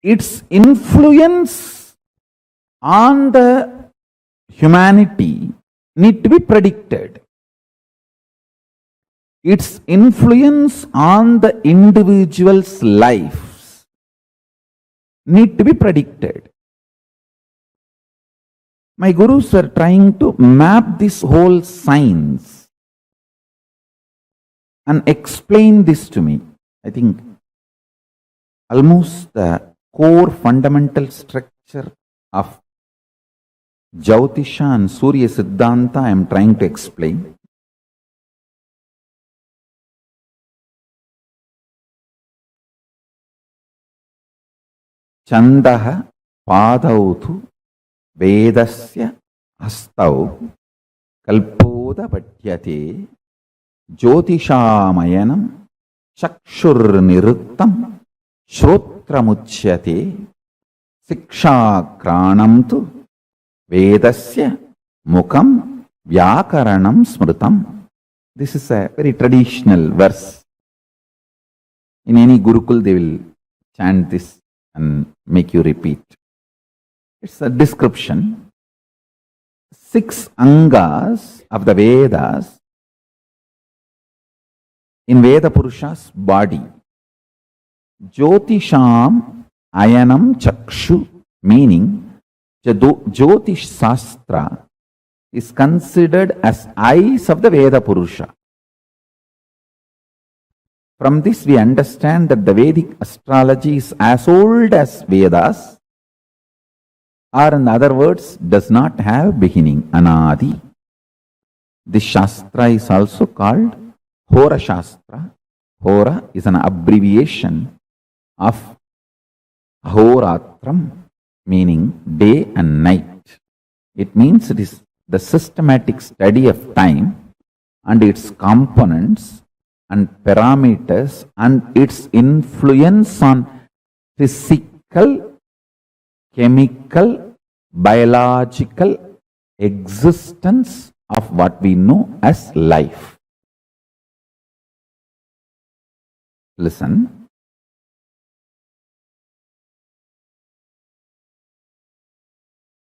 its influence on the humanity need to be predicted. Its influence on the individual's lives need to be predicted. My gurus are trying to map this whole science and explain this to me. I think almost the core fundamental structure of Jyotisha and Surya Siddhanta I am trying to explain. Chandaha padautu Vedasya hastau kalpoda patyate Jyotishamayanam chakshur niruttam shrotramuchyate sikshakranam tu Vedasya mukam vyakaranam smrutam. This is a very traditional verse. In any Gurukul they will chant this and make you repeat. It's a description. 6 angas of the Vedas in Veda Purusha's body. Jyotisham ayanam chakshu, meaning Jyotish Sastra is considered as eyes of the Veda Purusha. From this we understand that the Vedic astrology is as old as Vedas, or in other words, does not have beginning, anadi. This Shastra is also called Hora Shastra. Hora is an abbreviation of Ahoratram, meaning day and night. It means it is the systematic study of time and its components and parameters and its influence on physical, chemical, biological existence of what we know as life. Listen.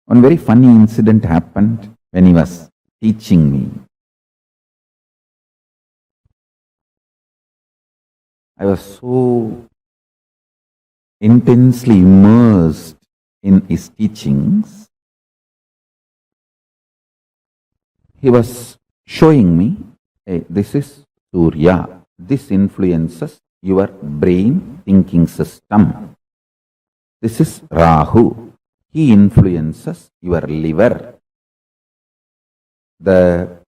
One very funny incident happened when he was teaching me. I was so intensely immersed in his teachings. He was showing me, hey, this is Surya. This influences your brain thinking system. This is Rahu. He influences your liver. The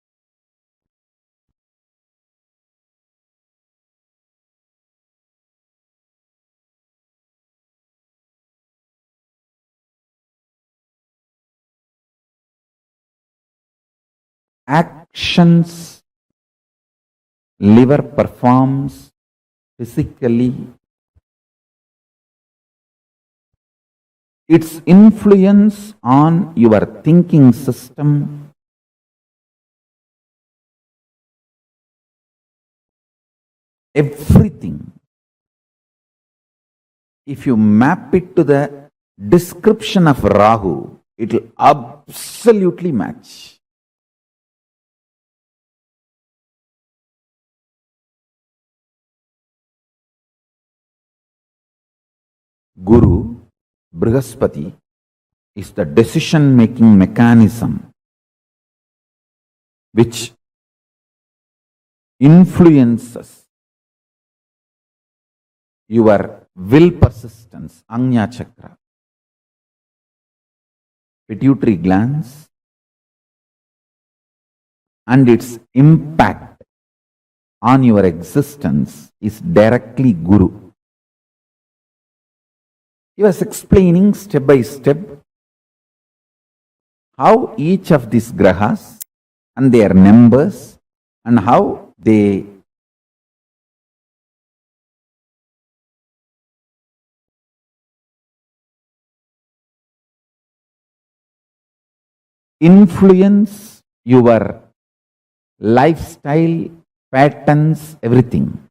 actions liver performs physically, its influence on your thinking system, everything, if you map it to the description of Rahu, it will absolutely match. Guru, Brihaspati, is the decision-making mechanism which influences your will persistence, Anya Chakra, pituitary glands, and its impact on your existence is directly Guru. He was explaining step by step how each of these grahas and their numbers and how they influence your lifestyle, patterns, everything.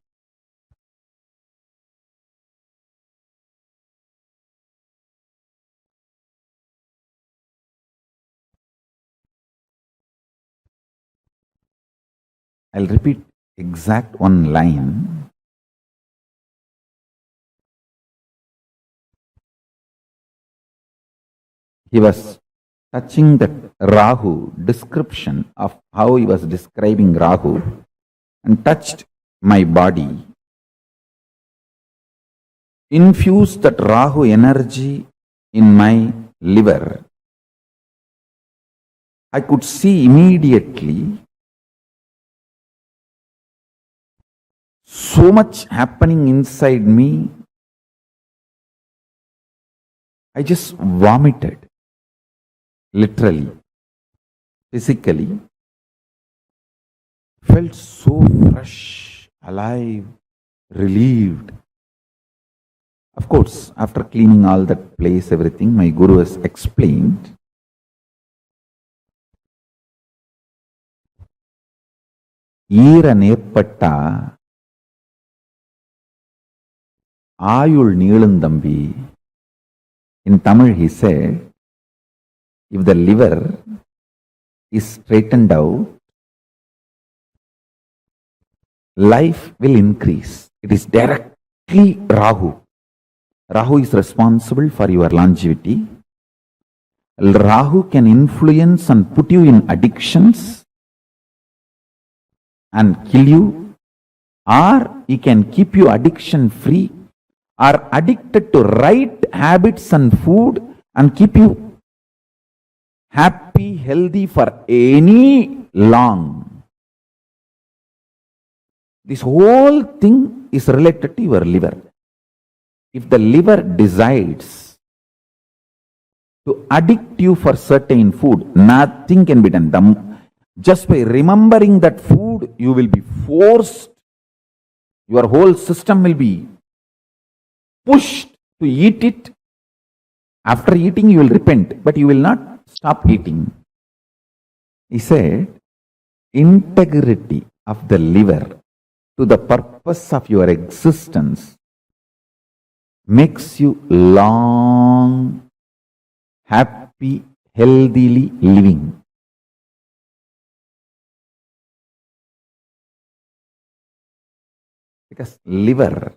I'll repeat exact one line. He was touching that Rahu description of how he was describing Rahu and touched my body. Infused that Rahu energy in my liver. I could see immediately so much happening inside me. I just vomited, literally, physically. Felt so fresh, alive, relieved. Of course, after cleaning all that place, everything, my Guru has explained. ஈர நேர்பட்டா ஆயுள் நீளும் தம்பி. In Tamil he said, if the liver is straightened out, life will increase. It is directly Rahu. Rahu is responsible for your longevity. Rahu can influence and put you in addictions and kill you, or he can keep you addiction free, or addicted to right habits and food and keep you happy, healthy for any long. This whole thing is related to your liver. If the liver decides to addict you for certain food, nothing can be done. Just by remembering that food, you will be forced, your whole system will be pushed to eat it. After eating, you will repent, but you will not stop eating. He said, integrity of the liver to the purpose of your existence makes you long, happy, healthily living. Because liver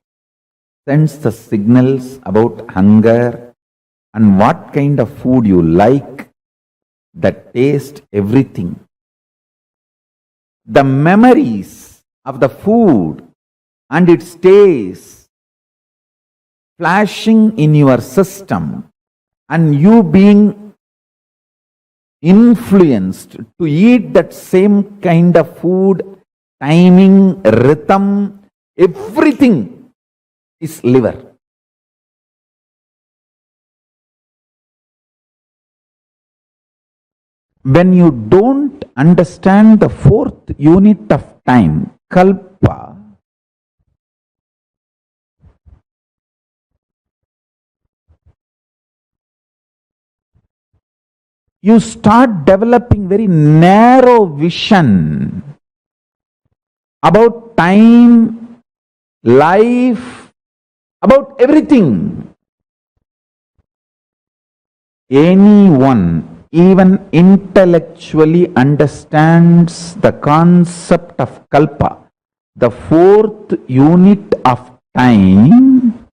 sends the signals about hunger and what kind of food you like, the taste, everything. The memories of the food and its taste flashing in your system and you being influenced to eat that same kind of food, timing, rhythm, everything is liver. When you don't understand the fourth unit of time, kalpa, you start developing very narrow vision about time, life, about everything. Anyone, even intellectually, understands the concept of kalpa, the fourth unit of time,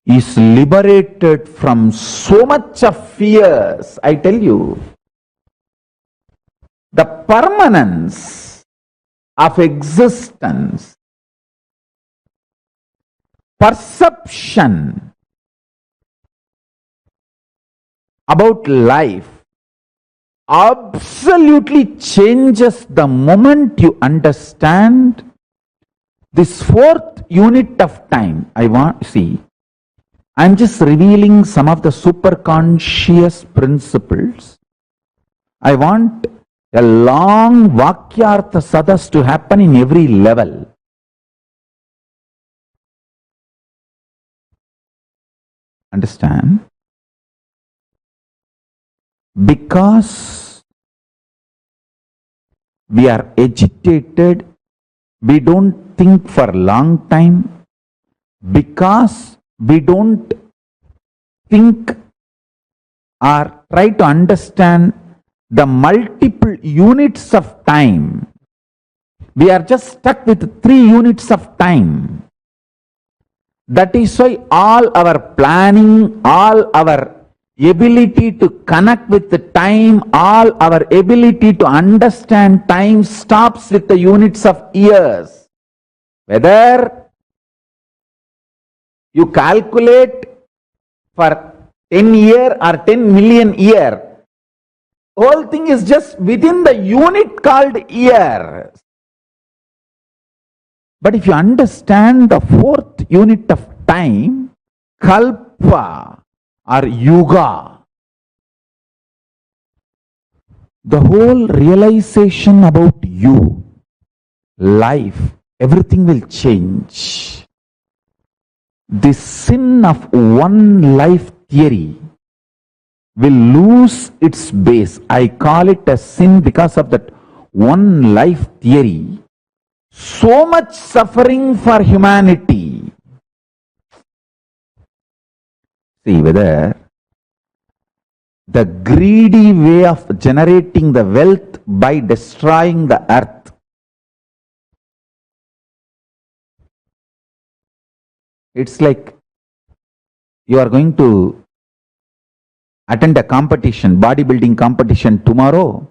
is liberated from so much of fears. I tell you, the permanence of existence, perception about life absolutely changes the moment you understand this fourth unit of time. I'm just revealing some of the superconscious principles. I want a long Vakyartha Sadas to happen in every level. Understand? Because we are agitated, we don't think for a long time, because we don't think or try to understand the multiple units of time. We are just stuck with 3 units of time. That is why all our planning, all our ability to connect with the time, all our ability to understand time stops with the units of years. Whether you calculate for 10 year or 10 million year, whole thing is just within the unit called year. But if you understand the fourth unit of time, kalpa or yuga, the whole realization about you, life, everything will change. The sin of one life theory will lose its base. I call it a sin because of that one life theory. So much suffering for humanity. See whether the greedy way of generating the wealth by destroying the earth, it's like you are going to attend a competition, bodybuilding competition tomorrow,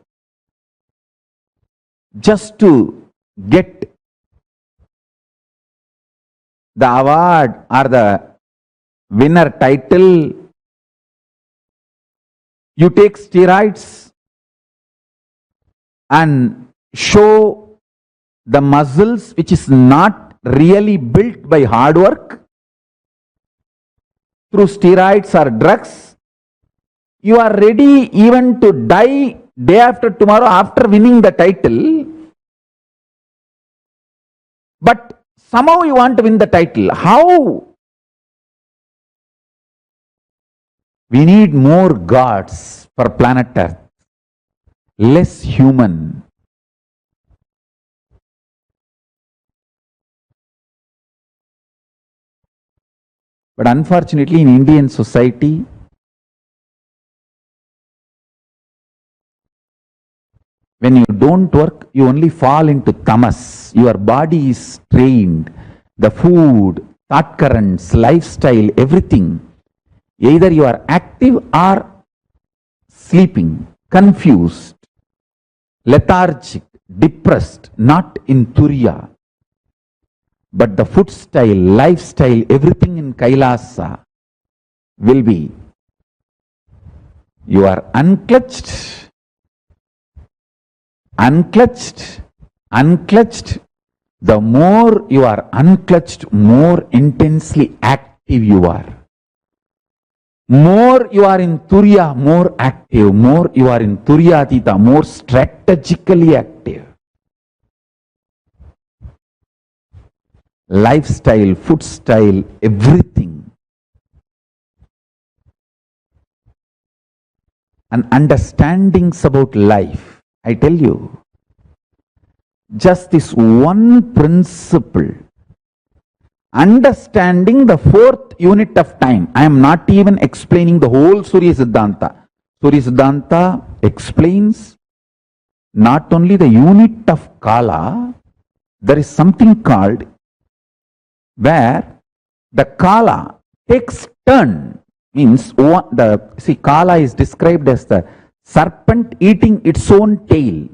just to get the award or the winner title. You take steroids and show the muscles which is not really built by hard work through steroids or drugs. You are ready even to die day after tomorrow after winning the title, but somehow you want to win the title. How? We need more gods for planet Earth, less human. But unfortunately, in Indian society, when you don't work, you only fall into tamas. Your body is trained. The food, thought currents, lifestyle, everything. Either you are active or sleeping, confused, lethargic, depressed, not in Turiya. But the food style, lifestyle, everything in Kailasa will be, you are unclutched, unclutched, unclutched. The more you are unclutched, more intensely active you are. More you are in Turiya, more active. More you are in Turyatita, more strategically active. Lifestyle, food style, everything. And understandings about life. I tell you, just this one principle, understanding the fourth unit of time. I am not even explaining the whole Surya Siddhanta. Surya Siddhanta explains not only the unit of Kala, there is something called where the Kala takes turn. Means Kala is described as the serpent eating its own tail.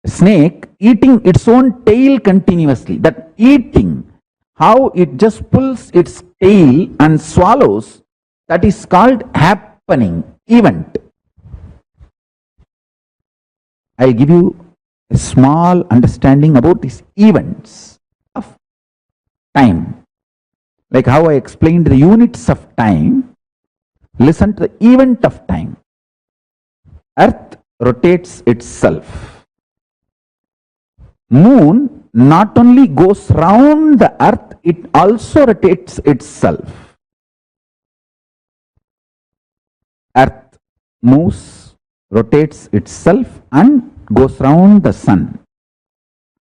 Snake eating its own tail continuously. That eating, how it just pulls its tail and swallows, that is called happening, event. I'll give you a small understanding about these events of time. Like how I explained the units of time, listen to the event of time. Earth rotates itself. Moon not only goes round the earth, it also rotates itself. Earth moves, rotates itself and goes round the sun.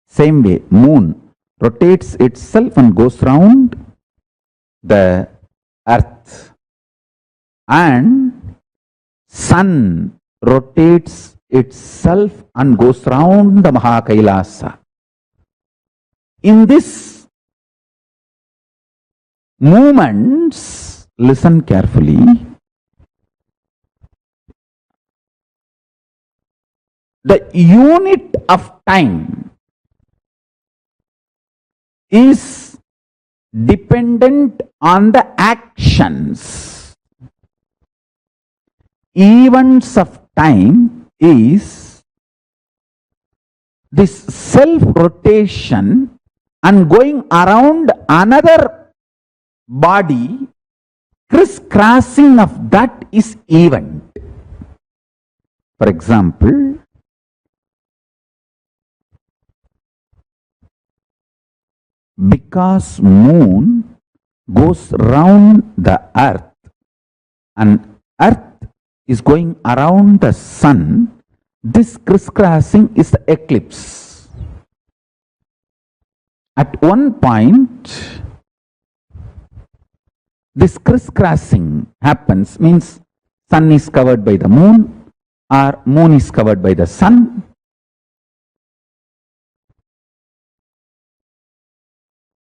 Same way, moon rotates itself and goes round the earth. And sun rotates itself and goes round the Mahakailasa. In this movements, listen carefully, the unit of time is dependent on the actions. Events of time is this self-rotation and going around another body, crisscrossing of that is event. For example, because moon goes round the earth and earth is going around the sun, this crisscrossing is the eclipse. At one point, this crisscrossing happens, means sun is covered by the moon or moon is covered by the sun.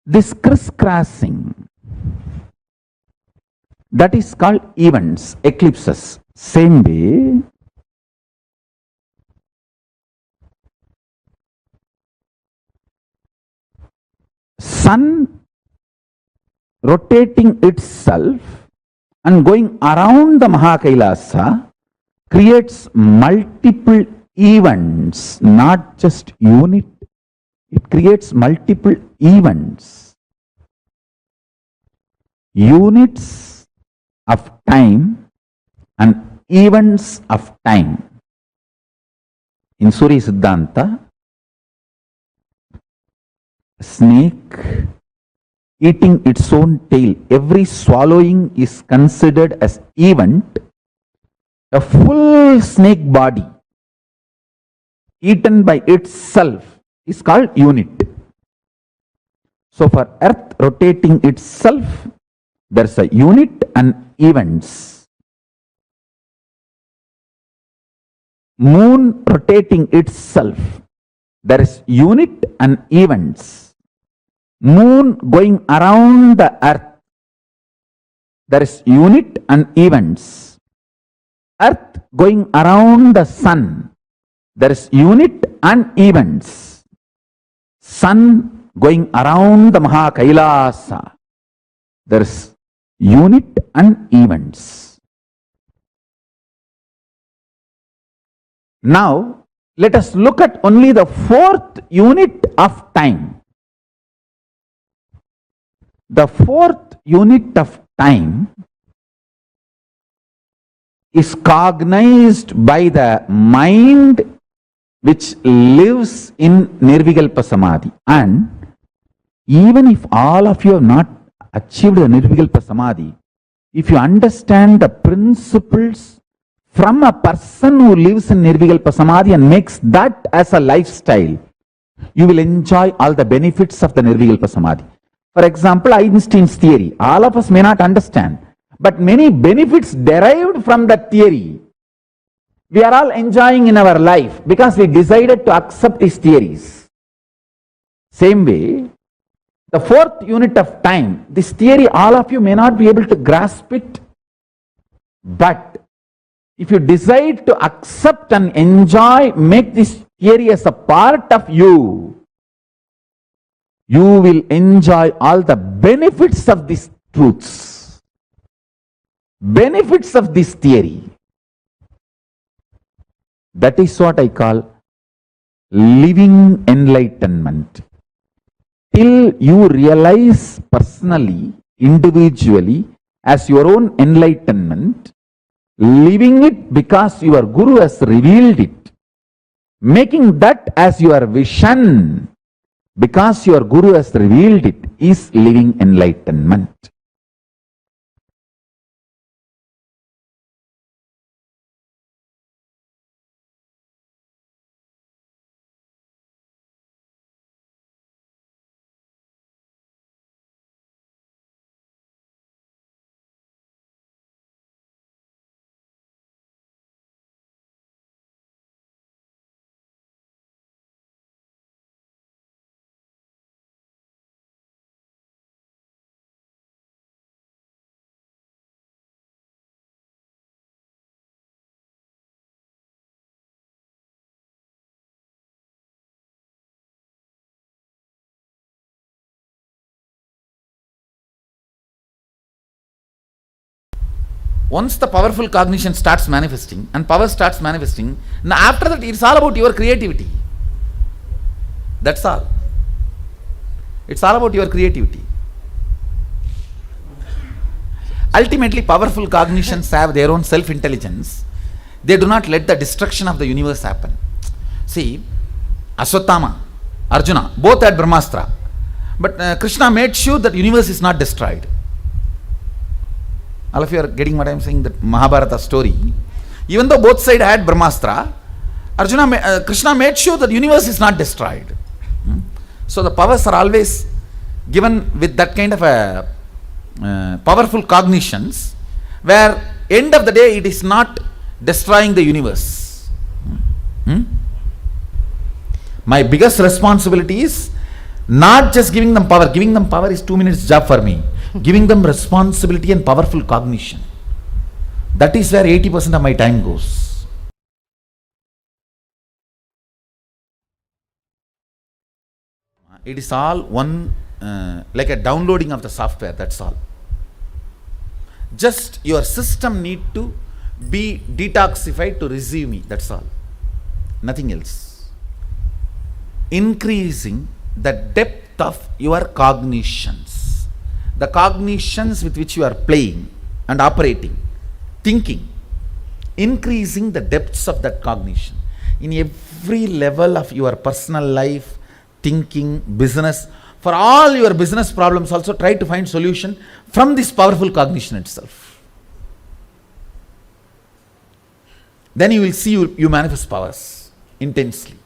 This crisscrossing, that is called events, eclipses. Same way, sun rotating itself and going around the Mahakailasa creates multiple events, not just unit. It creates multiple events. Units of time and events of time. In Surya Siddhanta, snake eating its own tail, every swallowing is considered as event. A full snake body eaten by itself is called unit. So for earth rotating itself, there's a unit and events. Moon rotating itself, there is unit and events. Moon going around the earth, there is unit and events. Earth going around the sun, there is unit and events. Sun going around the Mahakailasa, there is unit and events. Now, let us look at only the fourth unit of time. The fourth unit of time is cognized by the mind which lives in Nirvikalpa Samadhi. And even if all of you have not achieved the Nirvikalpa Samadhi, if you understand the principles from a person who lives in Nirvikalpa Samadhi and makes that as a lifestyle, you will enjoy all the benefits of the Nirvikalpa Samadhi. For example, Einstein's theory, all of us may not understand, but many benefits derived from that theory, we are all enjoying in our life because we decided to accept his theories. Same way, the fourth unit of time, this theory, all of you may not be able to grasp it, but if you decide to accept and enjoy, make this theory as a part of you, you will enjoy all the benefits of these truths, benefits of this theory. That is what I call living enlightenment. Till you realize personally, individually, as your own enlightenment, living it because your Guru has revealed it, making that as your vision because your Guru has revealed it, is living enlightenment. Once the powerful cognition starts manifesting and power starts manifesting, now after that it's all about your creativity. That's all. It's all about your creativity. Ultimately, powerful cognitions have their own self-intelligence. They do not let the destruction of the universe happen. See, Aswathama, Arjuna, both had Brahmastra. But Krishna made sure that universe is not destroyed. All of you are getting what I am saying, that Mahabharata story. Even though both sides had Brahmastra, Krishna made sure that universe is not destroyed. So the powers are always given with that kind of a powerful cognitions, where end of the day it is not destroying the universe. My biggest responsibility is not just giving them power. Giving them power is 2 minutes job for me. Giving them responsibility and powerful cognition. That is where 80% of my time goes. It is all one, like a downloading of the software, that's all. Just your system need to be detoxified to receive me, that's all. Nothing else. Increasing the depth of your cognitions. The cognitions with which you are playing and operating, thinking, increasing the depths of that cognition. In every level of your personal life, thinking, business, for all your business problems also try to find solution from this powerful cognition itself. Then you will see you manifest powers intensely.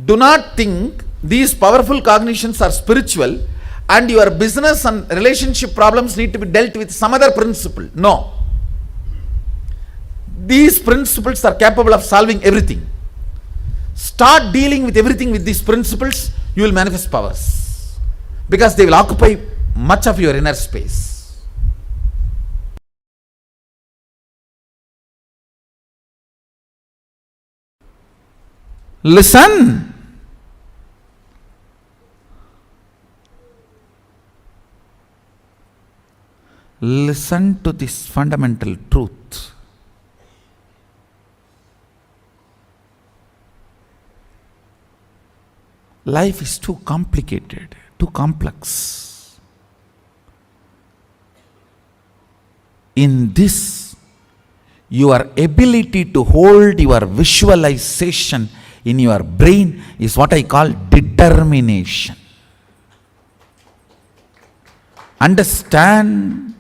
Do not think these powerful cognitions are spiritual and your business and relationship problems need to be dealt with some other principle. No. These principles are capable of solving everything. Start dealing with everything with these principles, you will manifest powers. Because they will occupy much of your inner space. Listen. Listen to this fundamental truth. Life is too complicated, too complex. In this, Your ability to hold your visualization in your brain is what I call determination. Understand?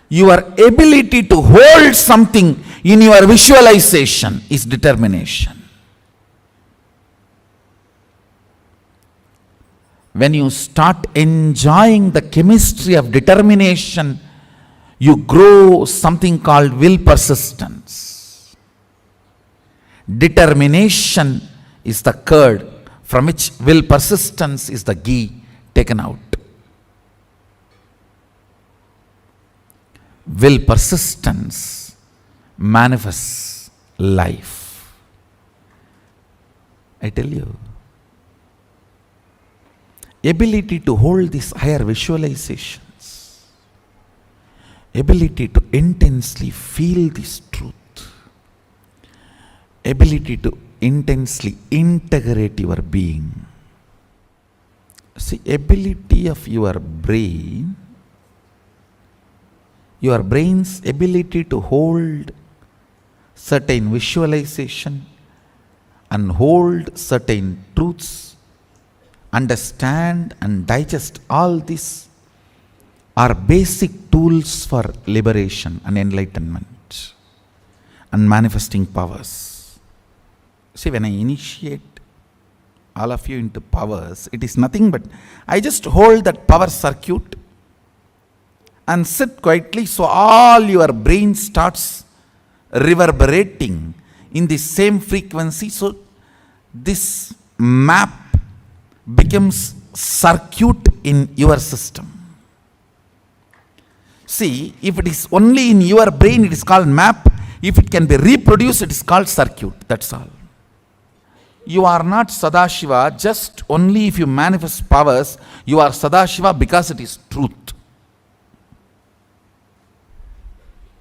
Your ability to hold something in your visualization is determination. When you start enjoying the chemistry of determination, you grow something called will persistence. Determination is the curd from which will persistence is the ghee taken out. Will persistence manifests life. I tell you, ability to hold these higher visualizations, ability to intensely feel this truth, ability to intensely integrate your being. See, ability of your brain, your brain's ability to hold certain visualization and hold certain truths, understand and digest all this are basic tools for liberation and enlightenment and manifesting powers. See, when I initiate all of you into powers, it is nothing but I just hold that power circuit and sit quietly, so all your brain starts reverberating in the same frequency. So this map becomes circuit in your system. See, if it is only in your brain, it is called map. If it can be reproduced, it is called circuit. That's all. You are not Sadashiva just only if you manifest powers. You are Sadashiva because it is truth.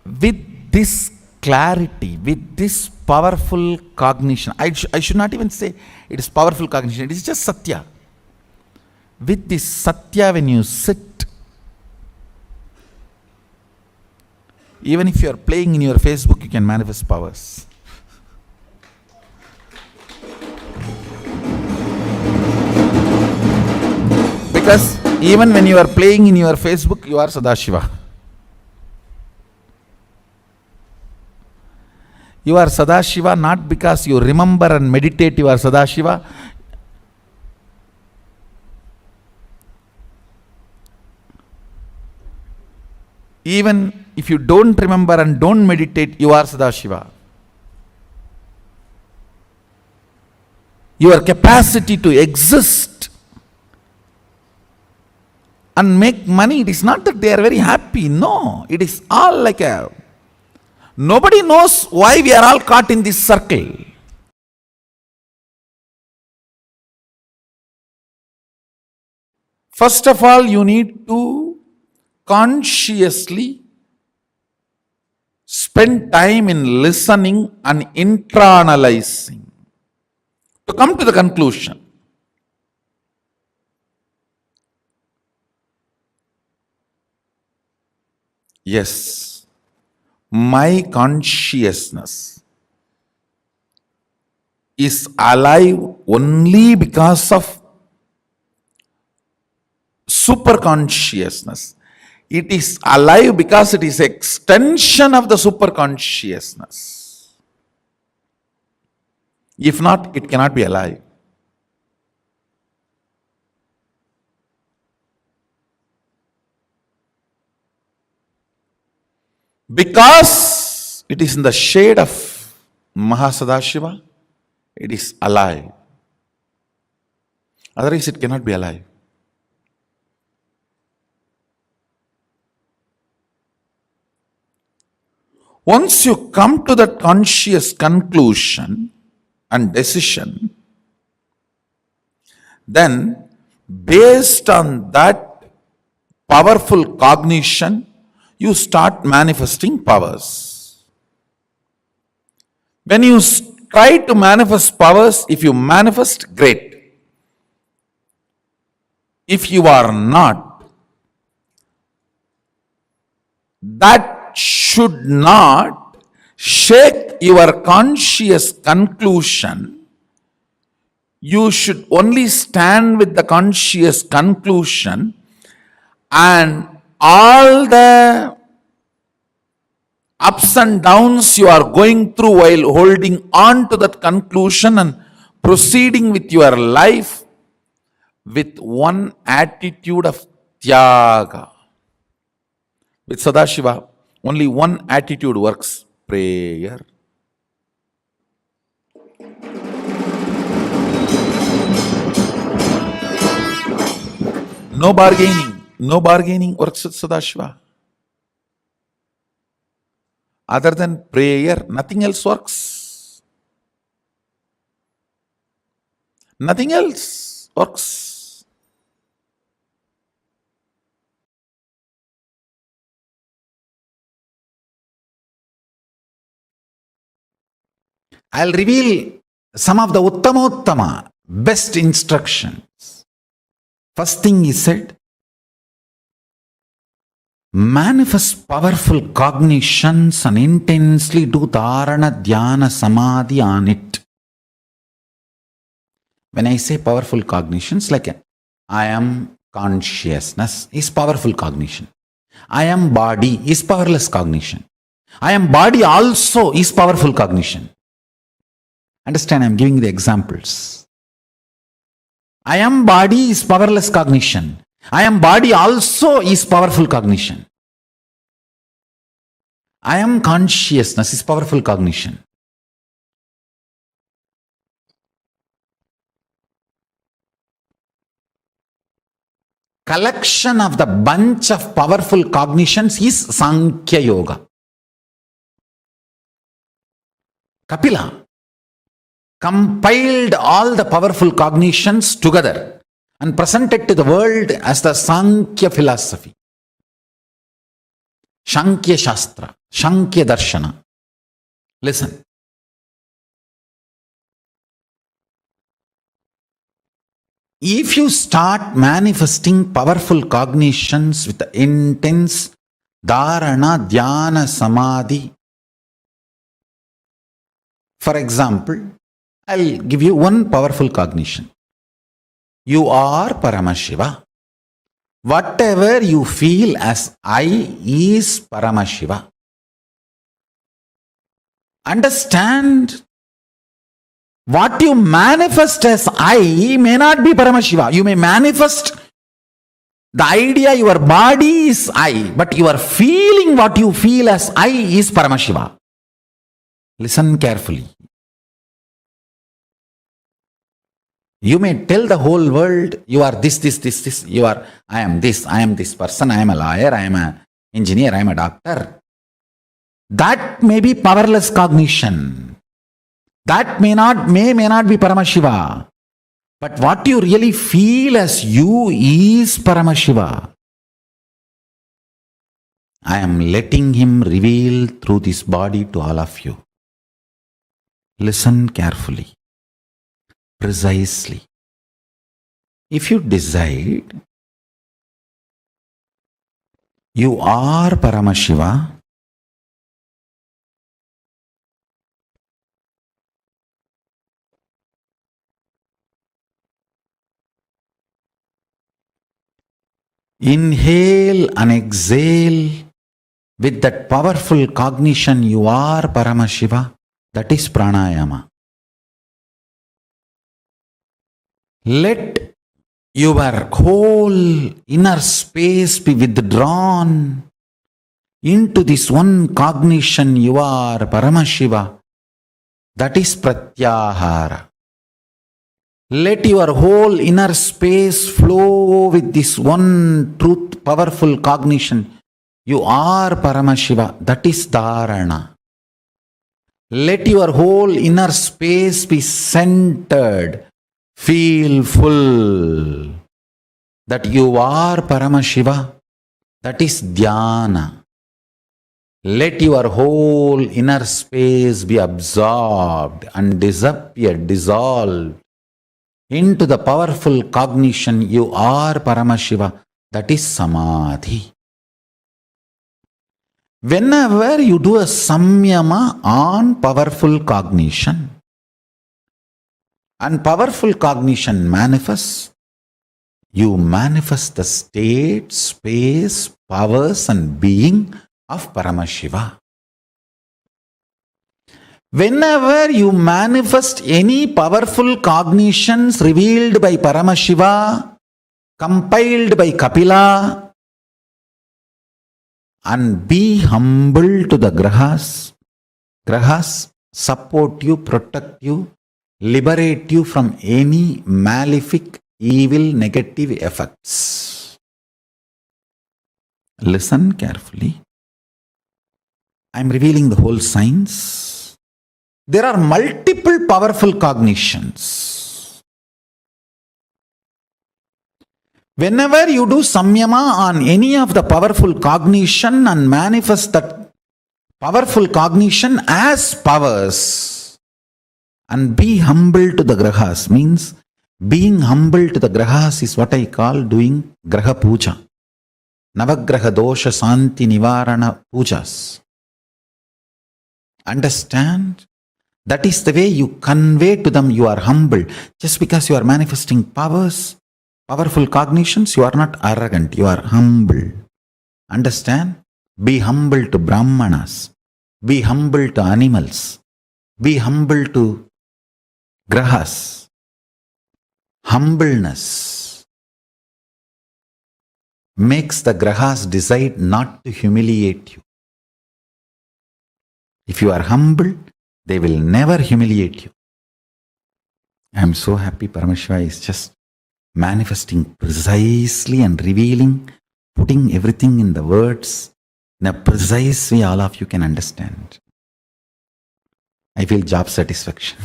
With this clarity, with this powerful cognition, I should not even say it is powerful cognition, it is just Satya. With this Satya, when you sit, even if you are playing in your Facebook, you can manifest powers. Because even when you are playing in your Facebook, you are Sadashiva. You are Sadashiva not because you remember and meditate, you are Sadashiva. Even if you don't remember and don't meditate, you are Sadashiva. Your capacity to exist and make money, it is not that they are very happy. No, it is all like a... Nobody knows why we are all caught in this circle. First of all, you need to consciously spend time in listening and internalizing to come to the conclusion. Yes, my consciousness is alive only because of super consciousness. It is alive because it is extension of the super consciousness. If not, it cannot be alive. Because it is in the shade of Mahasadashiva, it is alive. Otherwise, it cannot be alive. Once you come to that conscious conclusion and decision, then based on that powerful cognition, you start manifesting powers. When you try to manifest powers, if you manifest, great. If you are not, that should not shake your conscious conclusion. You should only stand with the conscious conclusion, and all the ups and downs you are going through while holding on to that conclusion and proceeding with your life with one attitude of Tyaga. With Sadashiva, only one attitude works: prayer. No bargaining. No bargaining works with Sadashiva. Other than prayer, nothing else works. Nothing else works. I'll reveal some of the Uttama, best instructions. First thing he said, manifest powerful cognitions and intensely do Dharana, Dhyana, Samadhi on it. When I say powerful cognitions, like I am consciousness is powerful cognition. I am body is powerless cognition. I am body also is powerful cognition. Understand, I am giving the examples. I am body is powerless cognition. I am body also is powerful cognition. I am consciousness is powerful cognition. Collection of the bunch of powerful cognitions is Sankhya Yoga. Kapila compiled all the powerful cognitions together and presented to the world as the Sankhya philosophy. Sankhya Shastra, Sankhya Darshana. Listen. If you start manifesting powerful cognitions with the intense Dharana, Dhyana, Samadhi, for example, I'll give you one powerful cognition. You are Paramashiva. Whatever you feel as I is Paramashiva. Understand, what you manifest as I may not be Paramashiva. You may manifest the idea your body is I, but you are feeling what you feel as I is Paramashiva. Listen carefully. You may tell the whole world, you are this. You are, I am this person, I am a lawyer, I am an engineer, I am a doctor. That may be powerless cognition. That may not be Paramashiva. But what you really feel as you is Paramashiva. I am letting him reveal through this body to all of you. Listen carefully. Precisely. If you decide you are Paramashiva, inhale and exhale with that powerful cognition you are Paramashiva. That is pranayama. Let your whole inner space be withdrawn into this one cognition you are Paramashiva. That is pratyahara. Let your whole inner space flow with this one truth, powerful cognition. You are Paramashiva. That is dharana. Let your whole inner space be centered. Feel full that you are Paramashiva. That is dhyana. Let your whole inner space be absorbed and dissolved into the powerful cognition you are Paramashiva. That is Samadhi. Whenever you do a samyama on powerful cognition, and powerful cognition manifests, you manifest the state, space, powers and being of Paramashiva. Whenever you manifest any powerful cognitions revealed by Paramashiva, compiled by Kapila, and be humble to the grahas. Grahas support you, protect you, liberate you from any malefic, evil, negative effects. Listen carefully. I am revealing the whole science. There are multiple powerful cognitions. Whenever you do samyama on any of the powerful cognition and manifest that powerful cognition as powers, and be humble to the grahas, means being humble to the grahas is what I call doing graha puja. Navagraha dosha santi nivarana pujas. Understand? That is the way you convey to them you are humble. Just because you are manifesting powers, powerful cognitions, you are not arrogant, you are humble. Understand? Be humble to Brahmanas. Be humble to animals. Be humble to grahas. Humbleness makes the grahas decide not to humiliate you. If you are humble, they will never humiliate you. I am so happy Paramashiva is just manifesting precisely and revealing, putting everything in the words in a precise way all of you can understand. I feel job satisfaction.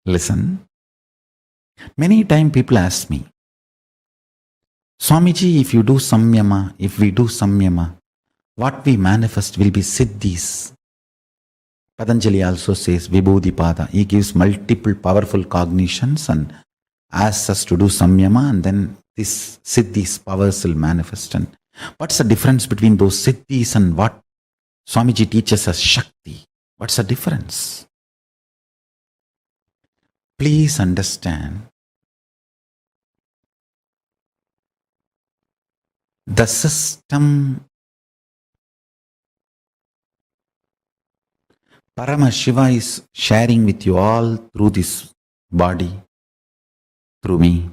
Listen. Many times people ask me, Swamiji, if you do samyama, if we do samyama, what we manifest will be siddhis. Patanjali also says Vibhudipada. He gives multiple powerful cognitions and asks us to do samyama, and then this siddhis powers will manifest. And what's the difference between those siddhis and what Swamiji teaches us Shakti? What's the difference? Please understand, the system Paramashiva is sharing with you all through this body, through me.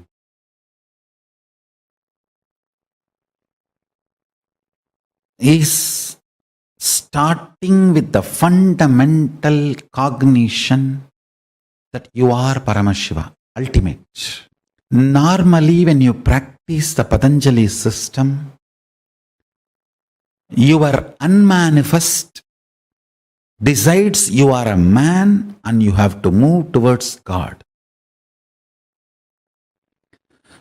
Is starting with the fundamental cognition that you are Paramashiva, ultimate. Normally, when you practice the Patanjali system, your unmanifest decides you are a man and you have to move towards God.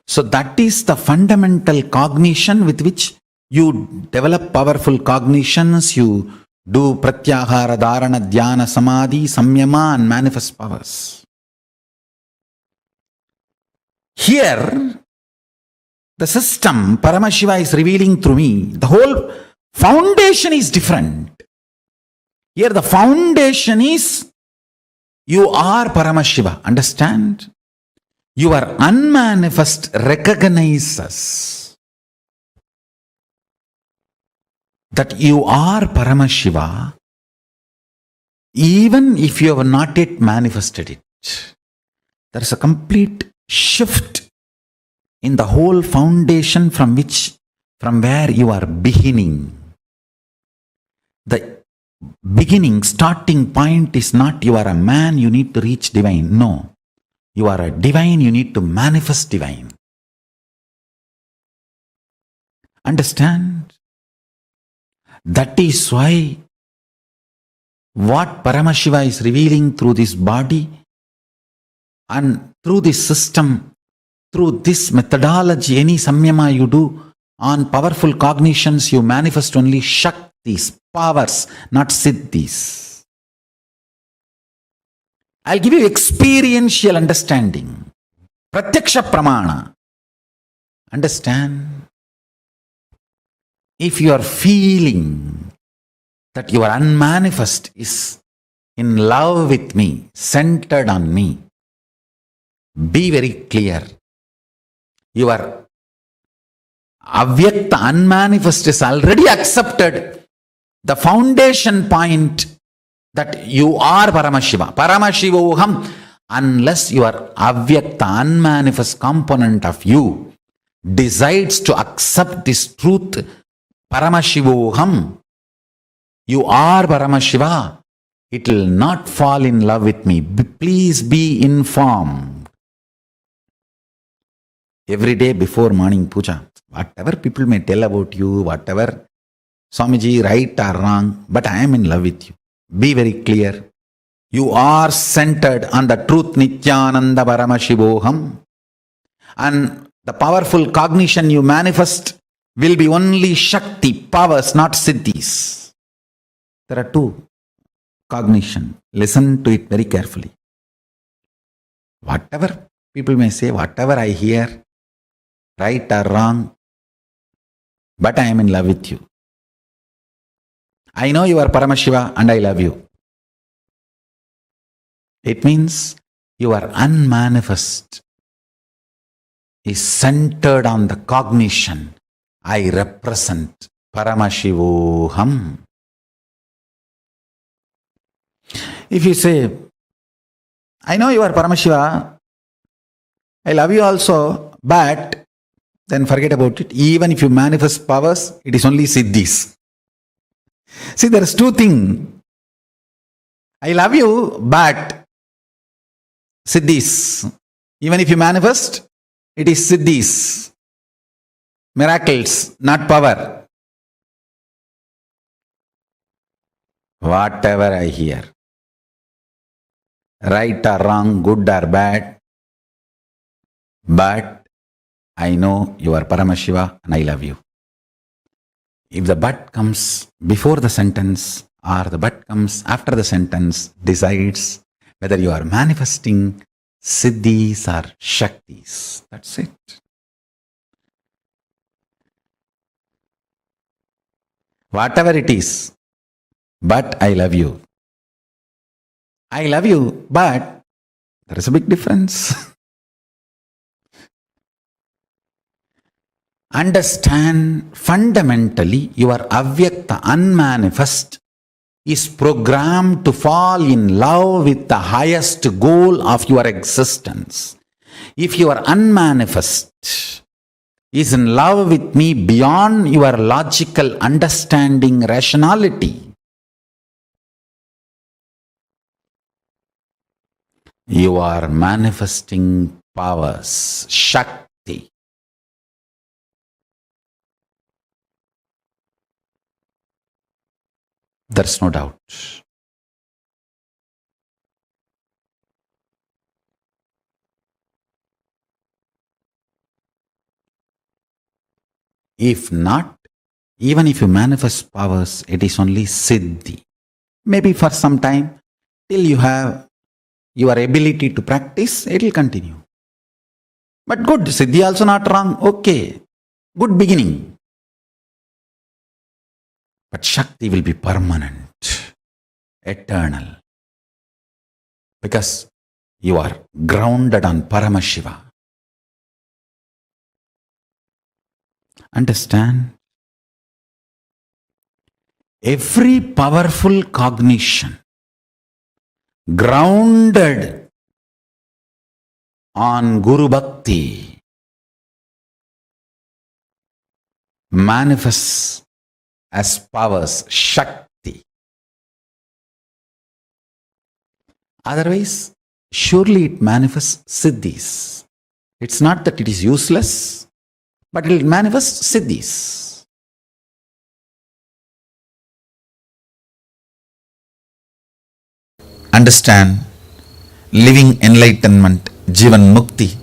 So that is the fundamental cognition with which you develop powerful cognitions, you do pratyahara, dharana, dhyana, samadhi, samyama and manifest powers. Here, the system Paramashiva is revealing through me, the whole foundation is different. Here the foundation is you are Paramashiva. Understand? Your unmanifest recognizes that you are Paramashiva even if you have not yet manifested it. There is a complete shift in the whole foundation from where you are beginning. The beginning, starting point is not you are a man, you need to reach divine. No. You are a divine, you need to manifest divine. Understand? That is why what Paramashiva is revealing through this body and through this system, through this methodology, any samyama you do on powerful cognitions, you manifest only shaktis, powers, not siddhis. I'll give you experiential understanding. Pratyaksha pramana. Understand? If you are feeling that your unmanifest is in love with me, centered on me. Be very clear. Your avyakta, unmanifest is already accepted. The foundation point that you are Paramashiva. Paramashivoham. Unless your avyakta, unmanifest component of you decides to accept this truth, Paramashivoham, you are Paramashiva, it will not fall in love with me. Please be informed. Every day before morning puja, whatever people may tell about you, whatever, Swamiji, right or wrong, but I am in love with you. Be very clear. You are centered on the truth, Nithyananda Paramashivoham. And the powerful cognition you manifest will be only Shakti, powers, not Siddhis. There are two cognition. Listen to it very carefully. Whatever people may say, whatever I hear, right or wrong, but I am in love with you. I know you are Paramashiva and I love you. It means your unmanifest is centered on the cognition. I represent Paramashivoham. If you say, I know you are Paramashiva, I love you also, but then forget about it. Even if you manifest powers, it is only Siddhis. See, there is two things. I love you, but Siddhis. Even if you manifest, it is Siddhis. Miracles, not power. Whatever I hear, right or wrong, good or bad, but I know you are Paramashiva and I love you. If the but comes before the sentence or the but comes after the sentence, decides whether you are manifesting Siddhis or Shaktis. That's it. Whatever it is, but I love you. I love you, but there is a big difference. Understand, fundamentally, your avyakta, unmanifest, is programmed to fall in love with the highest goal of your existence. If your unmanifest is in love with me beyond your logical understanding, rationality, you are manifesting powers, Shakti. There's no doubt. If not, even if you manifest powers, it is only Siddhi. Maybe for some time, till you have your ability to practice, it will continue. But good, Siddhi also not wrong. Okay, good beginning. But Shakti will be permanent, eternal. Because you are grounded on Paramashiva. Understand? Every powerful cognition grounded on Guru Bhakti manifests as powers, Shakti. Otherwise, surely it manifests Siddhis. It's not that it is useless, but it will manifest Siddhis. Understand, living enlightenment, Jivan Mukti,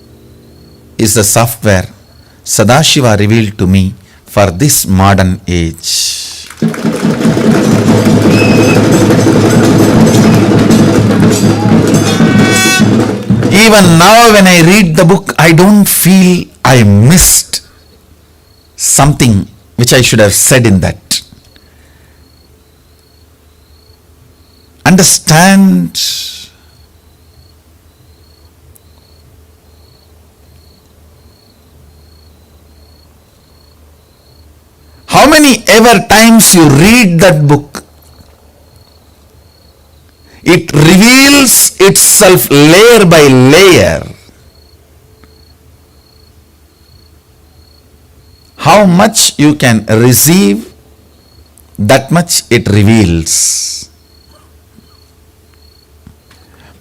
is the software Sadashiva revealed to me for this modern age. Even now when I read the book, I don't feel I missed something which I should have said in that. Understand how many ever times you read that book, it reveals itself layer by layer. How much you can receive, that much it reveals.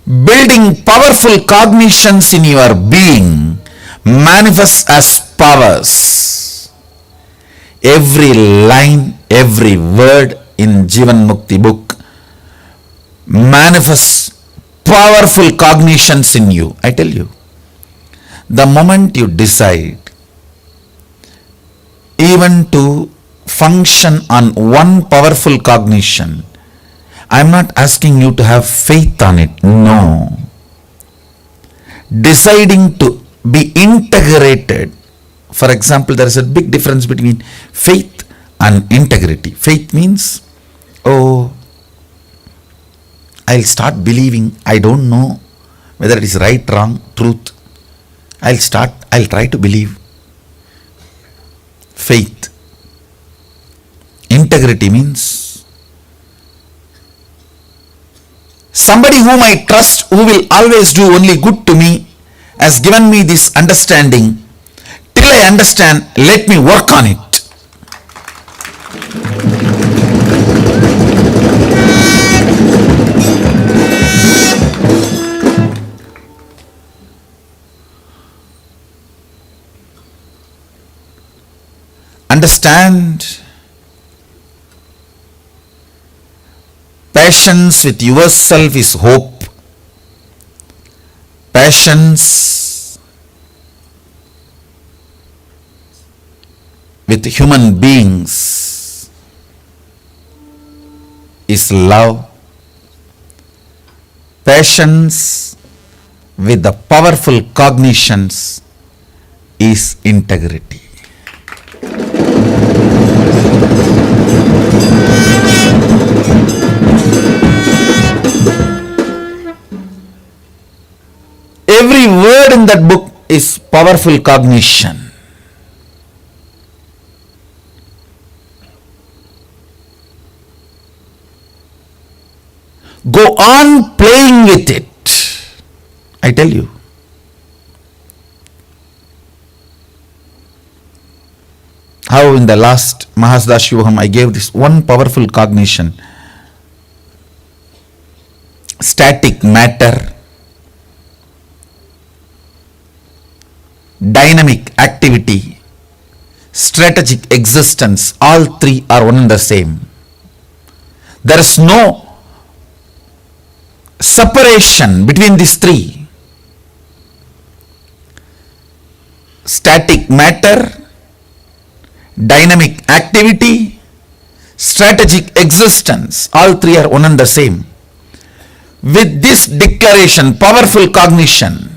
Building powerful cognitions in your being manifests as powers. Every line, every word in Jivan Mukti book manifests powerful cognitions in you. I tell you, the moment you decide even to function on one powerful cognition, I am not asking you to have faith on it. No. Deciding to be integrated. For example, there is a big difference between faith and integrity. Faith means, oh, I'll start believing. I don't know whether it is right, wrong, truth. I'll try to believe. Faith. Integrity means somebody whom I trust, who will always do only good to me, has given me this understanding. Till I understand, let me work on it. Understand, patience with yourself is hope. Patience with human beings is love. Patience with the powerful cognitions is integrity. Every word in that book is powerful cognition. Go on playing with it. I tell you. How in the last Mahasdashivaham I gave this one powerful cognition. Static matter, dynamic activity, strategic existence, all three are one and the same. There is no separation between these three. Static matter, dynamic activity, strategic existence, all three are one and the same. With this declaration, powerful cognition,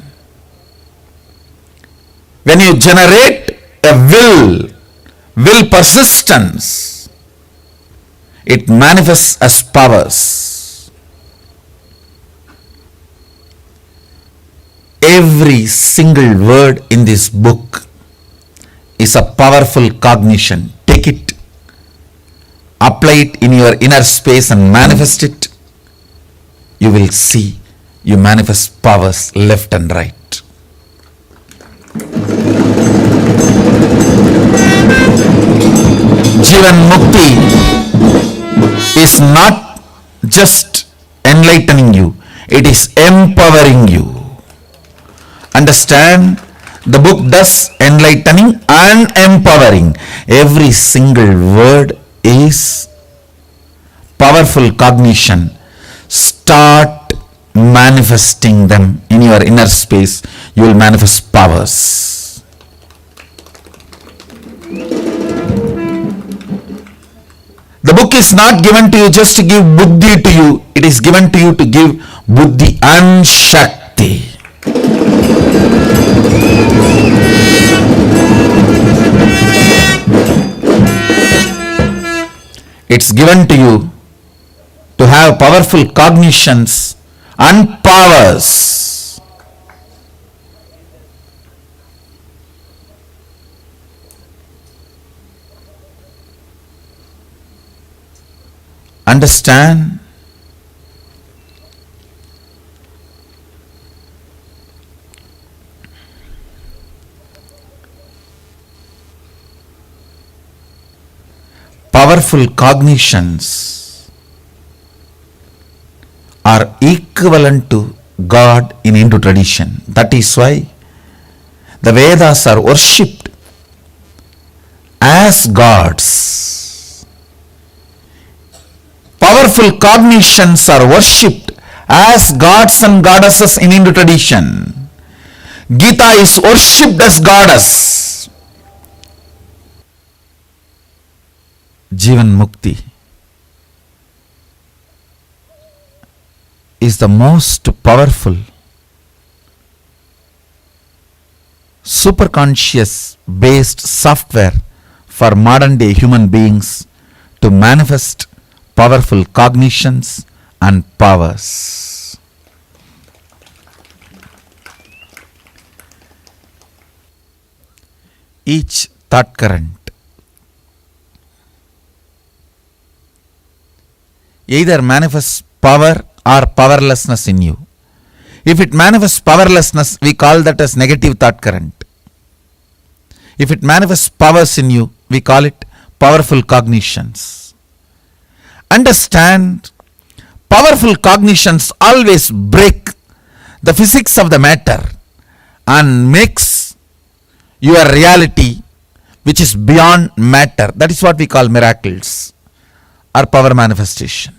when you generate a will persistence, it manifests as powers. Every single word in this book is a powerful cognition. Take it, apply it in your inner space and manifest it. You will see you manifest powers left and right. Jivan Mukti is not just enlightening you, it is empowering you. Understand, the book does enlightening and empowering. Every single word is powerful cognition. Start manifesting them in your inner space. You will manifest powers. The book is not given to you just to give buddhi to you. It is given to you to give buddhi and shakti. It's given to you to have powerful cognitions and powers. Understand? Powerful cognitions are equivalent to God in Hindu tradition. That is why the Vedas are worshipped as gods. Powerful cognitions are worshipped as gods and goddesses in Hindu tradition. Gita is worshipped as goddess. Jivan Mukti is the most powerful superconscious based software for modern day human beings to manifest powerful cognitions and powers. Each thought current either manifests power or powerlessness in you. If it manifests powerlessness, we call that as negative thought current. If it manifests powers in you, we call it powerful cognitions. Understand, powerful cognitions always break the physics of the matter and makes your reality which is beyond matter. That is what we call miracles or power manifestation.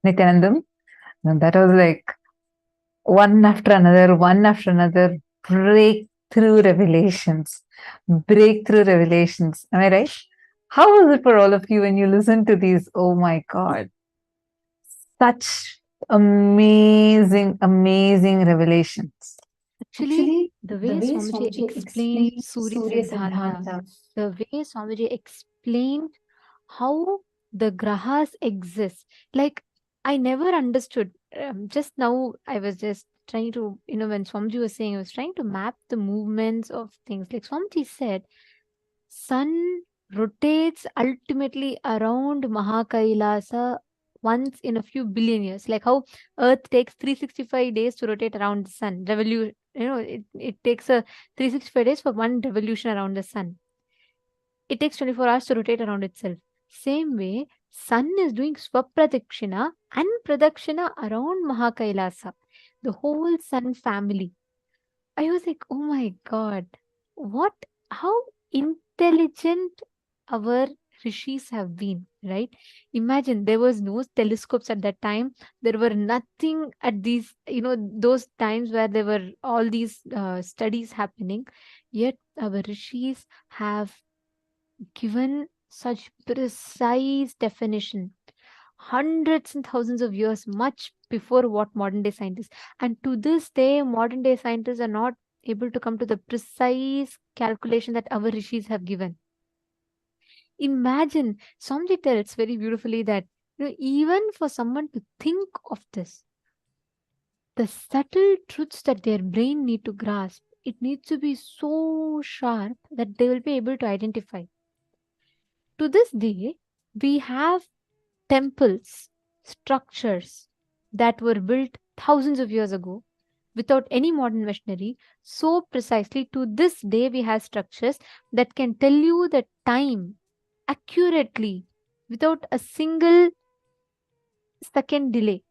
Nithyanandam. And that was like one after another, breakthrough revelations. Breakthrough revelations. Am I right? How was it for all of you when you listen to these? Oh my God. Such amazing, amazing revelations. Actually, the way Swamiji explained Surya Siddhanta, the way Swamiji explained how the grahas exist, like I never understood. Just now, I was just trying to, when Swamiji was saying, I was trying to map the movements of things. Like Swamiji said, sun rotates ultimately around Mahakailasa once in a few billion years. Like how Earth takes 365 days to rotate around the sun. It takes a 365 days for one revolution around the sun. It takes 24 hours to rotate around itself. Same way, sun is doing Swapradakshina and Pradakshina around Mahakailasa, the whole sun family. I was like, oh my god, how intelligent our rishis have been, right? Imagine there was no telescopes at that time. There were nothing at those times where there were all these studies happening. Yet our rishis have given such precise definition hundreds and thousands of years much before what modern day scientists, and to this day modern day scientists are not able to come to the precise calculation that our rishis have given. Imagine, Somji tells very beautifully that even for someone to think of this, the subtle truths that their brain need to grasp, it needs to be so sharp that they will be able to identify. To this day, we have temples, structures that were built thousands of years ago without any modern machinery. So precisely to this day, we have structures that can tell you the time accurately without a single second delay.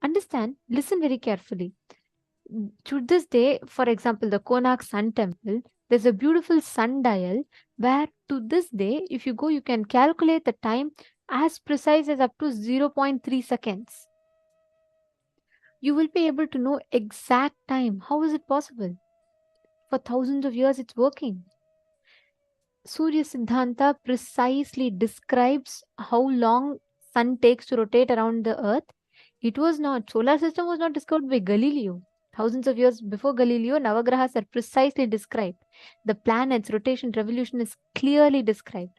Understand, listen very carefully. To this day, for example, the Konark Sun Temple, there's a beautiful sundial where to this day, if you go, you can calculate the time as precise as up to 0.3 seconds. You will be able to know exact time. How is it possible? For thousands of years, it's working. Surya Siddhanta precisely describes how long sun takes to rotate around the earth. Solar system was not discovered by Galileo. Thousands of years before Galileo, Navagrahas are precisely described. The planets, rotation, revolution is clearly described.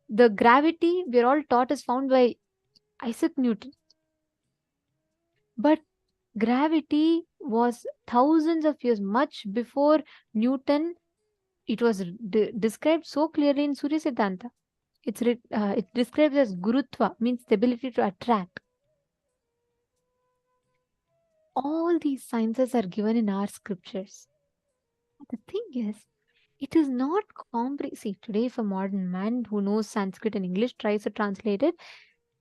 The gravity we are all taught is found by Isaac Newton. But gravity was thousands of years, much before Newton. It was described so clearly in Surya Siddhanta. It's described as Gurutva, means the ability to attract. All these sciences are given in our scriptures. The thing is, it is not See, today if a modern man who knows Sanskrit and English tries to translate it,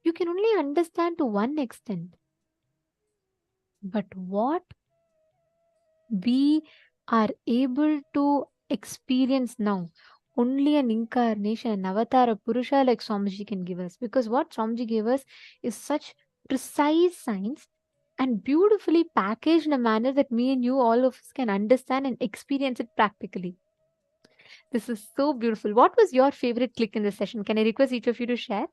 you can only understand to one extent. But what we are able to experience now, only an incarnation, an avatar, Purusha like Swamiji can give us. Because what Swamiji gave us is such precise science and beautifully packaged in a manner that me and you, all of us, can understand and experience it practically. This is so beautiful. What was your favorite click in this session? Can I request each of you to share?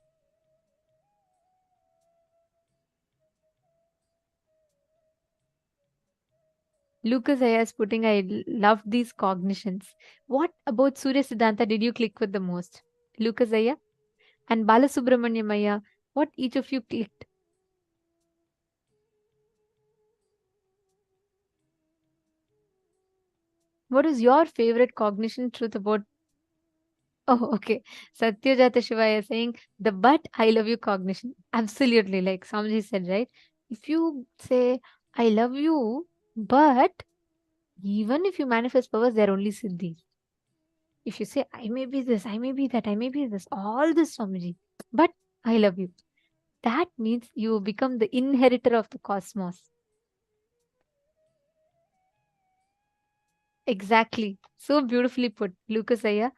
Lucas Ayas putting, I loved these cognitions. What about Surya Siddhanta did you click with the most? Lucas Aya and Balasubramanyam Aya, what each of you clicked? What is your favorite cognition truth about? Oh, okay. Satyajata Shivaya saying the but I love you cognition. Absolutely, like Samji said, right? If you say I love you, but even if you manifest powers, they're only siddhis. If you say I may be this, I may be that, I may be this, all this Swamiji, but I love you, that means you become the inheritor of the cosmos. Exactly. So beautifully put, Lucas Aya.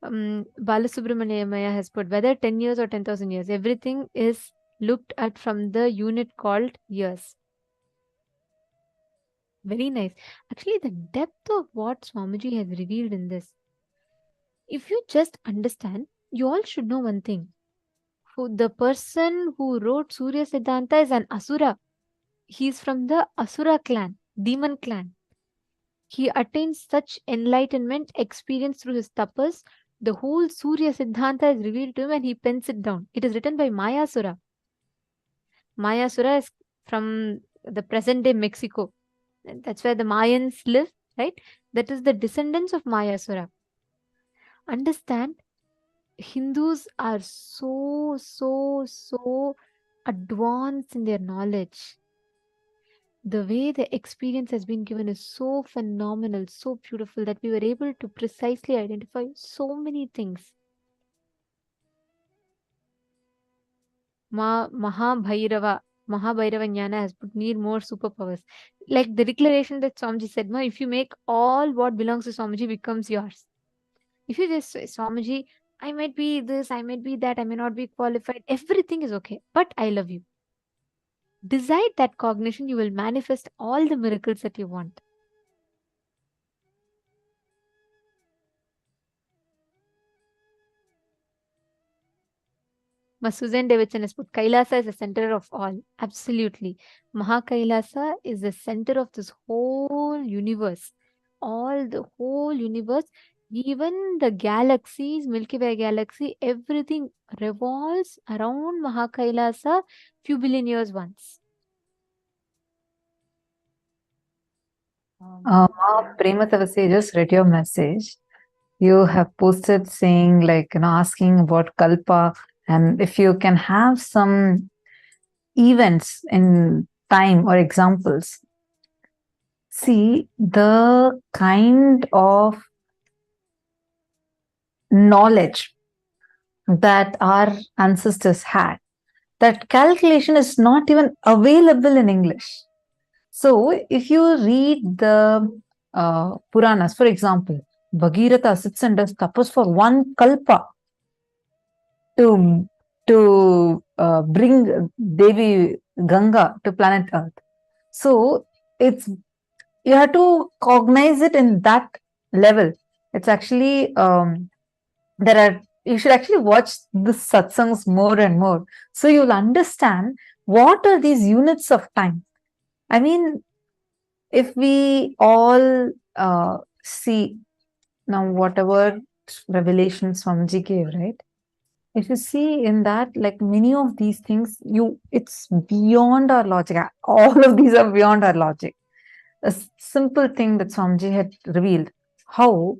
Balasubramaniamaya has put, whether 10 years or 10,000 years, everything is looked at from the unit called years. Very nice. Actually, the depth of what Swamiji has revealed in this, if you just understand, you all should know one thing. The person who wrote Surya Siddhanta is an Asura. He's from the Asura clan, demon clan. He attains such enlightenment experience through his tapas. The whole Surya Siddhanta is revealed to him and he pens it down. It is written by Mayasura. Mayasura is from the present day Mexico. That's where the Mayans live, right? That is the descendants of Mayasura. Understand, Hindus are so advanced in their knowledge. The way the experience has been given is so phenomenal, so beautiful that we were able to precisely identify so many things. Mahabhairava Jnana has put, need more superpowers. Like the declaration that Swamiji said, if you make all what belongs to Swamiji becomes yours. If you just say, Swamiji, I might be this, I might be that, I may not be qualified, everything is okay, but I love you. Decide that cognition, you will manifest all the miracles that you want. Susan Davidson has put, Kailasa is the center of all. Absolutely. Mahakailasa is the center of this whole universe. The whole universe, even the galaxies, Milky Way galaxy, everything revolves around Mahakailasa few billion years once. Prematavasi, just read your message. You have posted saying, like, asking about Kalpa, and if you can have some events in time or examples. See, the kind of knowledge that our ancestors had, that calculation is not even available in English. So, if you read the Puranas, for example, Bhagirath sits and does tapas for one kalpa to bring Devi Ganga to planet Earth. So, you have to cognize it in that level. It's actually, you should actually watch the satsangs more and more. So, you'll understand what are these units of time. I mean, if we all see now whatever revelation Swamiji gave, right? If you see in that, like many of these things, it's beyond our logic. All of these are beyond our logic. A simple thing that Swamiji had revealed, how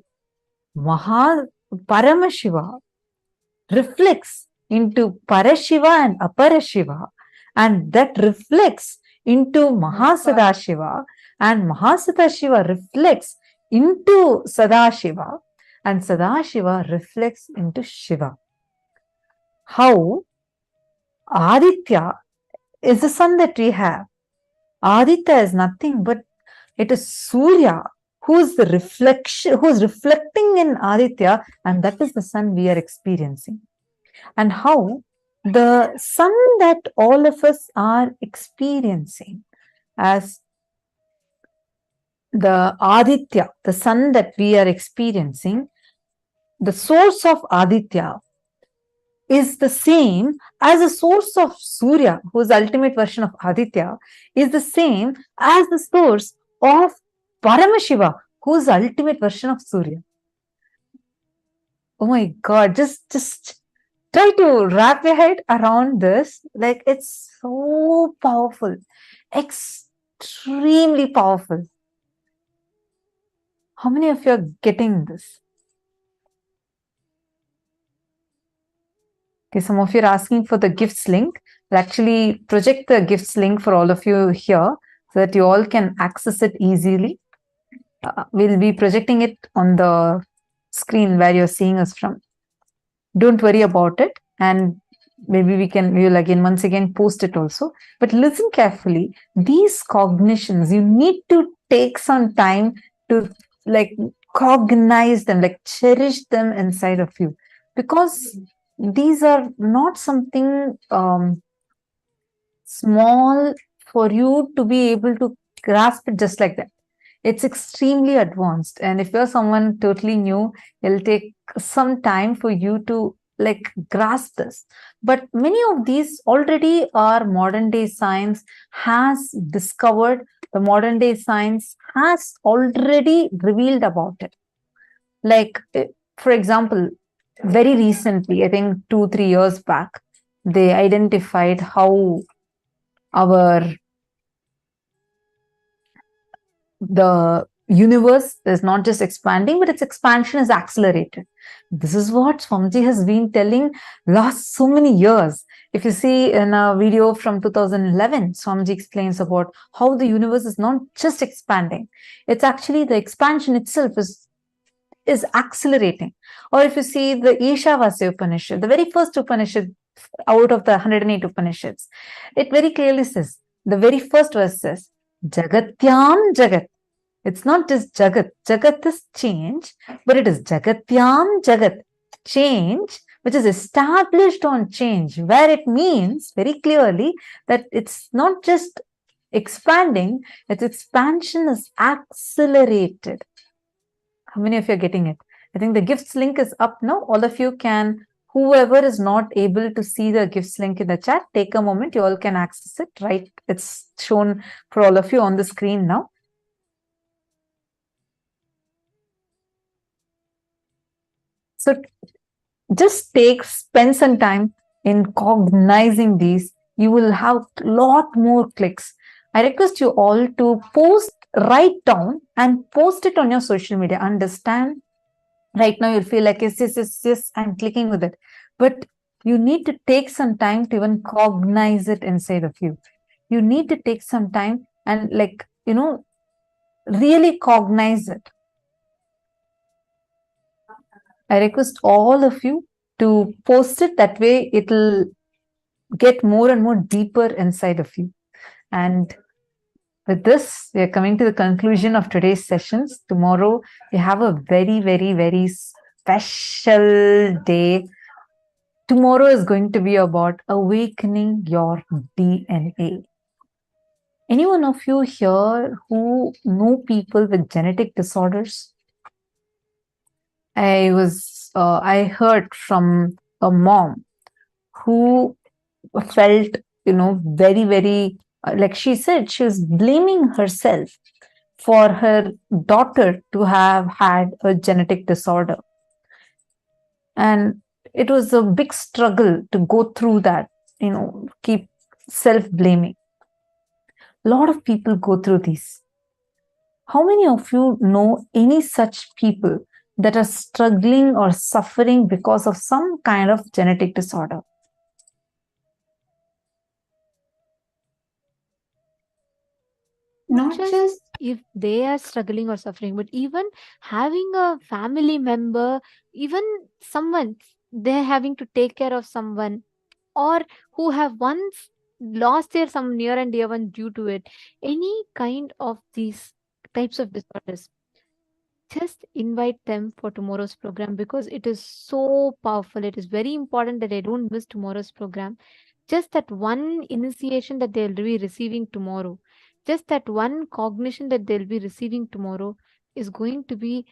Paramashiva reflects into Parashiva and Aparashiva, and that reflects into Mahasadashiva, and Mahasadashiva reflects into Sadashiva, and Sadashiva reflects into Shiva. How Aditya is the sun that we have. Aditya is nothing but it is Surya who's reflecting in Aditya, and that is the sun we are experiencing. And how the sun that all of us are experiencing as the Aditya, the sun that we are experiencing, the source of Aditya is the same as the source of Surya, whose ultimate version of Aditya is the same as the source of Paramashiva, whose ultimate version of Surya. Oh my God, just try to wrap your head around this. Like, it's so powerful, extremely powerful. How many of you are getting this? Okay, some of you are asking for the gifts link. I'll actually project the gifts link for all of you here so that you all can access it easily. We'll be projecting it on the screen where you're seeing us from. Don't worry about it, and maybe we will again once again post it also. But listen carefully. These cognitions, you need to take some time to cognize them, like cherish them inside of you, because these are not something small for you to be able to grasp it just like that. It's extremely advanced, and if you're someone totally new, it'll take some time for you to like grasp this. But many of these already are modern day science has discovered, the modern day science has already revealed about it. Like, for example, very recently, I think 2 3 years back, they identified how our the universe is not just expanding, but its expansion is accelerated. This is what Swamiji has been telling last so many years. If you see in a video from 2011, Swamiji explains about how the universe is not just expanding, it's actually the expansion itself is accelerating. Or if you see the Ishavasya Upanishad, the very first Upanishad out of the 108 Upanishads, it very clearly says, the very first verse says, Jagatyam Jagat. It's not just Jagat. Jagat is change, but it is Jagatyam Jagat. Change, which is established on change, where it means very clearly that it's not just expanding, its expansion is accelerated. How many of you are getting it? I think the gifts link is up now. All of you can, whoever is not able to see the gifts link in the chat, take a moment. You all can access it, right? It's shown for all of you on the screen now. So just spend some time in cognizing these. You will have a lot more clicks. I request you all to write down and post it on your social media. Understand? Right now you'll feel like, yes, I'm clicking with it. But you need to take some time to even cognize it inside of you. You need to take some time and really cognize it. I request all of you to post it. That way it'll get more and more deeper inside of you. And with this, we are coming to the conclusion of today's sessions. Tomorrow, we have a very, very, very special day. Tomorrow is going to be about awakening your DNA. Any one of you here who know people with genetic disorders? I heard from a mom who felt, very, very, like she said, she was blaming herself for her daughter to have had a genetic disorder. And it was a big struggle to go through that, keep self-blaming. A lot of people go through these. How many of you know any such people that are struggling or suffering because of some kind of genetic disorder? Not just if they are struggling or suffering, but even having a family member, even someone, they're having to take care of someone, or who have once lost their some near and dear one due to it. Any kind of these types of disorders, just invite them for tomorrow's program, because it is so powerful. It is very important that they don't miss tomorrow's program. Just that one initiation that they'll be receiving tomorrow, just that one cognition that they'll be receiving tomorrow is going to be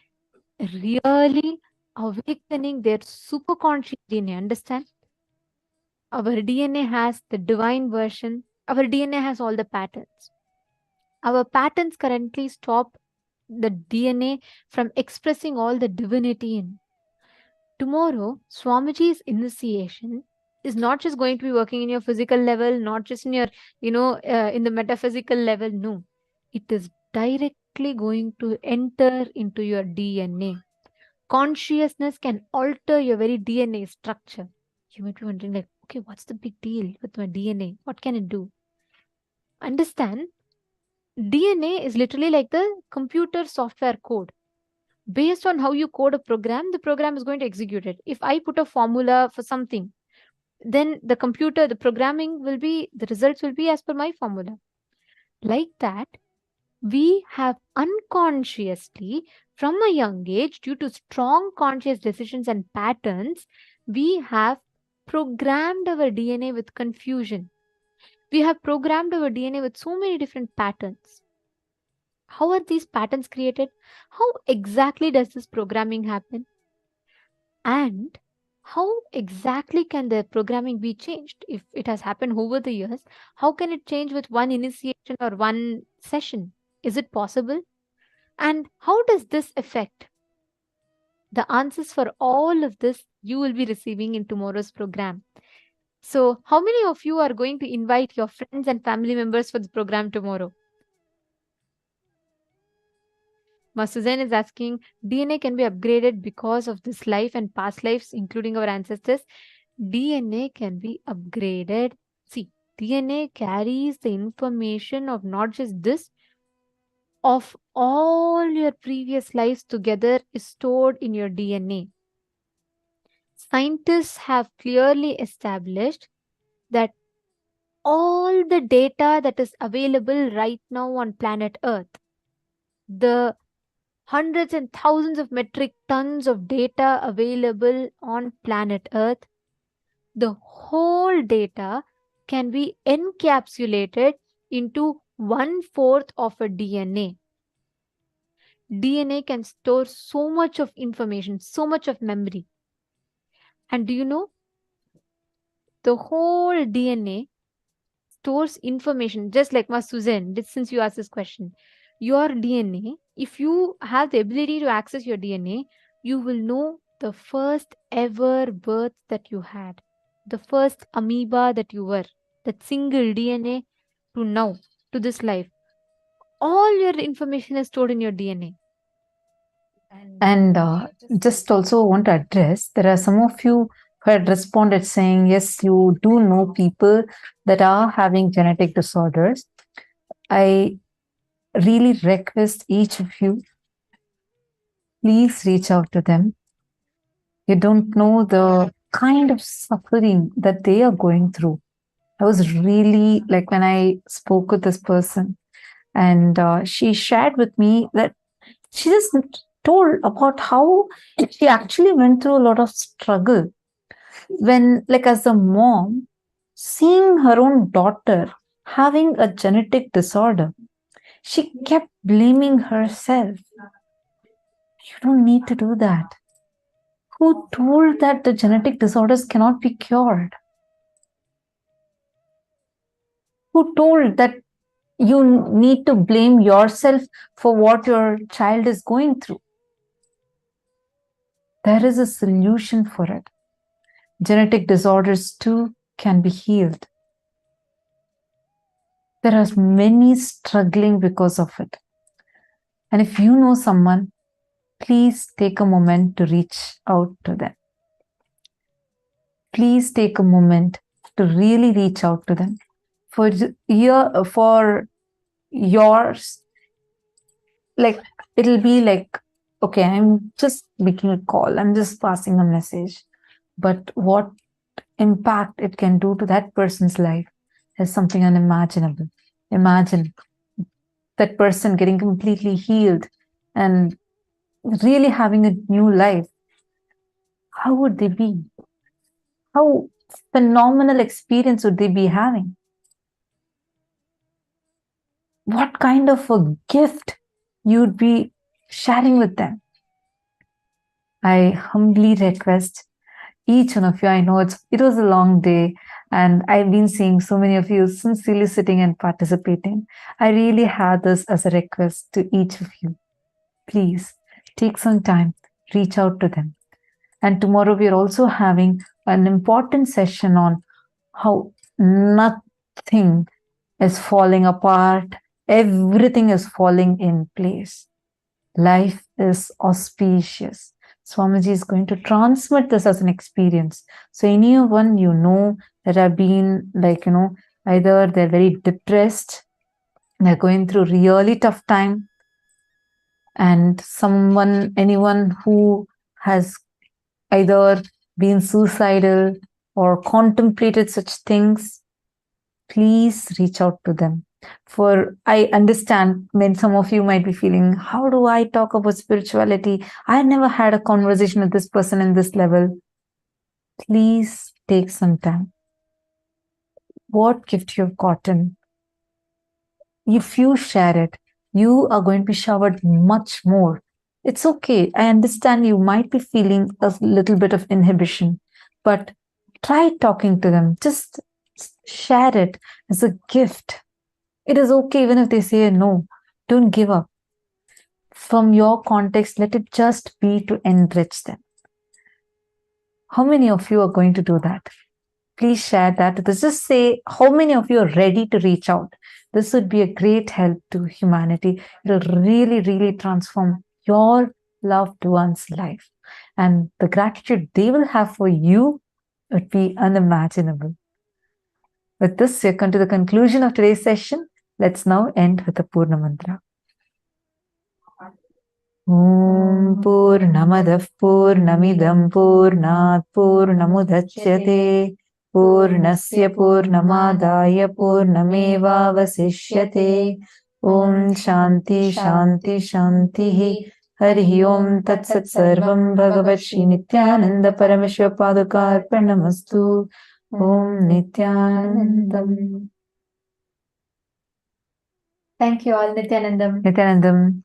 really awakening their superconscious DNA. Understand? Our DNA has the divine version. Our DNA has all the patterns. Our patterns currently stop the DNA from expressing all the divinity in. Tomorrow, Swamiji's initiation is not just going to be working in your physical level, not just in your, in the metaphysical level. No, it is directly going to enter into your DNA. Consciousness can alter your very DNA structure. You might be wondering, like, okay, what's the big deal with my DNA? What can it do? Understand, DNA is literally like the computer software code. Based on how you code a program, the program is going to execute it. If I put a formula for something, then the computer, the programming will be, the results will be as per my formula. Like that, we have unconsciously, from a young age, due to strong conscious decisions and patterns, we have programmed our DNA with confusion. We have programmed our DNA with so many different patterns. How are these patterns created? How exactly does this programming happen? And how exactly can the programming be changed? If it has happened over the years, how can it change with one initiation or one session? Is it possible? And how does this affect? The answers for all of this you will be receiving in tomorrow's program. So, how many of you are going to invite your friends and family members for the program tomorrow? Ma Suzanne is asking, DNA can be upgraded because of this life and past lives, including our ancestors. DNA can be upgraded. See, DNA carries the information of not just this, of all your previous lives together is stored in your DNA. Scientists have clearly established that all the data that is available right now on planet Earth, the hundreds and thousands of metric tons of data available on planet Earth, the whole data can be encapsulated into 1/4 of a DNA. DNA can store so much of information, so much of memory. And do you know, the whole DNA stores information, just like Ma Suzanne, since you asked this question. Your DNA, if you have the ability to access your DNA, you will know the first ever birth that you had, the first amoeba that you were, that single DNA to now, to this life. All your information is stored in your DNA. And just also want to address, there are some of you who had responded saying, yes, you do know people that are having genetic disorders. I really request each of you, please reach out to them. You don't know the kind of suffering that they are going through. I was really like, when I spoke with this person, and she shared with me that she just told about how she actually went through a lot of struggle when, like, as a mom, seeing her own daughter having a genetic disorder, she kept blaming herself. You don't need to do that. Who told that the genetic disorders cannot be cured? Who told that you need to blame yourself for what your child is going through? There is a solution for it. Genetic disorders too can be healed. There are many struggling because of it. And if you know someone, please take a moment to reach out to them. Please take a moment to really reach out to them. For yours, like, it'll be like, okay, I'm just making a call, I'm just passing a message. But what impact it can do to that person's life is something unimaginable. Imagine that person getting completely healed and really having a new life. How would they be? How phenomenal experience would they be having? What kind of a gift you'd be sharing with them? I humbly request each one of you. I know it was a long day, and I've been seeing so many of you sincerely sitting and participating. I really have this as a request to each of you. Please take some time, reach out to them. And tomorrow we are also having an important session on how nothing is falling apart, everything is falling in place. Life is auspicious. Swamiji is going to transmit this as an experience. So anyone you know that have been, like, either they're very depressed, they're going through really tough time, and anyone who has either been suicidal or contemplated such things, please reach out to them. For I understand when some of you might be feeling, how do I talk about spirituality? I never had a conversation with this person in this level. Please take some time. What gift you've gotten, if you share it, you are going to be showered much more. It's okay. I understand you might be feeling a little bit of inhibition, but try talking to them. Just share it as a gift. It is okay even if they say no. Don't give up. From your context, let it just be to enrich them. How many of you are going to do that? Please share that with us. Just say how many of you are ready to reach out. This would be a great help to humanity. It will really, really transform your loved one's life. And the gratitude they will have for you would be unimaginable. With this, we have come to the conclusion of today's session. Let's now end with the Purna Mantra. Om Purnamadav Purnamidam Purnat Purnamudachyate Purnasya Purnamadaya Purnameva Vasishyate. Om Shanti Shanti Shanti. Hari Om Tat Sat Sarvam Bhagavat Shri Nithyananda Parameshwar Padukarpanamastu. Om Nithyanandam. Thank you all, Nithyanandam. Nithyanandam.